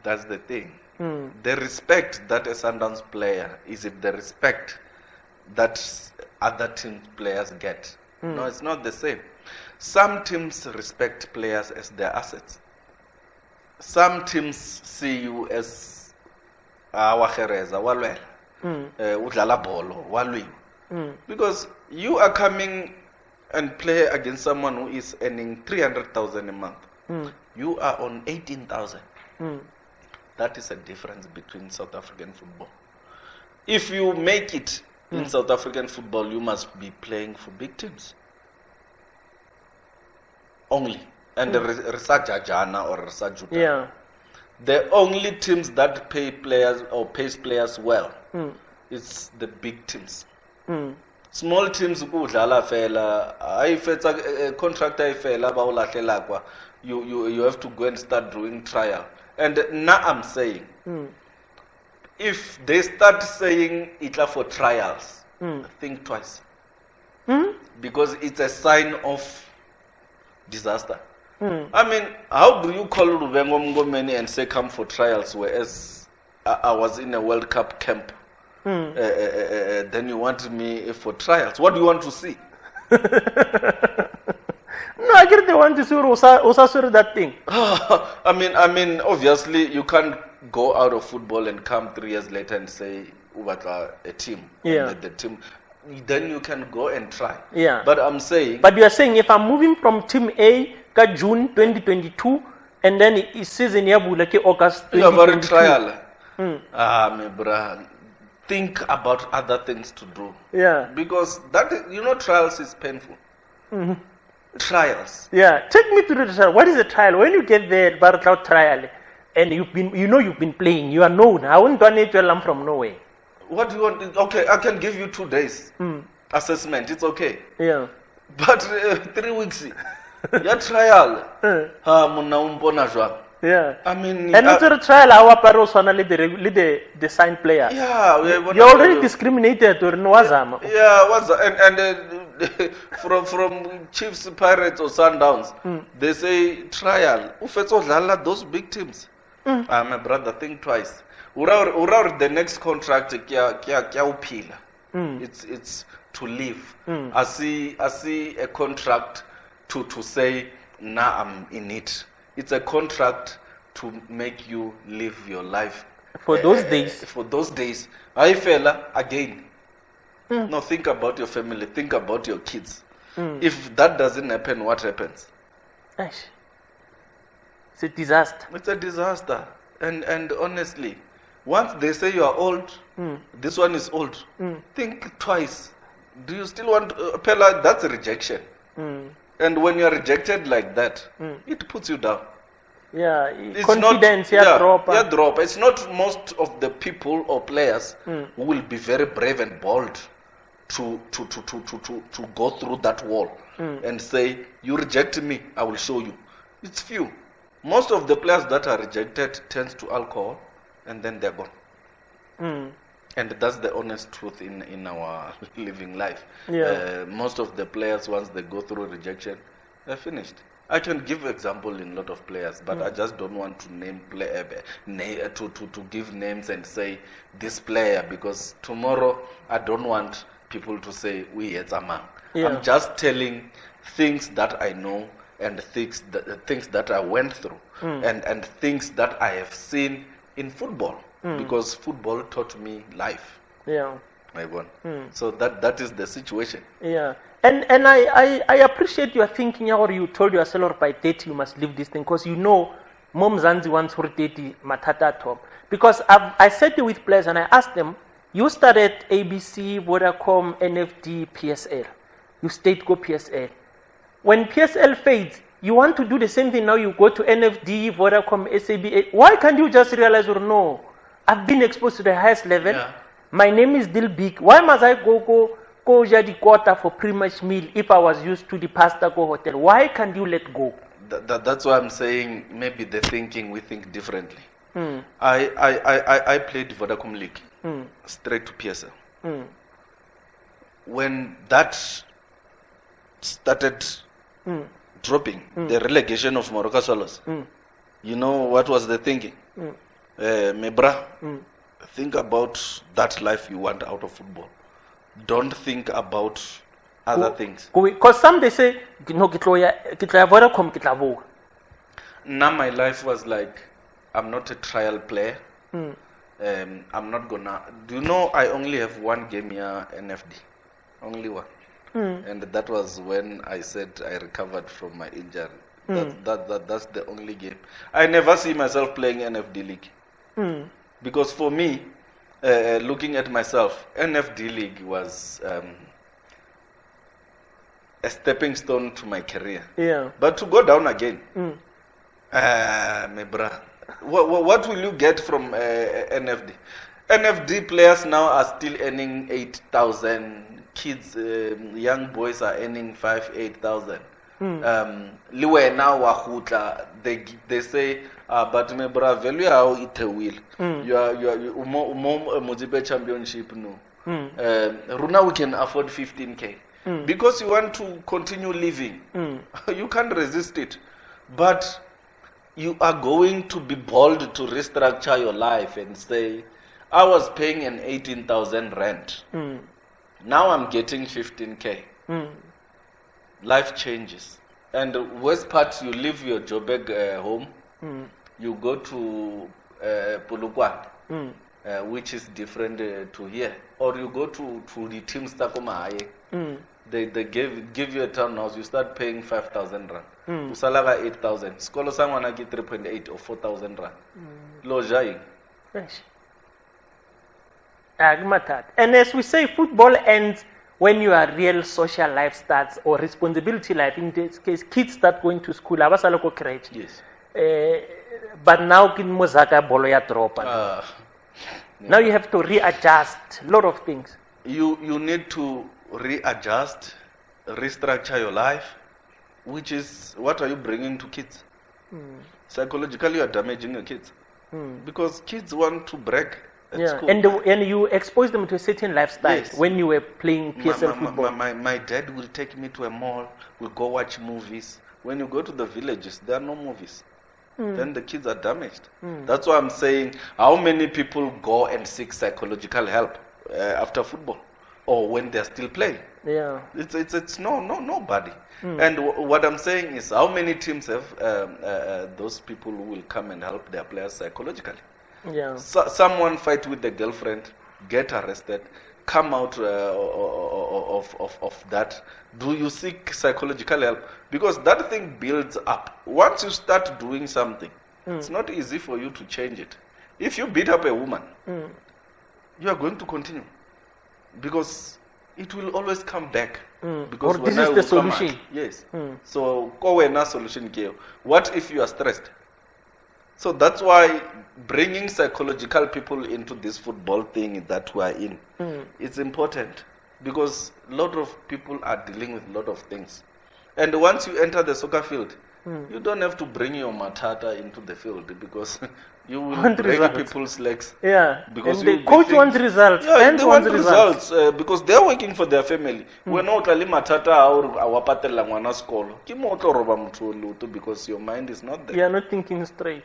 That's the thing. The respect that a Sundowns player is it the respect that other team players get. No, it's not the same. Some teams respect players as their assets. Some teams see you as wahereza walwela udlala bolo walwini, because you are coming and play against someone who is earning 300,000 a month. You are on 18,000. That is a difference between South African football. If you make it in South African football, you must be playing for big teams only. And the Risajajana or Risajuta. Yeah. The only teams that pay players or pays players well is the big teams. Small teams kudlala fela ayifetsa contract ayifela bawulahlelakwa, you have to go and start doing trial. And now I'm saying, if they start saying itla for trials, think twice. Because it's a sign of disaster. I mean, how do you call Luvhengo Mungomeni and say come for trials, whereas I was in a World Cup camp? Then you want me for trials? What do you want to see? No, I get they want to see Osa that thing. I mean, obviously you can't go out of football and come 3 years later and say a team. Yeah. The team. Then you can go and try. Yeah. But I'm saying. But you are saying if I'm moving from Team A, June 2022, and then it's season like August 2022. About trial. My brother, think about other things to do. Yeah. Because that trials is painful. Trials. Yeah. Take me to the trial. What is a trial? When you get there, Barcloud trial, and you've been playing, you are known. I won't donate your lamb from nowhere. What do you want? Okay, I can give you 2 days assessment. It's okay. Yeah. But 3 weeks. Your trial. Yeah. I mean, and it's a trial. Our paros the sign player. Yeah, you already discriminated or no azama. Yeah, what's and from Chiefs, Pirates, or Sundowns, they say trial. Those big teams. My brother, think twice. Ura the next contract it's to live. I see a contract to say now I'm in it. It's a contract to make you live your life for those days. For those days, I fella again. No, think about your family. Think about your kids. If that doesn't happen, what happens? It's a disaster. It's a disaster. And honestly, once they say you are old, this one is old. Think twice. Do you still want Pella? That's a rejection. And when you are rejected like that, it puts you down. Yeah, it's confidence, drop. It's not most of the people or players who will be very brave and bold to go through that wall and say, you reject me, I will show you. It's few. Most of the players that are rejected turns to alcohol and then they're gone. And that's the honest truth in our living life. Yeah. Most of the players, once they go through rejection, they're finished. I can give example in a lot of players, but I just don't want to name to give names and say this player, because tomorrow I don't want people to say we hate a man. Yeah. I'm just telling things that I know and things that I went through and things that I have seen in football. because football taught me life. Yeah. So that is the situation. Yeah. And I appreciate your thinking, or you told yourself by 30 you must leave this thing, because you know Mom Zanzi wants her 30 matata top. Because I sat with players and I asked them, you started ABC, Vodacom, NFD, PSL. You stayed go PSL. When PSL fades, you want to do the same thing now, you go to NFD, Vodacom, SABA. Why can't you just realize, or no, I've been exposed to the highest level. Yeah. My name is still big. Why must I go the quarter for pre-match meal if I was used to the pasta go hotel? Why can't you let go? That's why I'm saying maybe we think differently. I played Vodacom League straight to PSL. When that started dropping, the relegation of Moroka Swallows, you know what was the thinking? Mebra, think about that life you want out of football. Don't think about other things. Because some they say, no, Vodacom. Now my life was like, I'm not a trial player. I'm not gonna. Do you know I only have one game here, NFD, only one, and that was when I said I recovered from my injury. That's the only game. I never see myself playing NFD league, because for me, looking at myself, NFD league was a stepping stone to my career. Yeah. But to go down again, mebra. What will you get from NFD? NFD players now are still earning 8,000. Kids, young boys are earning 5,000-8,000. Liwe now wahutla. They say, but mebra value how it will. You are Mozibe Championship no. Runa we can afford 15K because you want to continue living. You can't resist it, but you are going to be bold to restructure your life and say, I was paying an 18,000 rent. Now I'm getting 15K. Life changes. And the worst part, you leave your Joburg home, you go to Polokwane, which is different to here. Or you go to the team Stakomahaye. They give you a townhouse, you start paying 5,000 rand. Usalaga 8,000. Skolo sangwana get 3.8 or 4,000 rand. Lojaing. And as we say, football ends when your real social life starts, or responsibility life. In this case, kids start going to school. Yes. But now Mozaka bolo ya drop. Now you have to readjust a lot of things. You need to readjust, restructure your life, which is what are you bringing to kids? Psychologically, you are damaging your kids because kids want to break at school. And you expose them to a certain lifestyle. Yes. When you were playing PSL football. My dad will take me to a mall. We'll go watch movies. When you go to the villages, there are no movies. Then the kids are damaged. That's why I'm saying, how many people go and seek psychological help after football? Or when they're still playing. Yeah. It's nobody. And what I'm saying is, how many teams have those people who will come and help their players psychologically? Yeah. Someone fight with the girlfriend, get arrested, come out of that. Do you seek psychological help? Because that thing builds up. Once you start doing something, it's not easy for you to change it. If you beat up a woman, you are going to continue. Because it will always come back. Because or this is the solution. Yes. So, solution. What if you are stressed? So that's why bringing psychological people into this football thing that we are in, it's important. Because a lot of people are dealing with a lot of things. And once you enter the soccer field, you don't have to bring your matata into the field because you will break people's legs. Yeah, because and the coach wants results. Yeah, they want results because they're working for their family. We're not only matata or awapatela ngwana skolo. Kimoto roba mutulu because your mind is not there. You are not thinking straight.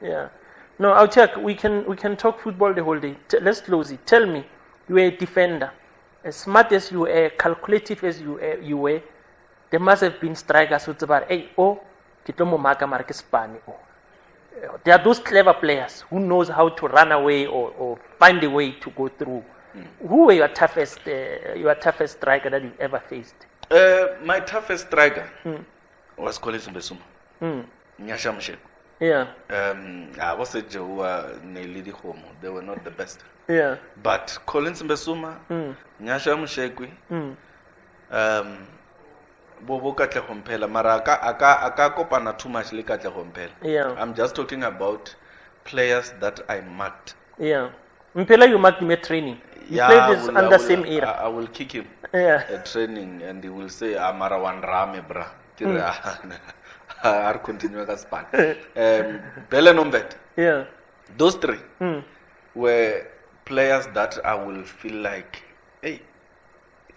Yeah. No, I'll check. We can talk football the whole day. Let's close it. Tell me, you are a defender. As smart as you are, calculative as you were, there must have been strikers who said, hey, kitlomo maka marke Spani. there are those clever players who knows how to run away or find a way to go through. Who were your toughest striker that you ever faced? My toughest striker was Collins Mbesuma. Nyasha Mshekwi. Yeah. I was a Jehovah Nelidi Homo. They were not the best. Yeah. But Collins Mbesuma, Nyasha Mshekwi, Bobo Katle Hompela, Maraka, Aka Kopana too much Likatle Hompela. Yeah. I'm just talking about players that I marked. Yeah. Mpela, you marked him at training. You played this under same era. I will kick him at training and he will say, Amara wan rame bra. I'll continue as span. Bele Nombet. Yeah. Those three were players that I will feel like, hey,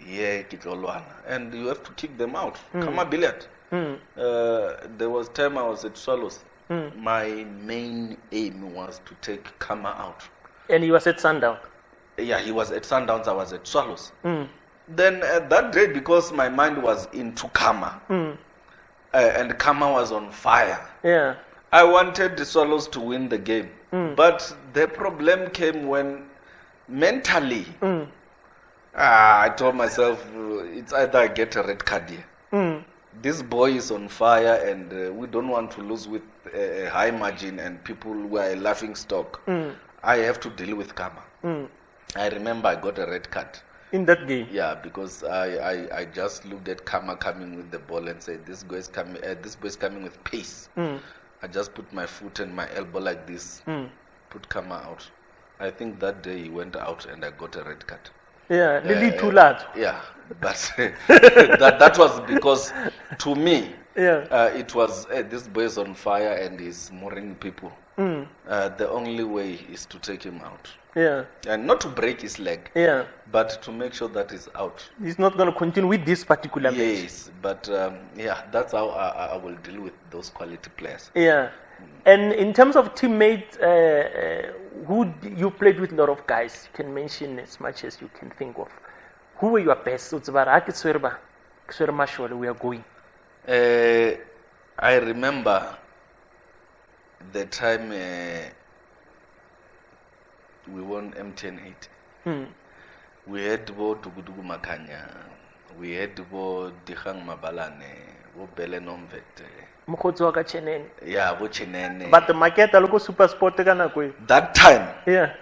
yeah, Kitolwana. And you have to kick them out. Kama billiard. There was time I was at Swallows. My main aim was to take Kama out. And he was at Sundowns? Yeah, he was at Sundowns, I was at Swallows. Then that day, because my mind was into Kama, and Kama was on fire, yeah, I wanted the Swallows to win the game. But the problem came when mentally, I told myself, it's either I get a red card here. This boy is on fire and we don't want to lose with a high margin and people were laughing stock. I have to deal with Kama. I remember I got a red card. In that game? Yeah, because I just looked at Kama coming with the ball and said, this boy is coming with pace. I just put my foot and my elbow like this, put Kama out. I think that day he went out and I got a red card. Yeah, really too large. Yeah, but that was because to me, it was this boy is on fire and he's murdering people. The only way is to take him out. Yeah. And not to break his leg. Yeah. But to make sure that he's out. He's not going to continue with this particular match. Yes, but that's how I will deal with those quality players. Yeah. And in terms of teammates, who you played with a lot of guys, you can mention as much as you can think of. Who were your best? We are going. I remember the time we won MTN 8. We had Bo Dugudugu Makanya, we had Bo Dihang Mabalane, Bo Bele Nomvet. Yeah, Bo Chenene. But the market local super sport. That time,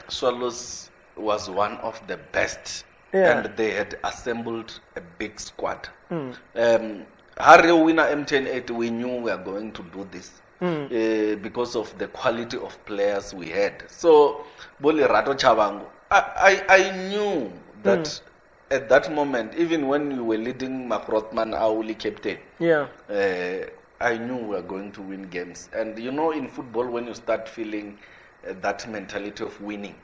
Swallows was one of the best. And they had assembled a big squad. Harry winner MTN 8, we knew we were going to do this. Because of the quality of players we had. So, Lerato, Chabangu, I knew that at that moment, even when we were leading Makrotman, our only captain, I knew we were going to win games. And you know, in football, when you start feeling that mentality of winning,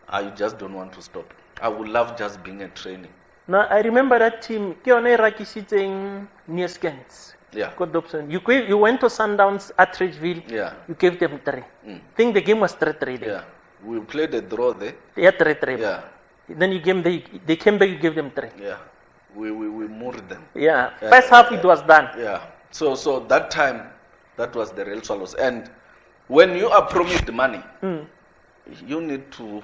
I just don't want to stop. I would love just being a training. Now, I remember that team, near Skins. Yeah. You went to Sundowns at Ridgeville. Yeah. You gave them 3. I think the game was 3-3 there. Yeah. We played a draw there. Yeah, 3-3. Yeah. Then they came back, you gave them 3. Yeah. We moored them. Yeah. First half it was done. Yeah. So that time, that was the real Swallows. And when you are promised money, you need to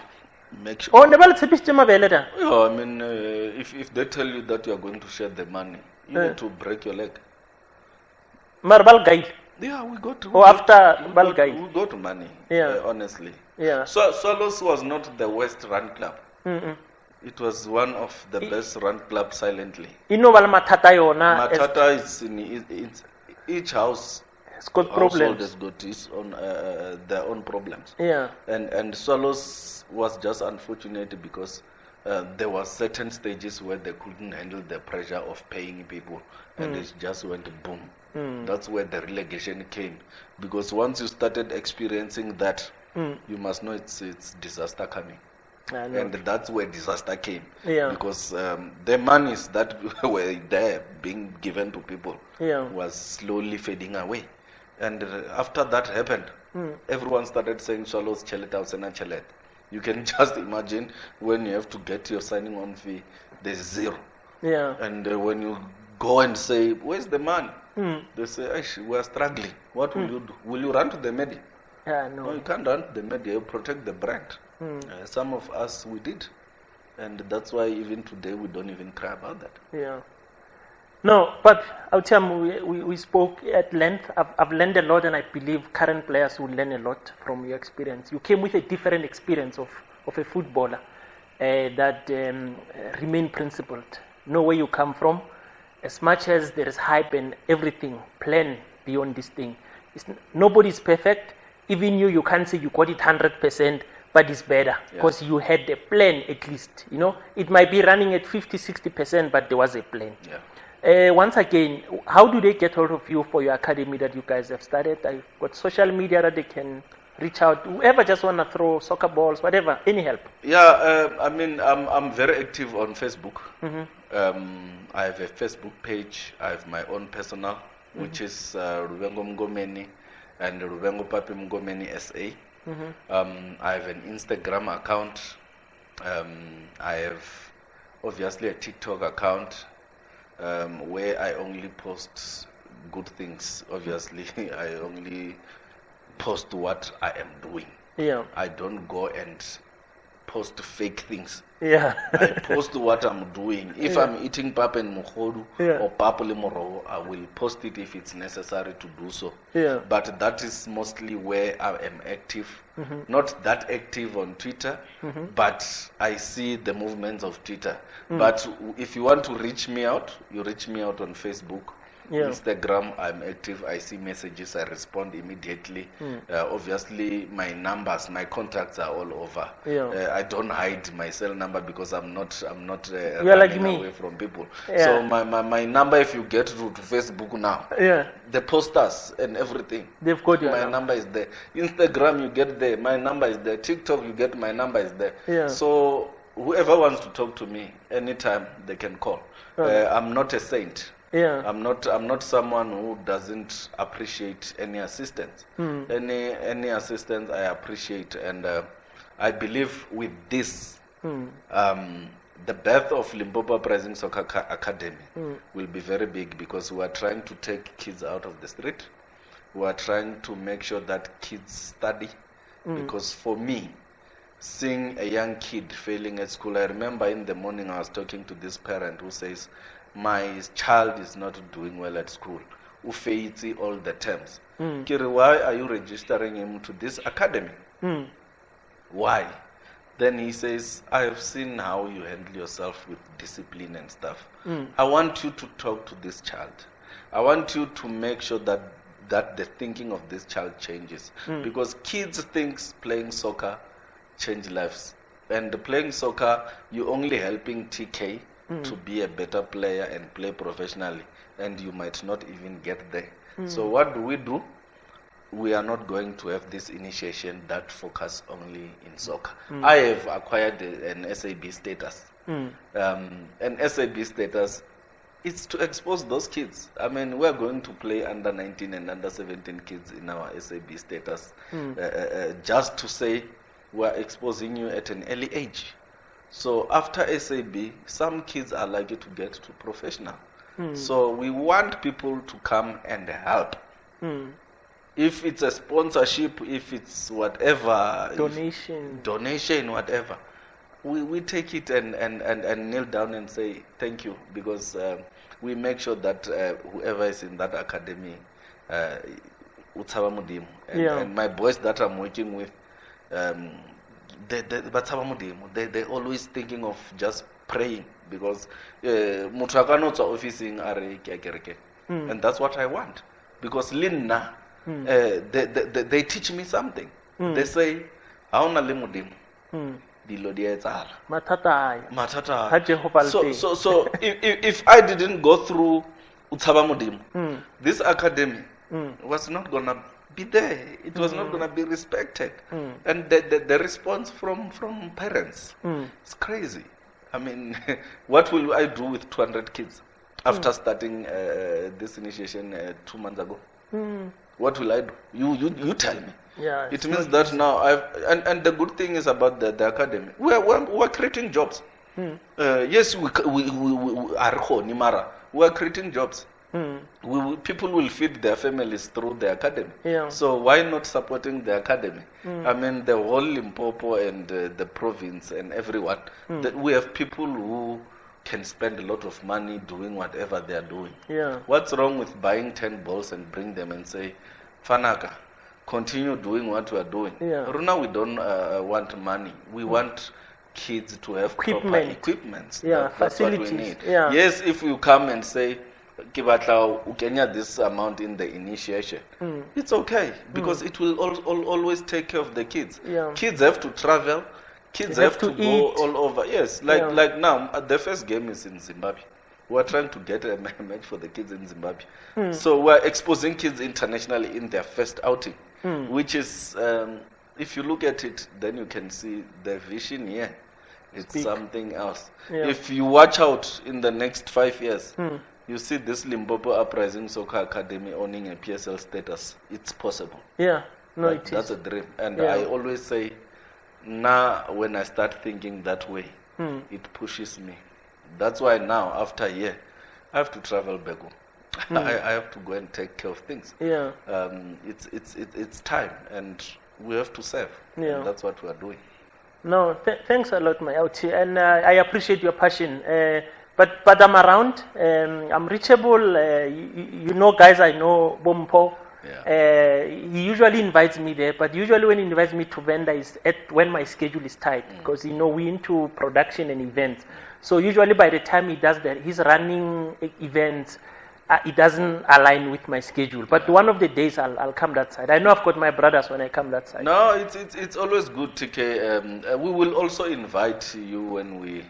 make sure. Oh, I mean, if they tell you that you are going to share the money, you need to break your leg. Yeah, we got to. We go to money. Yeah. Honestly. Yeah. So Swallows was not the worst run club. It was one of the best run clubs silently. Matata is in each house. It's got problems. Has got its own their own problems. Yeah. And Swallows was just unfortunate because there were certain stages where they couldn't handle the pressure of paying people, and it just went boom. That's where the relegation came, because once you started experiencing that, you must know it's disaster coming. And that's where disaster came. Yeah. Because the monies that were there being given to people was slowly fading away. And after that happened, everyone started saying Swallows Chelet Ausena Chelet. You can just imagine when you have to get your signing on fee, there's 0. Yeah. And when you go and say, where's the money? They say, we are struggling. What will you do? Will you run to the media? No, you can't run the media. You protect the brand. Some of us, we did. And that's why even today we don't even cry about that. Yeah. No, but I'll tell you, we spoke at length. I've learned a lot, and I believe current players will learn a lot from your experience. You came with a different experience of a footballer that remain principled. Know where you come from. As much as there is hype and everything, plan beyond this thing. Nobody's perfect. Even you can't say you got it 100%, but it's better because you had a plan at least. It might be running at 50, 60%, but there was a plan. Yeah. Once again, how do they get hold of you for your academy that you guys have started? I've got social media that they can reach out. Whoever just want to throw soccer balls, whatever, any help. Yeah, I'm very active on Facebook. I have a Facebook page. I have my own personal, which is Luvhengo Mungomeni and Luvhengo Papy Mungomeni SA. I have an Instagram account. I have obviously a TikTok account where I only post good things. Obviously, I only post what I am doing. Yeah. I don't go and post fake things. Yeah. I post what I'm doing. If I'm eating pap and mukhodu or pap le moroho, I will post it if it's necessary to do so. Yeah. But that is mostly where I am active. Not that active on Twitter, but I see the movements of Twitter. But if you want to reach me out, you reach me out on Facebook. Instagram, I'm active. I see messages, I respond immediately. Obviously, my numbers, my contacts are all over. I don't hide my cell number because I'm not running like me. away from people. So my number, if you get to Facebook now, the posters and everything, they've got your my number is there. Instagram, you get there, my number is there. TikTok, you get my number is there. So whoever wants to talk to me anytime, they can call. I'm not a saint. I'm not someone who doesn't appreciate any assistance. Any assistance I appreciate, and I believe with this, the birth of Limpopo Uprising Soccer Academy will be very big because we are trying to take kids out of the street. We are trying to make sure that kids study, because for me, seeing a young kid failing at school, I remember in the morning I was talking to this parent who says, my child is not doing well at school. Ufeiti all the terms. Kiri, why are you registering him to this academy? Why? Then he says, I have seen how you handle yourself with discipline and stuff. I want you to talk to this child. I want you to make sure that the thinking of this child changes. Because kids think playing soccer change lives. And playing soccer, you're only helping TK to be a better player and play professionally, and you might not even get there. So what do? We are not going to have this initiation that focus only in soccer. I have acquired an SAB status. An SAB status is to expose those kids. I mean, we are going to play under 19 and under 17 kids in our SAB status, just to say we are exposing you at an early age. So after SAB, some kids are likely to get to professional. So we want people to come and help. If it's a sponsorship, if it's whatever, donation, whatever, we take it and kneel down and say thank you, because we make sure that whoever is in that academy, and my boys that I'm working with, they're always thinking of just praying, because and that's what I want, because Linna, they teach me something. They say so if I didn't go through this academy was not gonna be there. It was not gonna be respected. And the response from parents, it's crazy. I mean, what will I do with 200 kids after starting this initiation 2 months ago? What will I do? You tell me. Yeah, it means that now and the good thing is about the academy, we're creating jobs. Yes, we are creating jobs. People will feed their families through the academy. Yeah. So why not supporting the academy? I mean, the whole Limpopo and the province and everyone, that we have people who can spend a lot of money doing whatever they are doing. Yeah. What's wrong with buying 10 balls and bring them and say, Fanaka, continue doing what you are doing? Yeah. Runa, we don't want money. We want kids to have proper equipment. Yeah, that's what facilities. we need. Yeah. Yes, if you come and say, Kibatla, ukenya this amount in the initiation, it's okay, because it will always take care of the kids. Yeah. Kids have to travel. Kids have to go all over. Yes, like now, the first game is in Zimbabwe. We're trying to get a match for the kids in Zimbabwe. So we're exposing kids internationally in their first outing, which is, if you look at it, then you can see the vision here. It's something else. Yeah. If you watch out in the next 5 years, you see this Limpopo Uprising Soccer Academy owning a PSL status. It's possible. Yeah, no, that's a dream. And I always say, now when I start thinking that way, it pushes me. That's why now, after a year, I have to travel back home. I have to go and take care of things. Yeah. It's time, and we have to serve. Yeah. And that's what we are doing. No, thanks a lot, my outie, and I appreciate your passion. But I'm around. I'm reachable. You know, guys, I know Bompo. Yeah. He usually invites me there, but usually when he invites me to Venda is when my schedule is tight, because we're into production and events. So usually by the time he does that, he's running events. It doesn't align with my schedule. But one of the days I'll come that side. I know I've got my brothers when I come that side. No, it's always good, TK. We will also invite you when we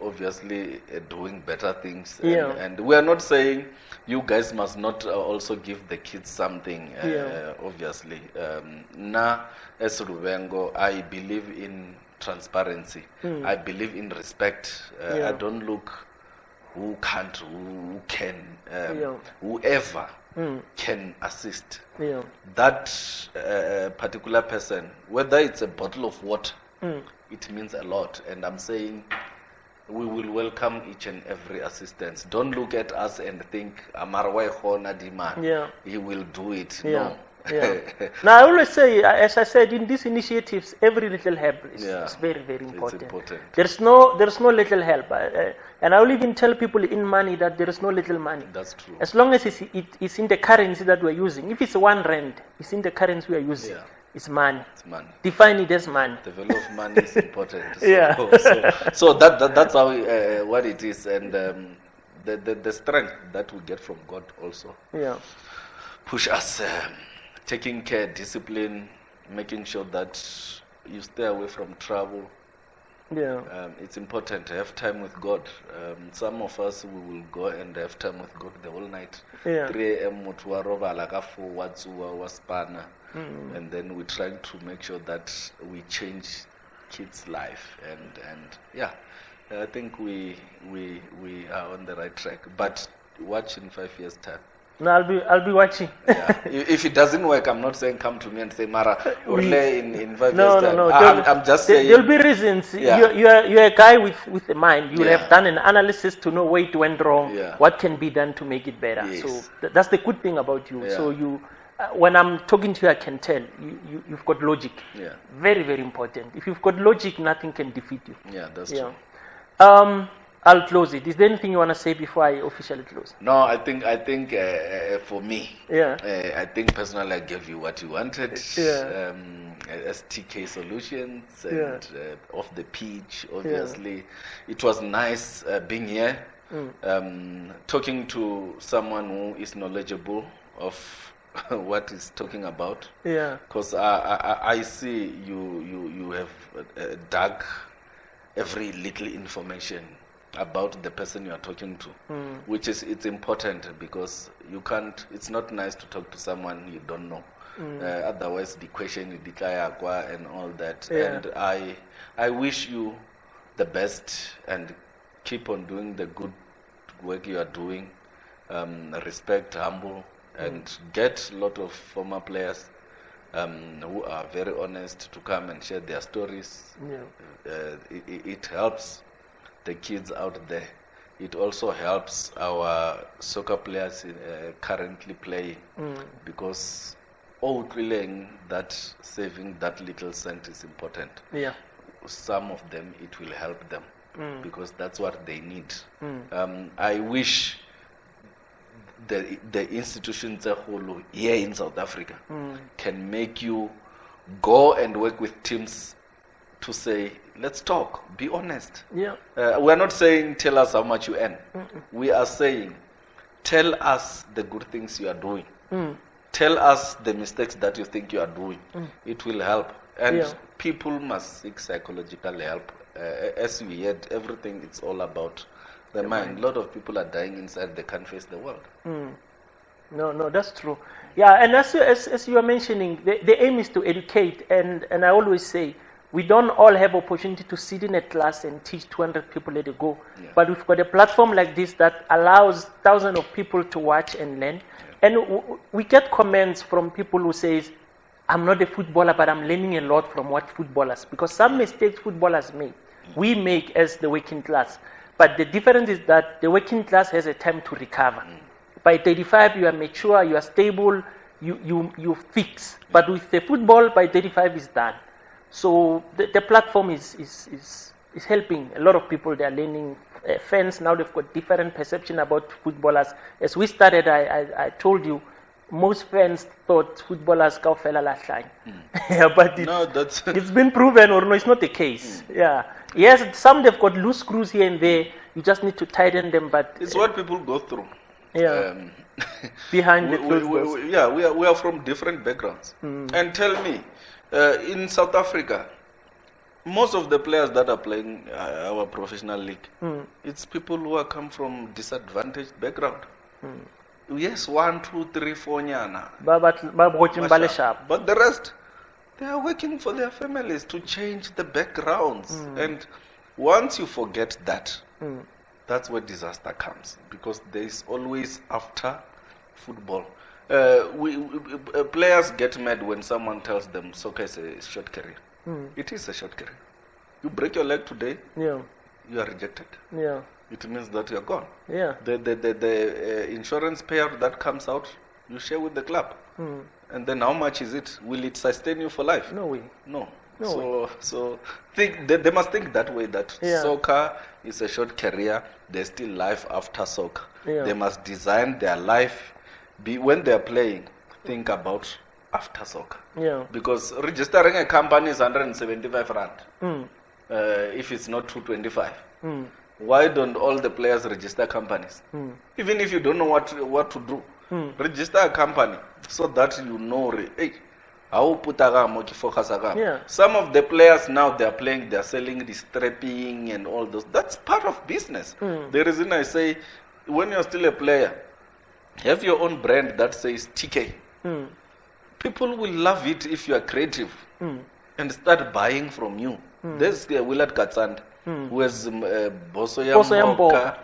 obviously are doing better things. And we are not saying you guys must not also give the kids something, obviously. Now, as Luvhengo, I believe in transparency. I believe in respect. I don't look who can't, who can, whoever can assist. That particular person, whether it's a bottle of water, it means a lot. And I'm saying we will welcome each and every assistance. Don't look at us and think, Amarwai Khona Diman, he will do it. No. Now, I always say, as I said, in these initiatives, every little help is very, very important. It's important. There's no little help. And I will even tell people in money that there is no little money. That's true. As long as it's in the currency that we're using. If it's 1 rand, it's in the currency we are using. It's money. It's money. Define it as money. The value of money is important. So that's how what it is, and the strength that we get from God also. Push us, taking care, discipline, making sure that you stay away from trouble. It's important to have time with God. Some of us, we will go and have time with God the whole night. 3 a.m. And then we're trying to make sure that we change kids' life. And I think we are on the right track. But watch in 5 years' time. No, I'll be watching. If it doesn't work, I'm not saying come to me and say, Mara, in 5 years' time. No. I'm just saying. There'll be reasons. You're a guy with a mind. You'll have done an analysis to know where it went wrong, what can be done to make it better. So that's the good thing about you. So you, when I'm talking to you, I can tell you've got logic. Very, very important. If you've got logic, nothing can defeat you. That's true. I'll close it. Is there anything you want to say before I officially close? No, I think for me, I think personally I gave you what you wanted. As TK Solutions and off the pitch, obviously. It was nice being here, talking to someone who is knowledgeable of what he's talking about. Because I see you have dug every little information about the person you are talking to, which is, it's important, because you can't, it's not nice to talk to someone you don't know. Otherwise the question you declare and all that. And I wish you the best, and keep on doing the good work you are doing. Respect, humble, and get a lot of former players who are very honest to come and share their stories. It helps the kids out there, it also helps our soccer players currently playing because that saving that little cent is important. Yeah. Some of them, it will help them because that's what they need. I wish the institutions here in South Africa can make you go and work with teams to say, let's talk, be honest. Yeah. We're not saying tell us how much you earn. We are saying tell us the good things you are doing. Tell us the mistakes that you think you are doing. It will help. And people must seek psychological help. As we heard, everything it's all about the mind. A lot of people are dying inside, they can't face the world. No, that's true. Yeah, and as you are mentioning, the aim is to educate, and I always say, we don't all have opportunity to sit in a class and teach 200 people at a go. Yeah. But we've got a platform like this that allows thousands of people to watch and learn. And we get comments from people who says, I'm not a footballer, but I'm learning a lot from what footballers, because some mistakes footballers make, we make as the working class. But the difference is that the working class has a time to recover. By 35, you are mature, you are stable, you fix. But with the football, by 35 is done. So the platform is helping a lot of people. They are learning. Fans now, they've got different perception about footballers. As we started, I told you, most fans thought footballers can fella last line. But it's been proven, or no, it's not the case. Yeah. Yes, some they've got loose screws here and there. You just need to tighten them. But it's what people go through. Yeah. Behind the closed doors. We are from different backgrounds. And tell me, in South Africa, most of the players that are playing our professional league, it's people who are come from disadvantaged background. Yes, 1, 2, 3, 4 nyana. But the rest, they are working for their families to change the backgrounds. And once you forget that, that's where disaster comes. Because there is always after football. Players get mad when someone tells them soccer is a short career. It is a short career. You break your leg today, you are rejected. Yeah. It means that you're gone. Yeah. The insurance payout that comes out, you share with the club. And then how much is it? Will it sustain you for life? No way. No. So they must think that way, that soccer is a short career. There's still life after soccer. Yeah. They must design their life, when they're playing, think about after soccer. Yeah. Because registering a company is 175 rand. If it's not 225. Why don't all the players register companies? Even if you don't know what to do, register a company so that you know, some of the players now they are playing, they are selling the strapping and all those. That's part of business. The reason I say, when you're still a player, have your own brand that says TK. People will love it if you are creative and start buying from you. There's Willard Katsand, who is Moroka.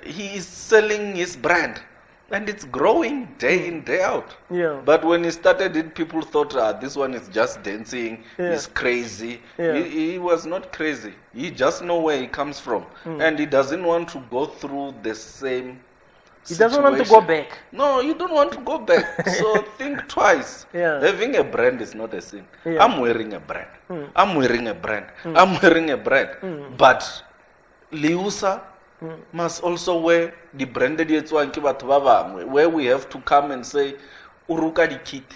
He is selling his brand. And it's growing day in, day out. Yeah. But when he started it, people thought, this one is just dancing, he's crazy. Yeah. He was not crazy. He just know where he comes from. And he doesn't want to go through the same He doesn't want to go back. No, you don't want to go back. So think twice. Yeah. Having a brand is not a sin. Yeah. I'm wearing a brand. I'm wearing a brand. I'm wearing a brand. But Liusa must also wear the branded where we have to come and say, Uruka di kit.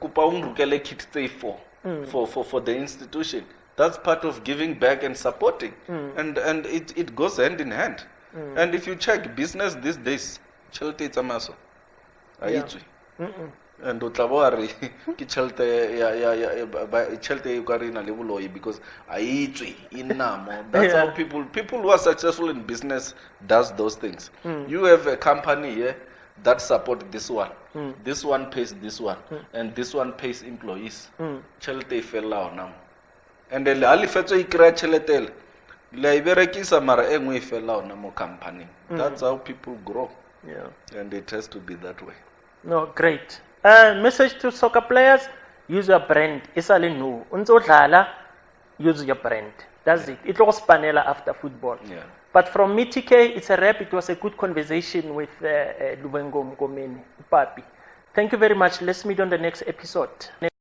Kupa unrukele kit for the institution. That's part of giving back and supporting. And it goes hand in hand. And if you check business these days, chelte it's a maso. And utlabori ki chelte you carry na level because aitwi inamo. That's how people who are successful in business does those things. You have a company here that support this one. This one pays this one, and this one pays employees. Chelte fella onam. And the ali fetso ikra cheletel. Company. That's how people grow. Yeah. And it has to be that way. No, great. Message to soccer players: use your brand. Isali no. Unzo dlala, use your brand. That's it. It was panela after football. Yeah. But from me, TK, it's a wrap. It was a good conversation with Luvhengo, Mungomeni, Papy. Thank you very much. Let's meet on the next episode.